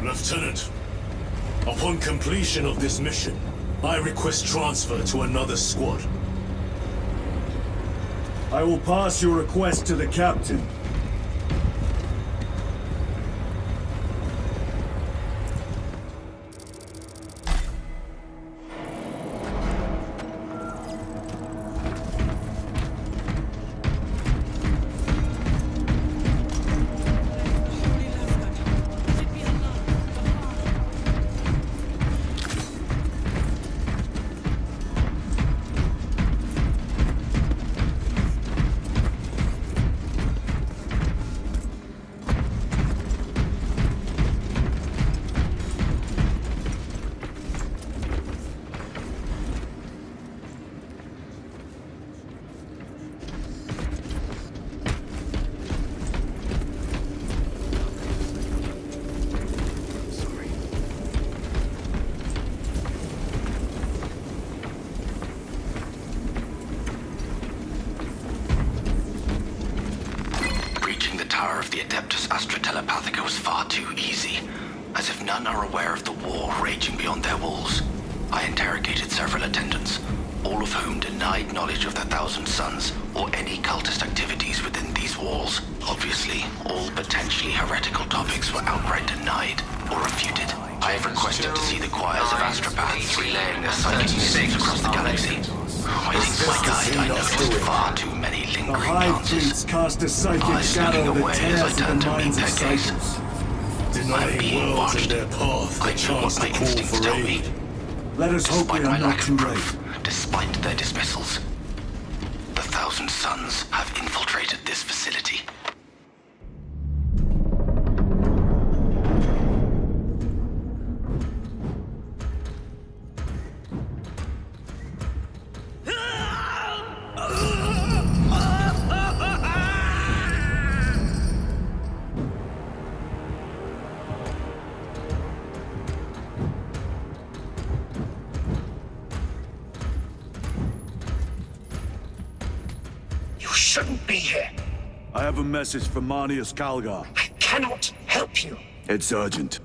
Lieutenant, upon completion of this mission, I request transfer to another squad. I will pass your request to the captain. power of the Adeptus Astra Telepathica was far too easy, as if none are aware of the war raging beyond their walls. I interrogated several attendants, all of whom denied knowledge of the Thousand Sons or any cultist activities within these walls. Obviously, all potentially heretical topics were outright denied or refuted. I have requested to see the choirs of astropaths relaying their psychic music across the galaxy. Waiting for my guide, I noticed far too many The lingering Hive glances. fleets cast a psychic Eyes looking shadow that away as tears I at turned the to meet minds of their gaze. cycles. I'm Denying being worlds watched. in their path I the knew what chance my to call instincts for told me. aid. Let us hope we Despite are my not lack too of late. proof, despite their dismissals, the Thousand Sons have infiltrated this facility. You shouldn't be here. I have a message from Marnius Calgar. I cannot help you. It's urgent.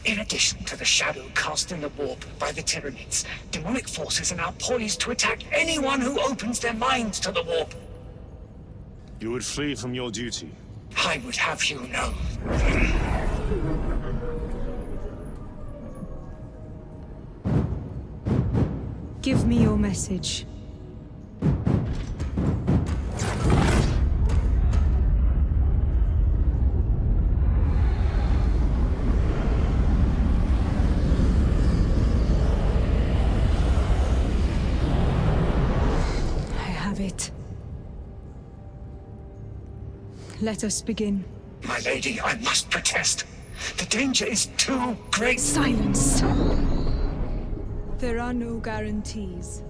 In addition to the shadow cast in the warp by the Tyranids, demonic forces are now poised to attack anyone who opens their minds to the warp. You would flee from your duty. I would have you know. Give me your message. I have it. Let us begin. My lady, I must protest. The danger is too great. Silence! There are no guarantees.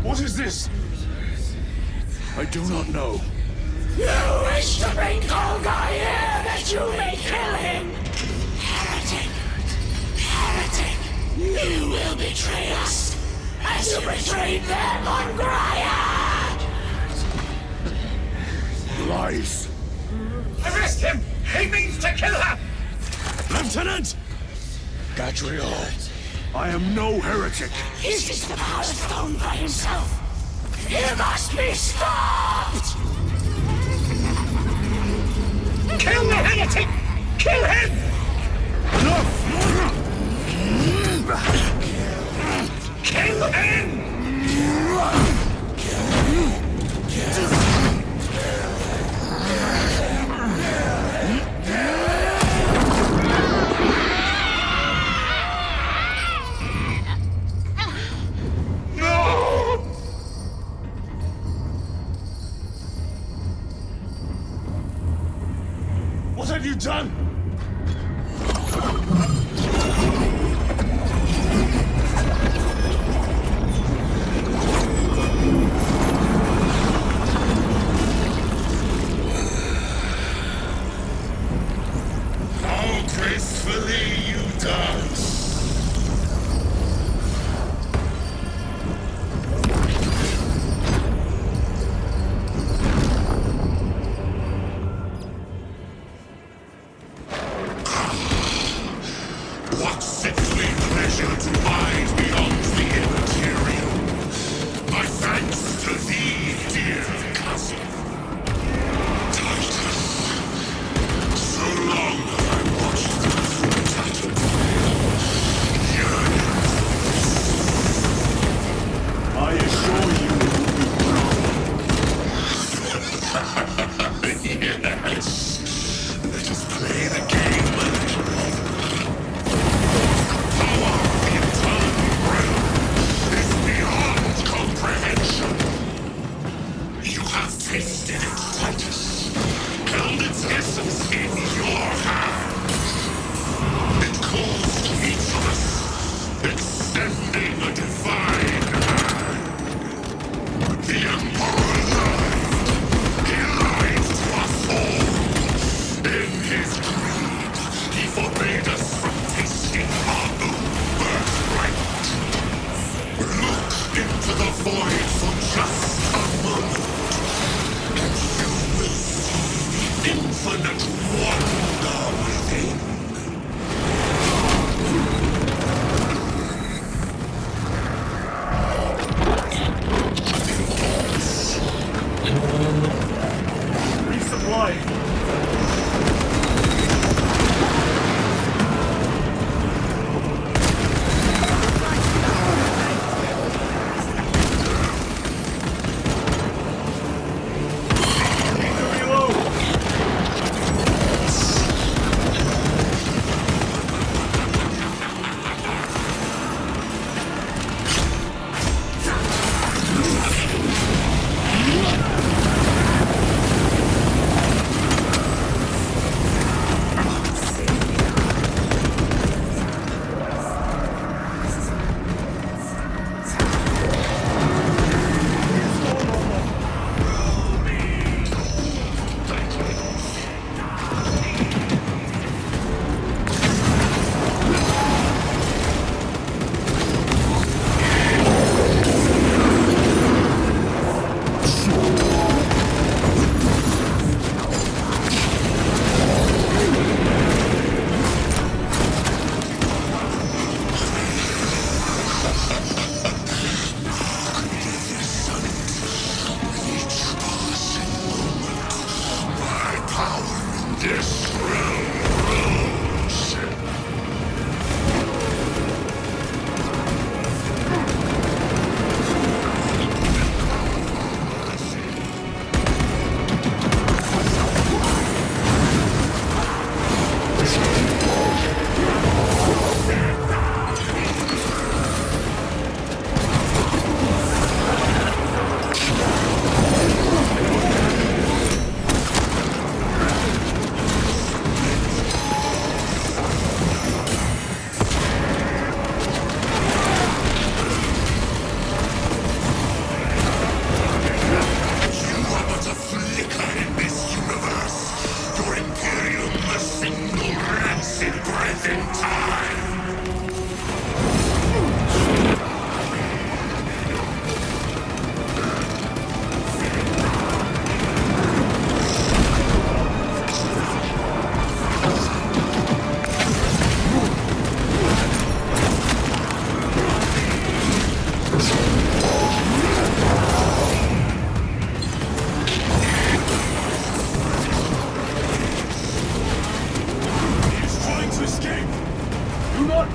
What is this? I do not know. You wish to bring Golgai here that you may kill him! Heretic! Heretic! You will betray us as you betrayed them on Graia! Lies. Arrest him! He means to kill her! Lieutenant! Gadriel, I am no heretic. He seeks the power stone by himself! He must be stopped! Kill the heretic! Kill him! Kill him! No! What have you done? How gracefully you dance! What sickly pleasure to bide beyond the immaterial. My thanks to thee, dear cousin. Titus. So long have I watched thee through tattered veil, yearning I assure you it will be yes. Let us play the game, my little brother. The power of the eternal realm is beyond comprehension. You have tasted it, Titus. Held its essence in your hands. It calls to each of us, extending a divine hand. The Emperor lied. He lied to us all. In his greed, he forbade us from tasting our own birthright. Look into the void for just a moment, and you will see the infinite wonder within. resupply.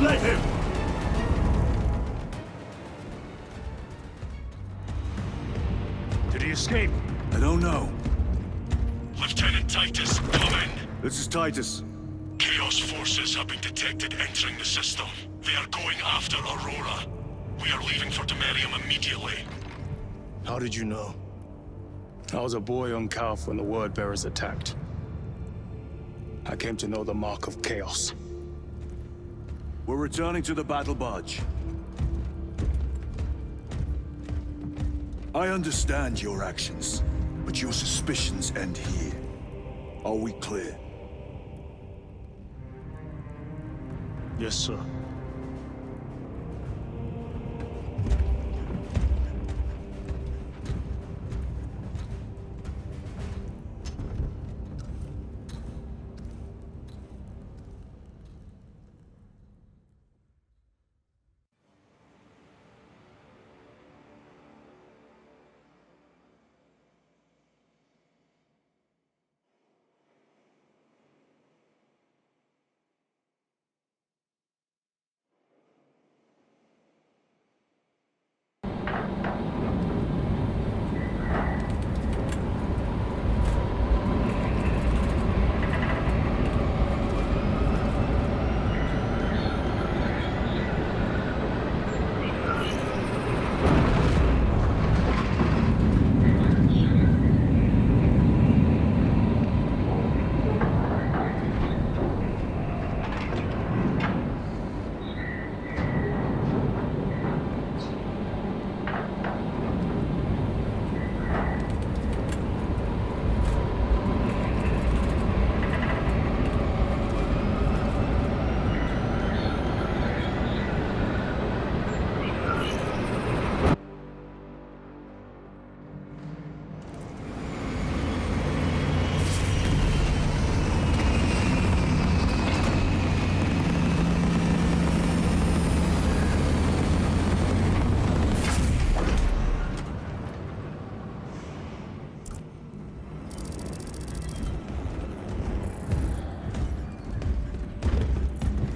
Let him! Did he escape? I don't know. Lieutenant Titus, come in. This is Titus. Chaos forces have been detected entering the system. They are going after Aurora. We are leaving for Demerium immediately. How did you know? I was a boy on Calf when the Word Bearers attacked. I came to know the mark of chaos. We're returning to the battle barge. I understand your actions, but your suspicions end here. Are we clear? Yes, sir.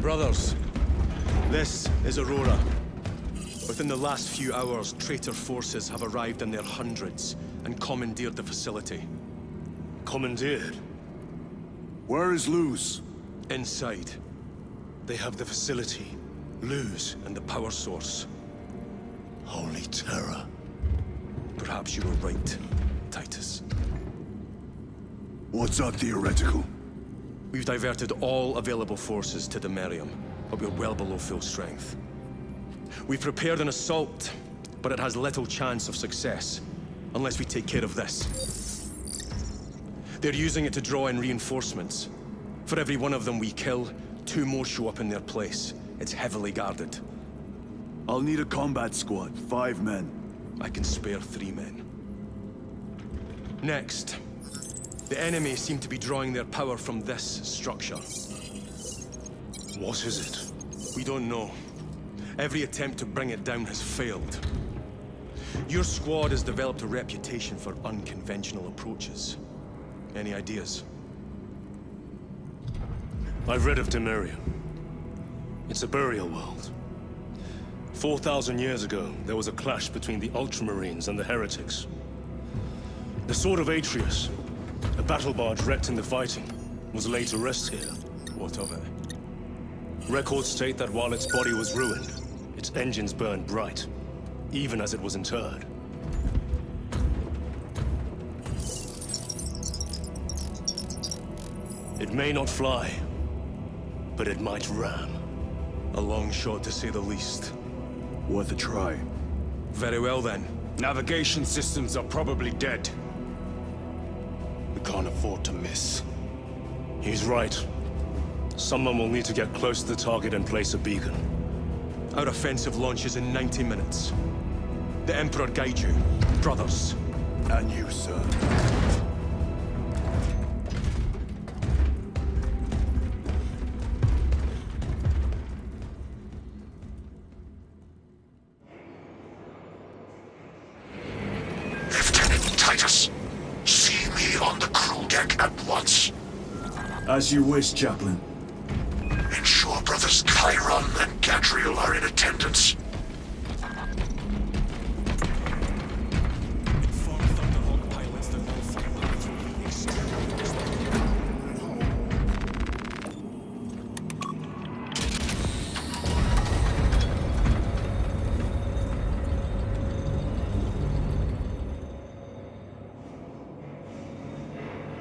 Brothers, this is Aurora. Within the last few hours, traitor forces have arrived in their hundreds and commandeered the facility. Commandeered? Where is Luz? Inside. They have the facility, Luz, and the power source. Holy terror. Perhaps you were right, Titus. What's our theoretical? We've diverted all available forces to Demerium, but we're well below full strength. We've prepared an assault, but it has little chance of success, unless we take care of this. They're using it to draw in reinforcements. For every one of them we kill, 2 more show up in their place. It's heavily guarded. I'll need a combat squad, 5 men. I can spare 3 men. Next, the enemy seem to be drawing their power from this structure. What is it? We don't know. Every attempt to bring it down has failed. Your squad has developed a reputation for unconventional approaches. Any ideas? I've read of Demerium. It's a burial world. 4,000 years ago, there was a clash between the Ultramarines and the Heretics. The Sword of Atreus, a battle barge wrecked in the fighting, was laid to rest here. What of it? Records state that while its body was ruined, its engines burned bright, even as it was interred. It may not fly, but it might ram. A long shot, to say the least. Worth a try. Very well, then. Navigation systems are probably dead. We can't afford to miss. He's right. Someone will need to get close to the target and place a beacon. Our offensive launches in 90 minutes. The Emperor guide you, brothers. And you, sir. Lieutenant Titus, see me on the crew deck at once. As you wish, Chaplain. Ensure brothers Chiron and Gadriel are in attendance.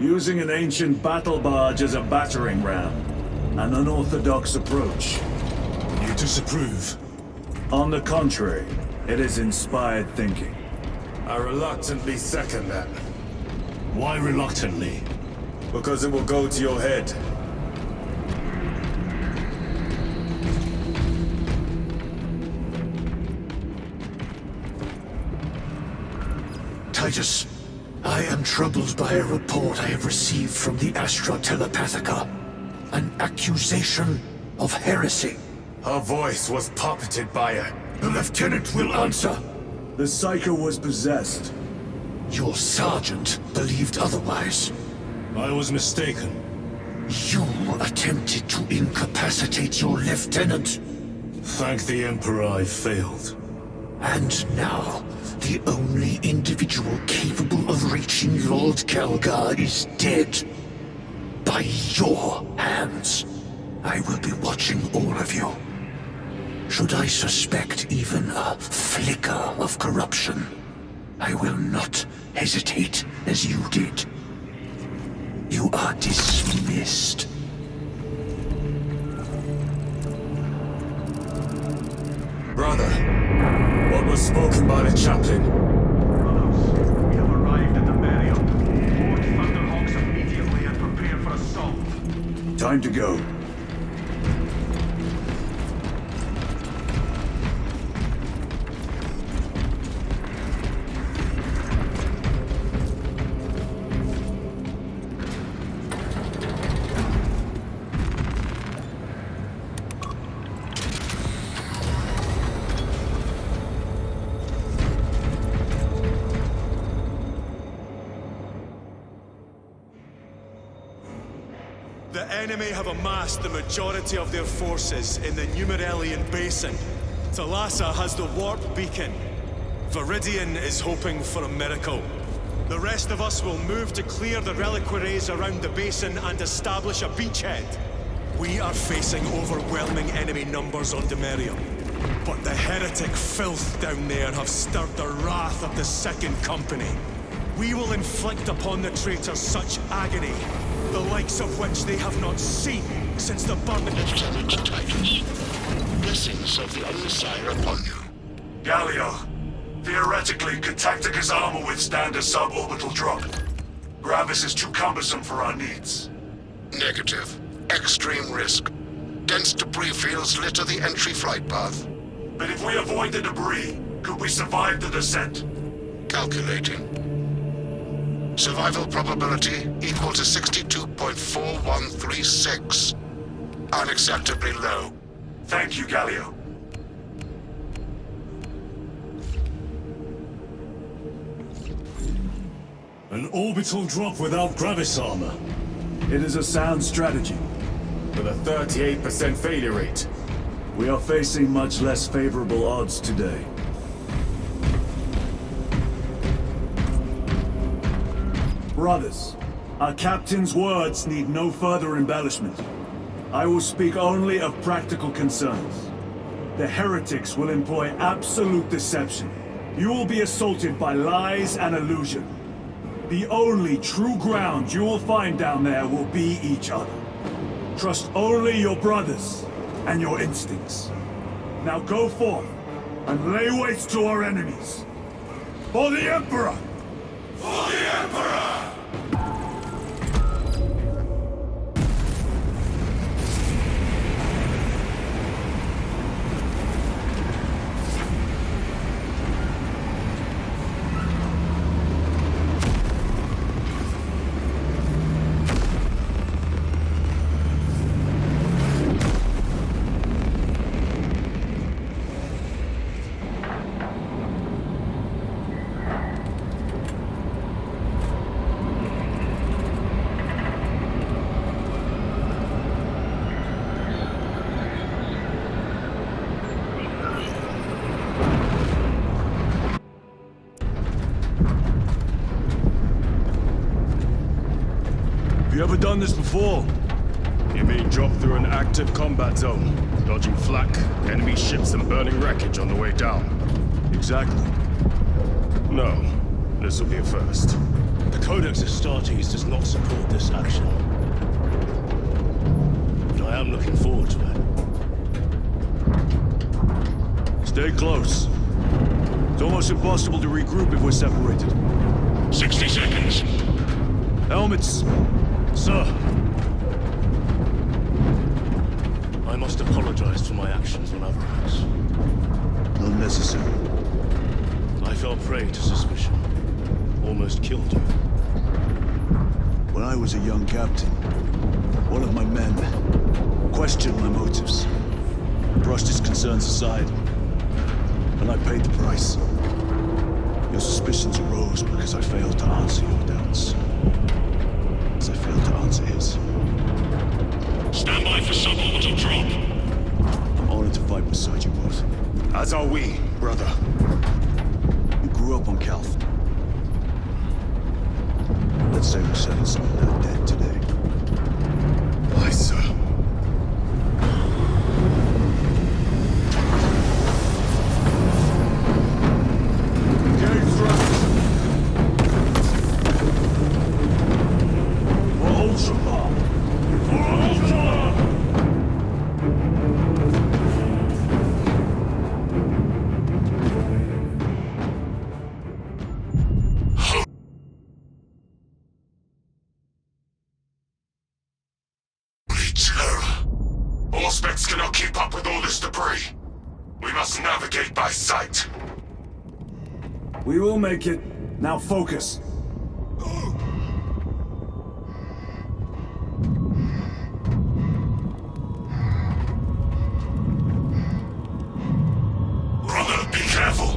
Using an ancient battle barge as a battering ram. An unorthodox approach. You disapprove? On the contrary, it is inspired thinking. I reluctantly second that. Why reluctantly? Because it will go to your head. Titus, I am troubled by a report I have received from the Astra Telepathica. An accusation of heresy. Her voice was puppeted by her. The lieutenant will answer. The Psycho was possessed. Your sergeant believed otherwise. I was mistaken. You attempted to incapacitate your lieutenant. Thank the Emperor I failed. And now, the only individual capable of reaching Lord Kelgar is dead. By your hands. I will be watching all of you. Should I suspect even a flicker of corruption, I will not hesitate as you did. You are dismissed. Brother, what was spoken by the chaplain? Brothers, we have arrived at the Demerium. Board Thunderhawks immediately and prepare for assault. Time to go. The enemy have amassed the majority of their forces in the Numerelian Basin. Thalassa has the warp beacon. Viridian is hoping for a miracle. The rest of us will move to clear the reliquaries around the basin and establish a beachhead. We are facing overwhelming enemy numbers on Demerium. But the heretic filth down there have stirred the wrath of the Second Company. We will inflict upon the traitors such agony, the likes of which they have not seen since the burning... Lieutenant Titus, blessings of the Messiah upon you. Galio, theoretically, could Tactica's armor withstand a suborbital drop? Gravis is too cumbersome for our needs. Negative. Extreme risk. Dense debris fields litter the entry flight path. But if we avoid the debris, could we survive the descent? Calculating. Survival probability equal to 62.4136. Unacceptably low. Thank you, Galio. An orbital drop without Gravis armor. It is a sound strategy. With a 38% failure rate. We are facing much less favorable odds today. Brothers, our captain's words need no further embellishment. I will speak only of practical concerns. The heretics will employ absolute deception. You will be assaulted by lies and illusion. The only true ground you will find down there will be each other. Trust only your brothers and your instincts. Now go forth and lay waste to our enemies. For the Emperor! For the Emperor! Have you ever done this before? You mean drop through an active combat zone, dodging flak, enemy ships and burning wreckage on the way down? Exactly. No, this will be a first. The Codex Astartes does not support this action. But I am looking forward to it. Stay close. It's almost impossible to regroup if we're separated. 60 seconds. Helmets! Sir! I must apologize for my actions on Avarax. Unnecessary. I fell prey to suspicion. Almost killed you. When I was a young captain, one of my men questioned my motives, brushed his concerns aside, and I paid the price. Your suspicions arose because I failed to answer your doubts. As I failed to answer his. Stand by for suborbital drop. I'm honored to fight beside you both. As are we, brother. You grew up on Calth. Let's say we're setting some of that dead today. Aye, sir. Auspex cannot keep up with all this debris. We must navigate by sight. We will make it. Now focus. Brother, be careful.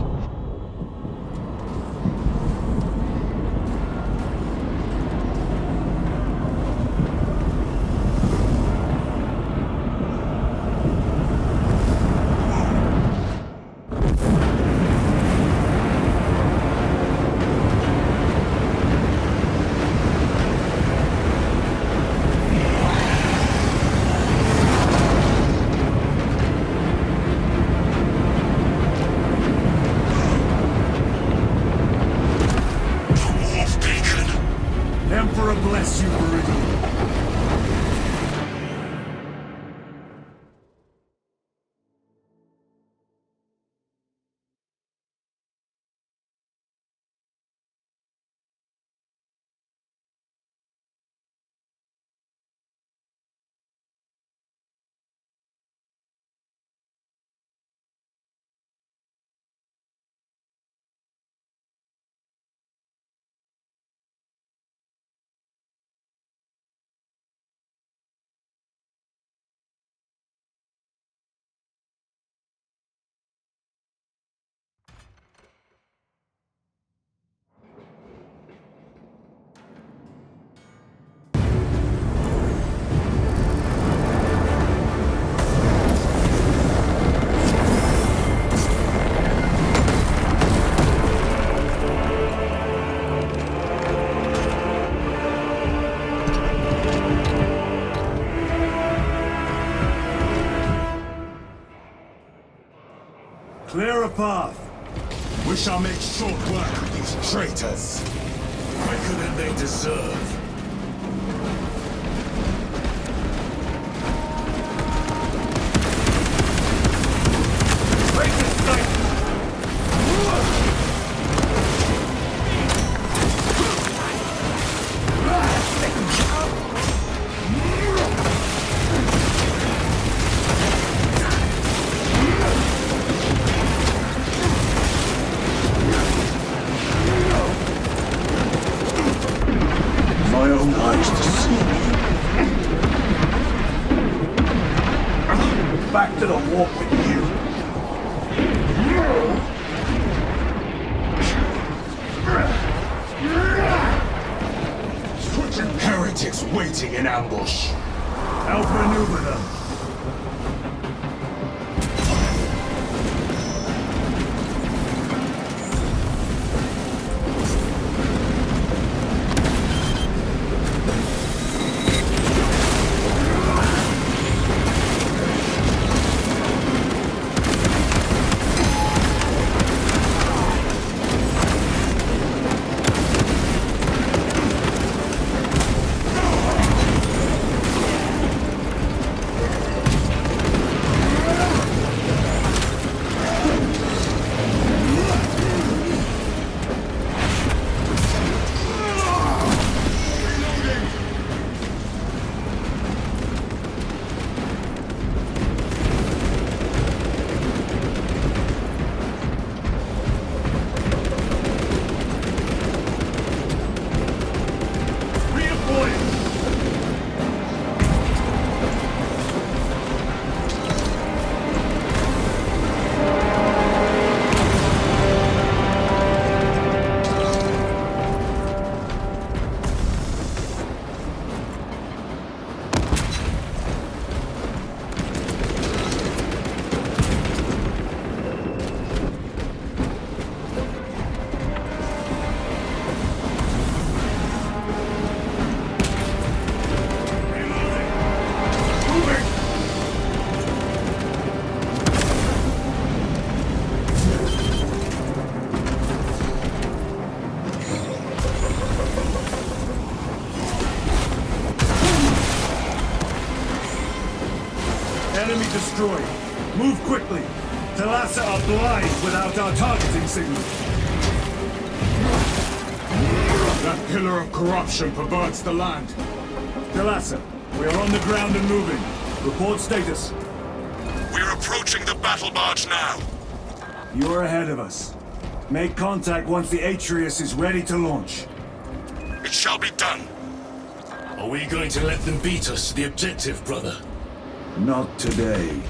Clear a path. We shall make short work of these traitors. Quicker than they deserve. My own eyes to see. Back to the warp with you. Heretics waiting in ambush. Outmaneuver them. Enemy destroyed. Move quickly. Talassa are blind without our targeting signal. That pillar of corruption perverts the land. Talassa, we are on the ground and moving. Report status. We're approaching the battle barge now. You are ahead of us. Make contact once the Atreus is ready to launch. It shall be done. Are we going to let them beat us to the objective, brother? Not today.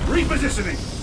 Repositioning!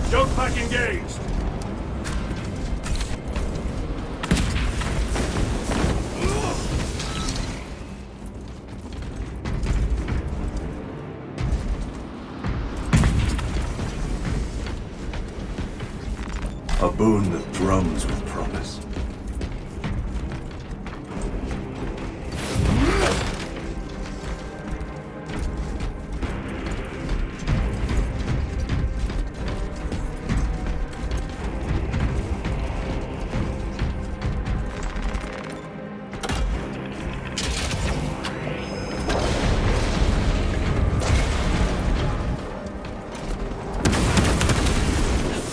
Joke pack engaged! A boon that drums with promise.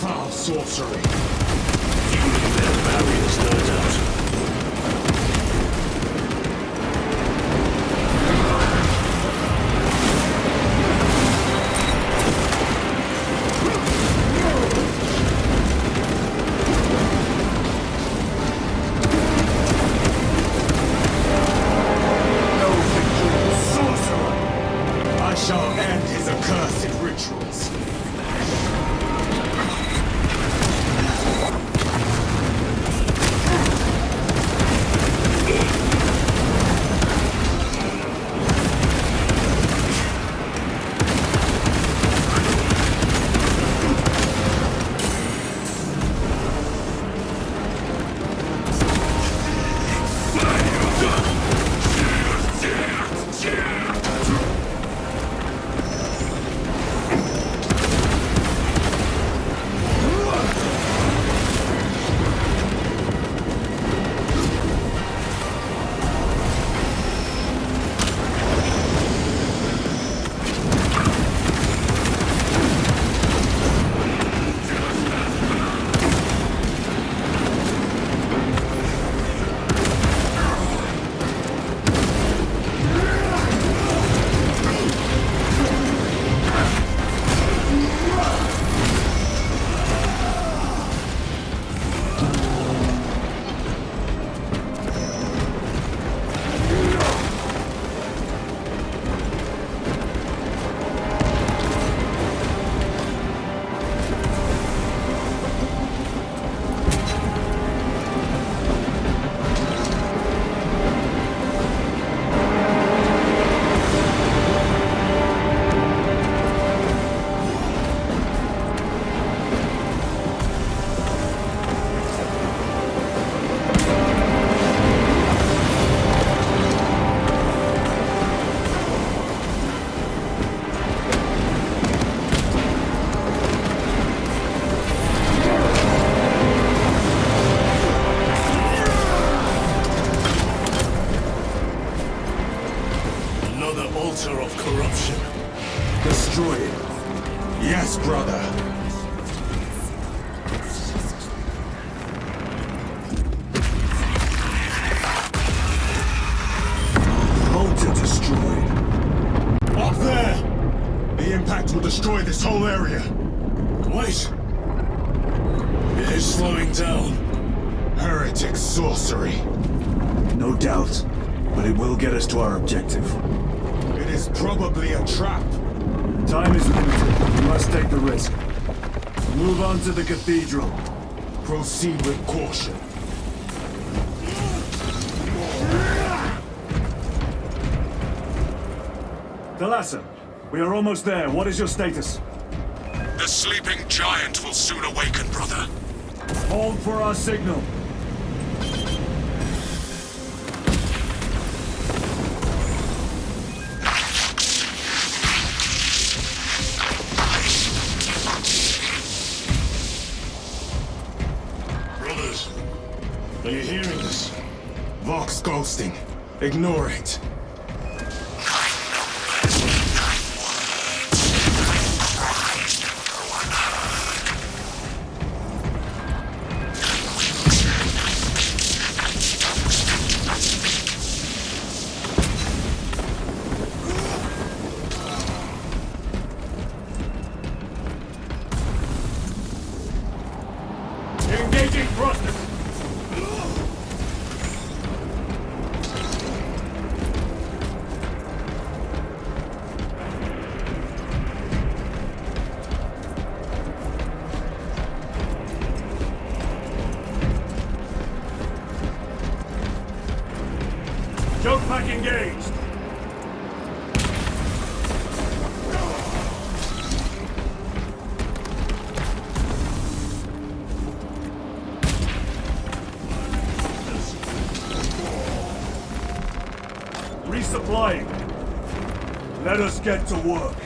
Foul sorcery! Their barriers, no doubt. whole area. Wait! It is slowing down. Heretic sorcery. No doubt, but it will get us to our objective. It is probably a trap. Time is limited. We must take the risk. Move on to the cathedral. Proceed with caution. Thalassa, we are almost there. What is your status? The sleeping giant will soon awaken, brother. Hold for our signal. Brothers, are you hearing this? Vox ghosting. Ignore it. Engaging thrusters. Choke pack engaged. Resupplying. Let us get to work.